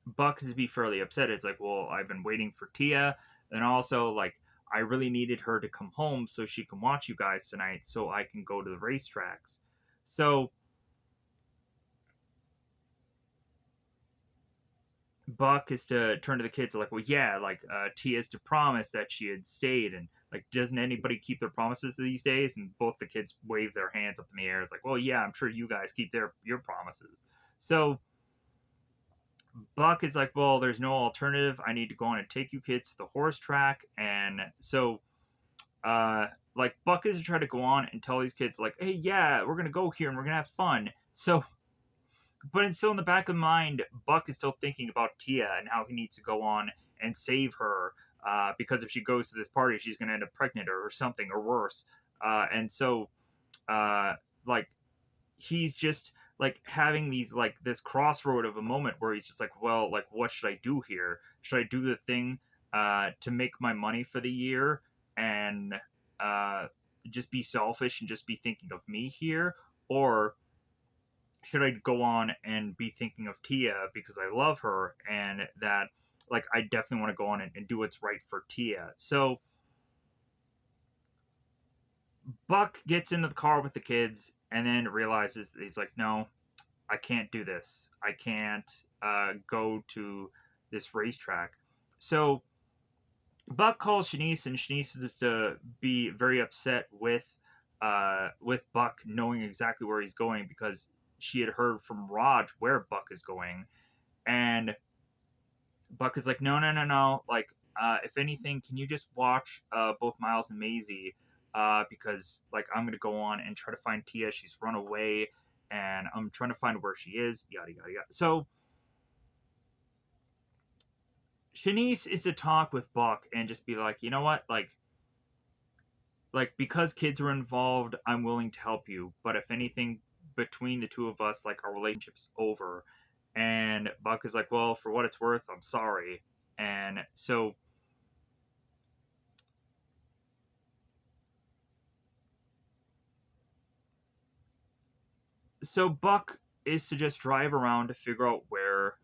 Buck is to be fairly upset. It's like, well, I've been waiting for Tia, and also like, I really needed her to come home so she can watch you guys tonight so I can go to the racetracks. So Buck is to turn to the kids like, well, yeah, like Tia's to promise that she had stayed, and like, doesn't anybody keep their promises these days? And both the kids wave their hands up in the air. It's like, well, yeah, I'm sure you guys keep your promises. So Buck is like, well, there's no alternative. I need to go on and take you kids to the horse track, and so uh, like Buck is to try to go on and tell these kids like, hey, yeah, we're gonna go here and we're gonna have fun. So but it's still in the back of mind, Buck is still thinking about Tia and how he needs to go on and save her because if she goes to this party, she's going to end up pregnant or something or worse. And so, uh, like, he's just like having these like this crossroad of a moment where he's just like, well, like, what should I do here? Should I do the thing to make my money for the year and uh, just be selfish and just be thinking of me here, or should I go on and be thinking of Tia because I love her and that like I definitely want to go on and do what's right for Tia. So Buck gets into the car with the kids and then realizes that he's like, no, I can't do this. I can't go to this racetrack. So Buck calls Shanice, and Shanice is to be very upset with Buck knowing exactly where he's going because she had heard from Raj where Buck is going, and Buck is like, no, no, no, no. Like, if anything, can you just watch both Miles and Maisie? Because like I'm gonna go on and try to find Tia. She's run away, and I'm trying to find where she is. Yada yada yada. So Shanice is to talk with Buck and just be like, you know what, like because kids are involved, I'm willing to help you. But if anything, between the two of us, like our relationship's over. And Buck is like, well, for what it's worth, I'm sorry. And so Buck is to just drive around to figure out where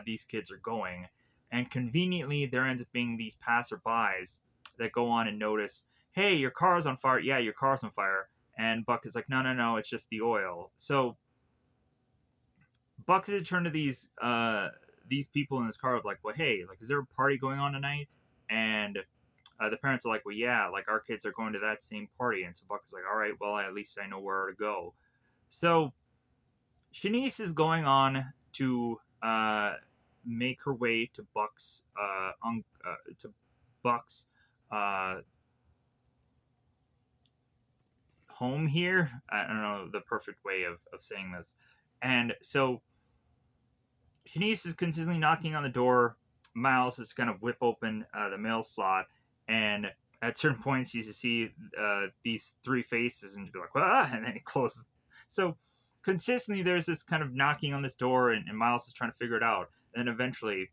these kids are going, and conveniently there ends up being these passerbys that go on and notice, hey, your car's on fire. Yeah, your car's on fire. And Buck is like, no, no, no, it's just the oil. So Buck is to turn to these people in this car like, well, hey, like, is there a party going on tonight? And the parents are like, well, yeah, like our kids are going to that same party. And so Buck is like, all right, well, at least I know where to go. So Shanice is going on to make her way to Buck's uh, home here. I don't know the perfect way of saying this. And so Shanice is consistently knocking on the door. Miles is going to whip open the mail slot, and at certain points, you see these three faces, and be like, ah, and then he closes. So consistently, there's this kind of knocking on this door, and Miles is trying to figure it out. And then eventually,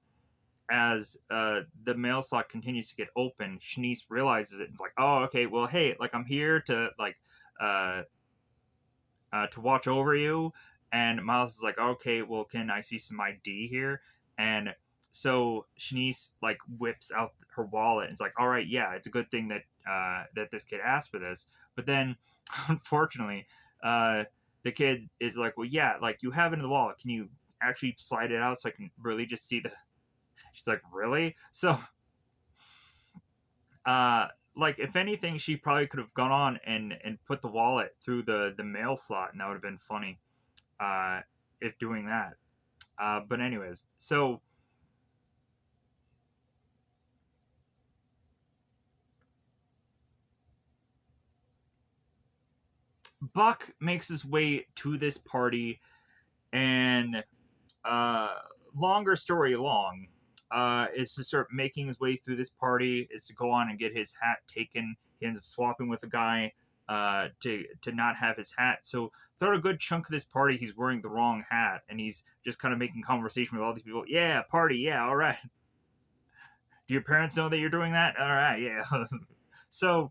as the mail slot continues to get open, Shanice realizes it and is like, oh, okay, well, hey, like I'm here to uh, to watch over you. And Miles is like, okay, well, can I see some ID here? And so Shanice like whips out her wallet and is like, all right, yeah, it's a good thing that that this kid asked for this. But then, unfortunately, uh, the kid is like, well, yeah, like you have it in the wallet. Can you actually slide it out so I can really just see the? She's like, really? So, uh, like if anything, she probably could have gone on and put the wallet through the mail slot, and that would have been funny uh, if doing that. But anyways, so Buck makes his way to this party, and uh, longer story long, is to start making his way through this party. Is to go on and get his hat taken. He ends up swapping with a guy to not have his hat. So throughout a good chunk of this party, he's wearing the wrong hat, and he's just kind of making conversation with all these people. Yeah, party. Yeah, all right. Do your parents know that you're doing that? All right, yeah. So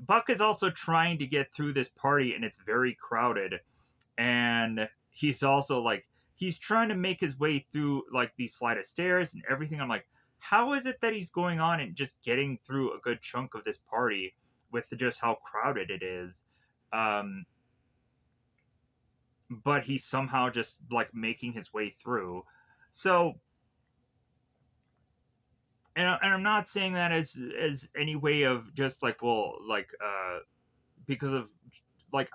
Buck is also trying to get through this party, and it's very crowded. And he's also like he's trying to make his way through like these flight of stairs and everything. I'm like, how is it that he's going on and just getting through a good chunk of this party with just how crowded it is? Um, but he's somehow just like making his way through. So, and I'm not saying that as any way of just like, well, like because of like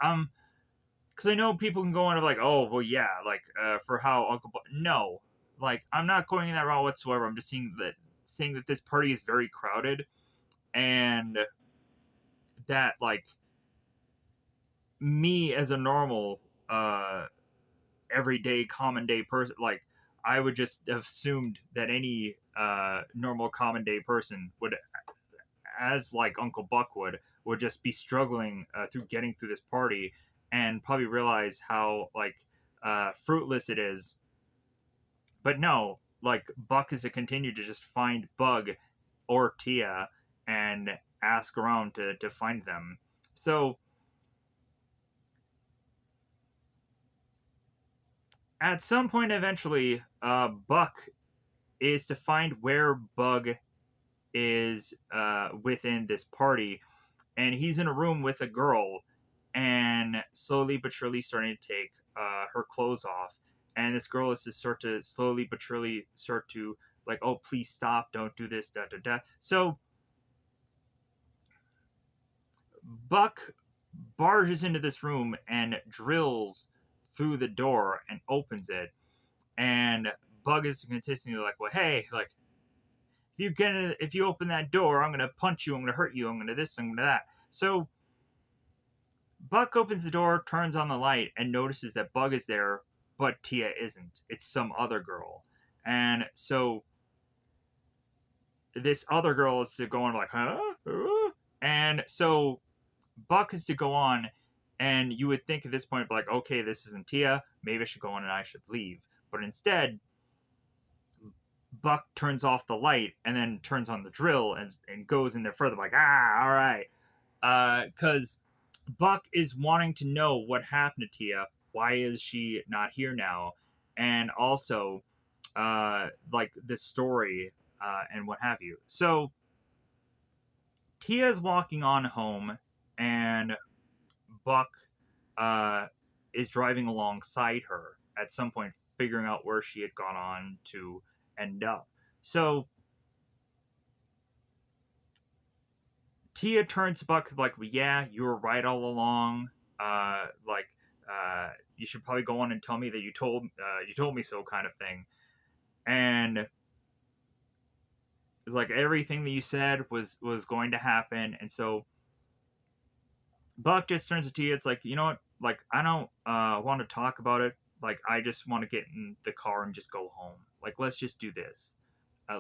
because I know people can go on of like, oh well, yeah, like for how no, like I'm not going in that route whatsoever. I'm just saying that this party is very crowded, and that like me as a normal everyday common day person, like I would just have assumed that any normal common day person would, as like Uncle Buck would just be struggling through getting through this party, and probably realize how like fruitless it is. But no, like Buck is to continue to just find Bug or Tia and ask around to find them. So at some point, eventually, Buck is to find where Bug is within this party, and he's in a room with a girl, and slowly but surely starting to take her clothes off, and this girl is to start to slowly but surely start to like, oh please stop, don't do this, da da da. So Buck barges into this room and drills through the door and opens it, and Bug is consistently like, well hey, like if you open that door, I'm gonna punch you, I'm gonna hurt you, I'm gonna this, I'm gonna that. So Buck opens the door, turns on the light, and notices that Bug is there, but Tia isn't. It's some other girl. And so this other girl is to go on like, huh? And so Buck is to go on, and you would think at this point, like, okay, this isn't Tia. Maybe I should go on and I should leave. But instead, Buck turns off the light and then turns on the drill and goes in there further, like, all right. Because Buck is wanting to know what happened to Tia. Why is she not here now? And also, like the story and what have you. So Tia's walking on home, and Buck uh, is driving alongside her at some point, figuring out where she had gone on to end up. So Tia turns to Buck like, well, yeah, you were right all along. Like, you should probably go on and tell me that you told me so, kind of thing. And like everything that you said was going to happen, and so Buck just turns to Tia. It's like, you know what? Like, I don't want to talk about it. Like, I just want to get in the car and just go home. Like, let's just do this.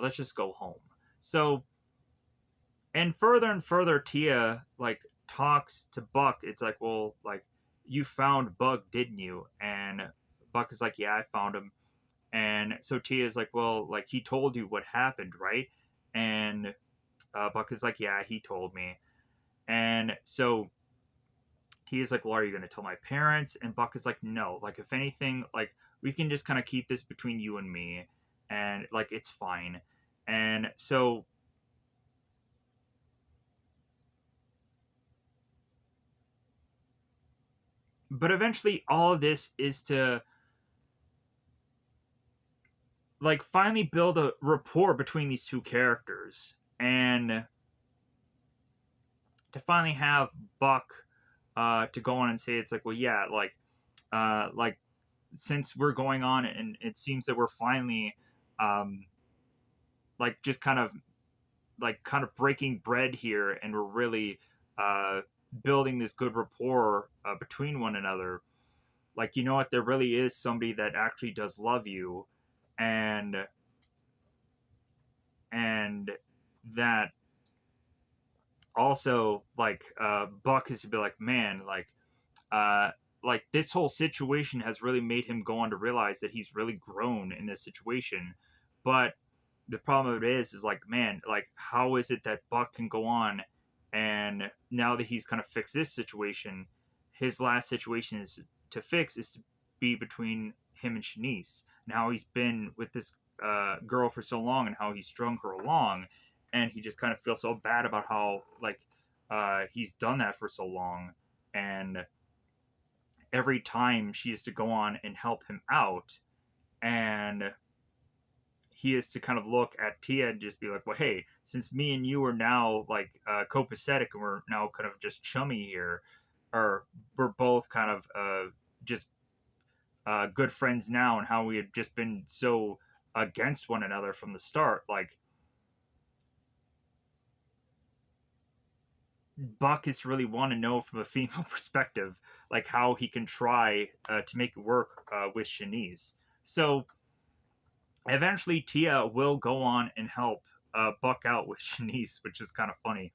Let's just go home. So and further Tia like talks to Buck. It's like, well, like you found Bug, didn't you? And Buck is like, yeah, I found him. And so Tia is like, well, like he told you what happened, right? And Buck is like, yeah, he told me. And so Tia's like, well, are you going to tell my parents? And Buck is like, no. Like, if anything, like we can just kind of keep this between you and me, and like it's fine. And so but eventually all of this is to like finally build a rapport between these two characters, and to finally have Buck to go on and say, it's like, well yeah, like since we're going on and it seems that we're finally um like just kind of breaking bread here, and we're really uh building this good rapport between one another. Like, you know what, there really is somebody that actually does love you, and and that also like Buck is to be like, man, uh like this whole situation has really made him go on to realize that he's really grown in this situation. But the problem of it is like, man, like how is it that Buck can go on, and now that he's kind of fixed this situation, his last situation is to fix is to be between him and Shanice. Now he's been with this girl for so long and how he strung her along, and he just kind of feels so bad about how like he's done that for so long, and every time she has to go on and help him out, and he is to kind of look at Tia and just be like, well, hey, since me and you are now like copacetic and we're now kind of just chummy here, or we're both kind of just good friends now, and how we had just been so against one another from the start. Like, Buck is really want to know from a female perspective, like how he can try to make it work with Shanice. So eventually, Tia will go on and help Buck out with Shanice, which is kind of funny.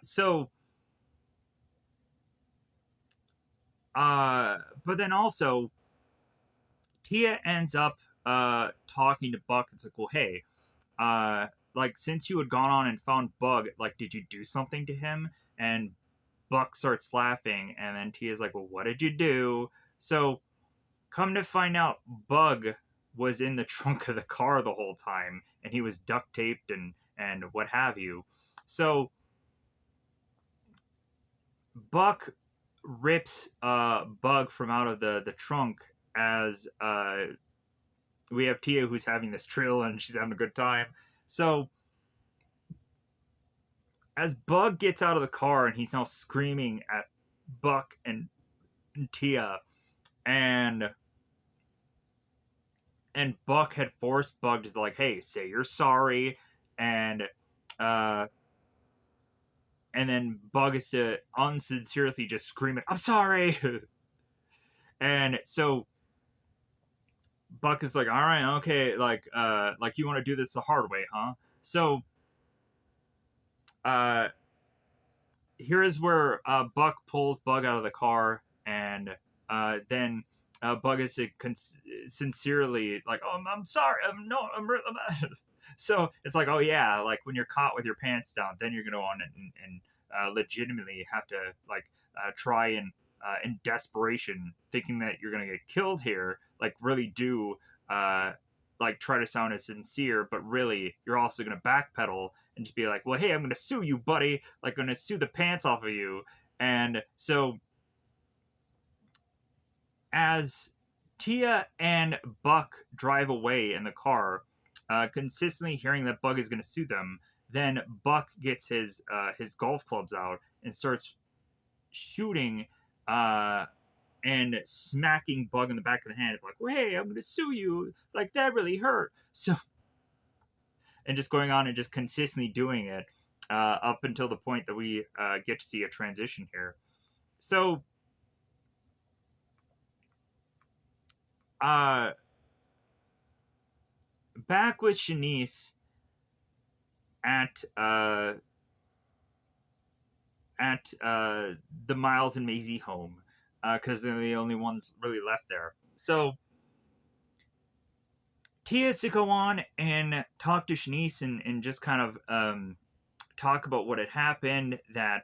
So, uh, but then also, Tia ends up talking to Buck. It's like, well, hey, like since you had gone on and found Bug, like, did you do something to him? And Buck starts laughing, and then Tia's like, well, what did you do? So, come to find out, Bug was in the trunk of the car the whole time, and he was duct taped and what have you. So Buck rips Bug from out of the trunk as we have Tia who's having this trill and she's having a good time. So as Bug gets out of the car and he's now screaming at Buck and Tia, and Buck had forced Bug to like, hey, say you're sorry, and uh and then Bug is to unsincerely just scream it, I'm sorry. And so Buck is like, all right, okay, like you want to do this the hard way, huh? So uh here is where Buck pulls Bug out of the car, and then Bug is to sincerely like, oh, I'm sorry, no, I'm so it's like, oh yeah, like when you're caught with your pants down, then you're gonna go on and legitimately have to like try and in desperation, thinking that you're gonna get killed here, like really do uh, like try to sound as sincere, but really you're also gonna backpedal and just be like, well, hey, I'm gonna sue you, buddy. Like, I'm gonna sue the pants off of you. And so, as Tia and Buck drive away in the car, consistently hearing that Bug is gonna sue them, then Buck gets his golf clubs out and starts shooting and smacking Bug in the back of the head, like, well, hey, I'm gonna sue you. Like, that really hurt. So and just going on and just consistently doing it up until the point that we get to see a transition here. So, uh, back with Shanice at uh, at the Miles and Maisie home because they're the only ones really left there. So Tia has to go on and talk to Shanice and just kind of talk about what had happened, uh,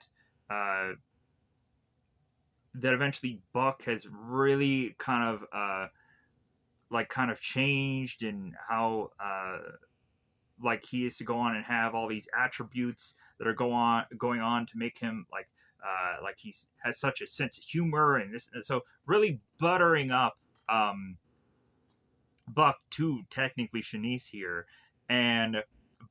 that eventually Buck has really kind of kind of changed, and how like he is to go on and have all these attributes that are going on to make him like he's has such a sense of humor, and this, and so really buttering up um Buck to technically Shanice here, and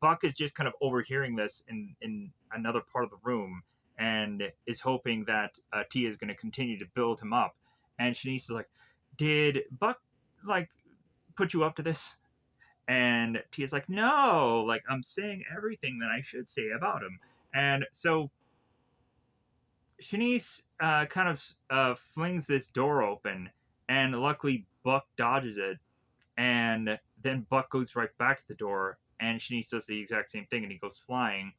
Buck is just kind of overhearing this in another part of the room, and is hoping that Tia is going to continue to build him up. And Shanice is like, "Did Buck like put you up to this?" And Tia's like, "No, like I'm saying everything that I should say about him." And so Shanice kind of flings this door open, and luckily Buck dodges it, and then Buck goes right back to the door, and Shanice does the exact same thing, and he goes flying.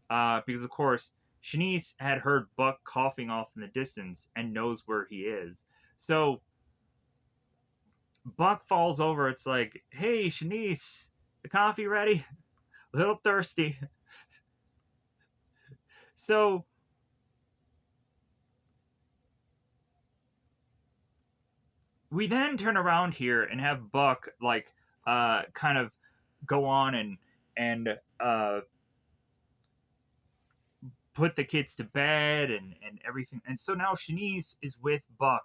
Because of course Shanice had heard Buck coughing off in the distance and knows where he is. So Buck falls over. It's like, hey Shanice, the coffee ready? A little thirsty. So we then turn around here and have Buck like kind of go on and uh, put the kids to bed and everything. And so now Shanice is with Buck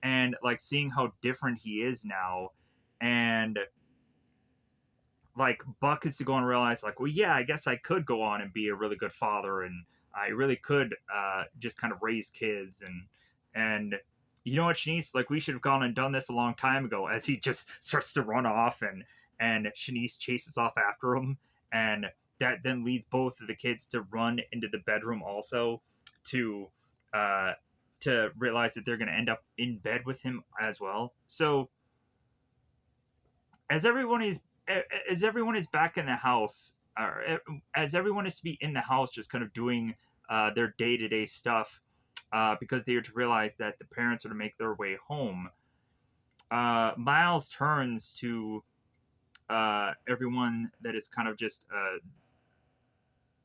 and like seeing how different he is now, and like Buck is to go and realize like, well, yeah, I guess I could go on and be a really good father, and I really could just kind of raise kids, and you know what, Shanice, like we should have gone and done this a long time ago. As he just starts to run off, and Shanice chases off after him, and that then leads both of the kids to run into the bedroom also to uh to realize that they're going to end up in bed with him as well. So as everyone is as everyone is back in the house, or as everyone is to be in the house, just kind of doing their day to day stuff, because they are to realize that the parents are to make their way home. Miles turns to everyone that is kind of just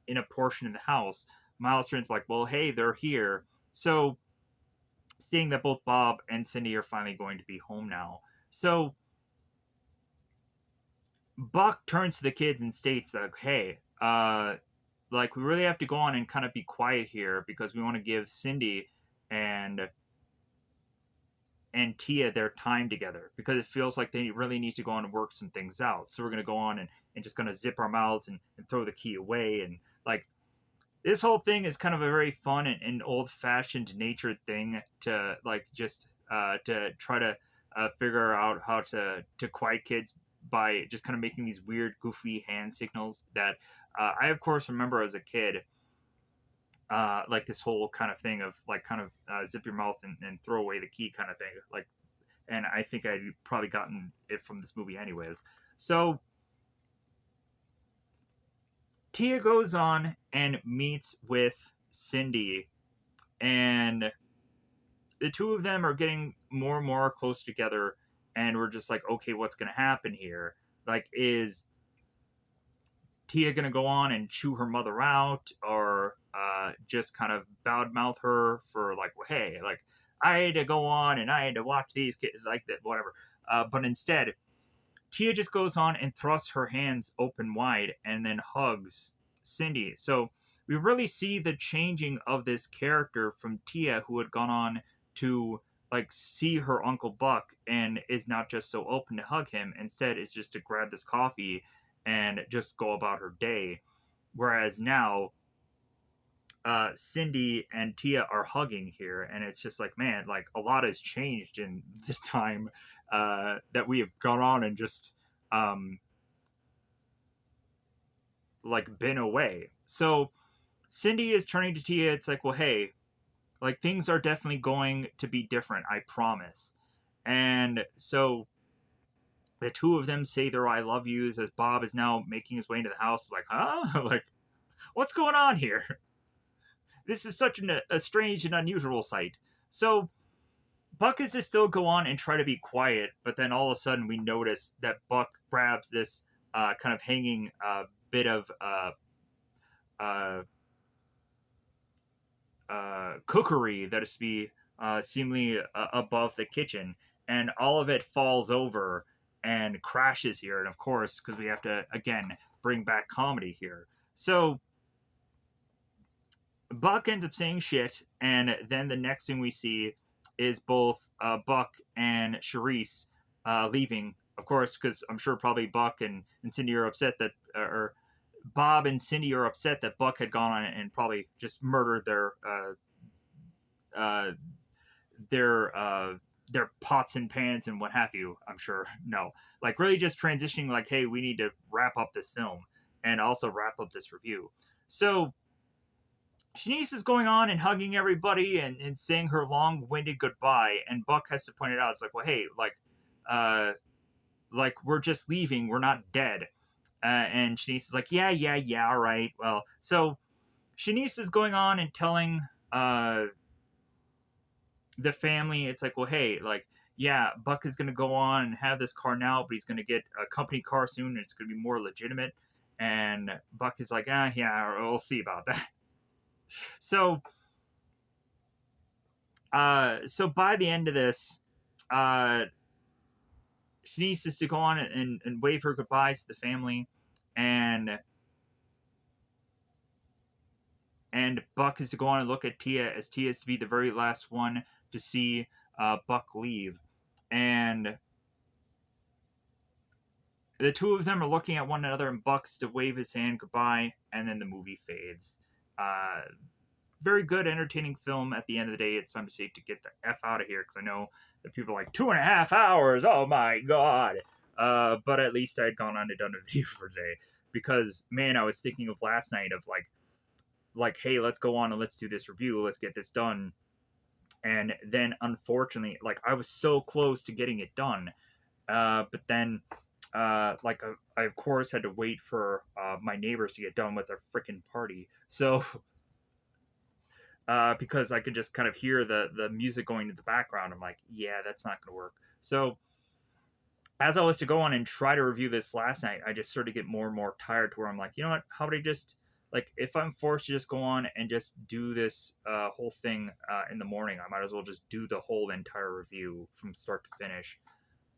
in a portion of the house. Miles turns like, "Well, hey, they're here." So, seeing that both Bob and Cindy are finally going to be home now, so Buck turns to the kids and states like, "Hey, like we really have to go on and kind of be quiet here because we want to give Cindy and Tia their time together because it feels like they really need to go on and work some things out. So we're gonna go on and just gonna zip our mouths and throw the key away, and like this whole thing is kind of a very fun and old fashioned natured thing to like just to try to figure out how to quiet kids by just kind of making these weird goofy hand signals that I of course remember as a kid, like this whole kind of thing of like kind of zip your mouth and throw away the key kind of thing, like, and I think I'd probably gotten it from this movie anyways. So Tia goes on and meets with Cindy, and the two of them are getting more and more close together, and we're just like, okay, what's gonna happen here? Like, is Tia gonna go on and chew her mother out, or just kind of mouth her for like, well, hey, like I had to go on and I had to watch these kids like that, whatever. But instead, Tia just goes on and thrusts her hands open wide and then hugs Cindy. So we really see the changing of this character from Tia, who had gone on to like see her Uncle Buck and is not just so open to hug him. Instead, is just to grab this coffee and just go about her day. Whereas now, Cindy and Tia are hugging here, and it's just like, man, like a lot has changed in the time that we have gone on and just um, like been away. So Cindy is turning to Tia. It's like, well, hey, like things are definitely going to be different. I promise. And so the two of them say their "I love yous" as Bob is now making his way into the house. Like, huh? Like, what's going on here? This is such a strange and unusual sight. So Buck is to still go on and try to be quiet, but then all of a sudden we notice that Buck grabs this kind of hanging bit of uh, cookery that is to be seemingly above the kitchen, and all of it falls over and crashes here. And of course, because we have to again bring back comedy here, so Buck ends up saying shit, and then the next thing we see is both Buck and Charisse leaving. Of course, because I'm sure probably Buck and Cindy are upset that, or Bob and Cindy are upset that Buck had gone on and probably just murdered uh, their their pots and pans and what have you. I'm sure. No, like really just transitioning. Like, hey, we need to wrap up this film and also wrap up this review. So Shanice is going on and hugging everybody and saying her long-winded goodbye, and Buck has to point it out. It's like, well, hey, uh, like we're just leaving. We're not dead. And Shanice is like, yeah, yeah, yeah, all right. Well, so Shanice is going on and telling the family, it's like, well, hey, like, yeah, Buck is going to go on and have this car now, but he's going to get a company car soon, and it's going to be more legitimate. And Buck is like, ah, yeah, we'll see about that. So so by the end of this, uh, needs to go on and wave her goodbyes to the family, and Buck is to go on and look at Tia, as Tia is to be the very last one to see Buck leave, and the two of them are looking at one another, and Buck's to wave his hand goodbye, and then the movie fades. Uh, Very good, entertaining film. At the end of the day, it's time to say to get the f out of here, because I know that people are like 2.5 hours. Oh my god! But at least I had gone on and done a video for today, because man, I was thinking of last night of like hey, let's go on and let's do this review, let's get this done, and then unfortunately, like I was so close to getting it done, but then I of course had to wait for my neighbors to get done with their freaking party. So because I could just kind of hear the music going in the background, I'm like, yeah, that's not going to work. So as I was to go on and try to review this last night, I just started to get more and more tired to where I'm like, you know what? How would I just like if I'm forced to just go on and just do this whole thing in the morning, I might as well just do the whole entire review from start to finish,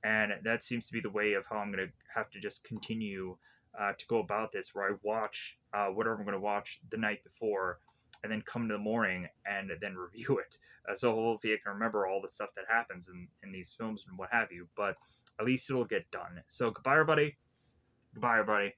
and that seems to be the way of how I'm going to have to just continue to go about this, where I watch whatever I'm going to watch the night before, and then come to the morning and then review it. So hopefully I can remember all the stuff that happens in these films and what have you. But at least it'll get done. So goodbye, everybody. Goodbye, everybody.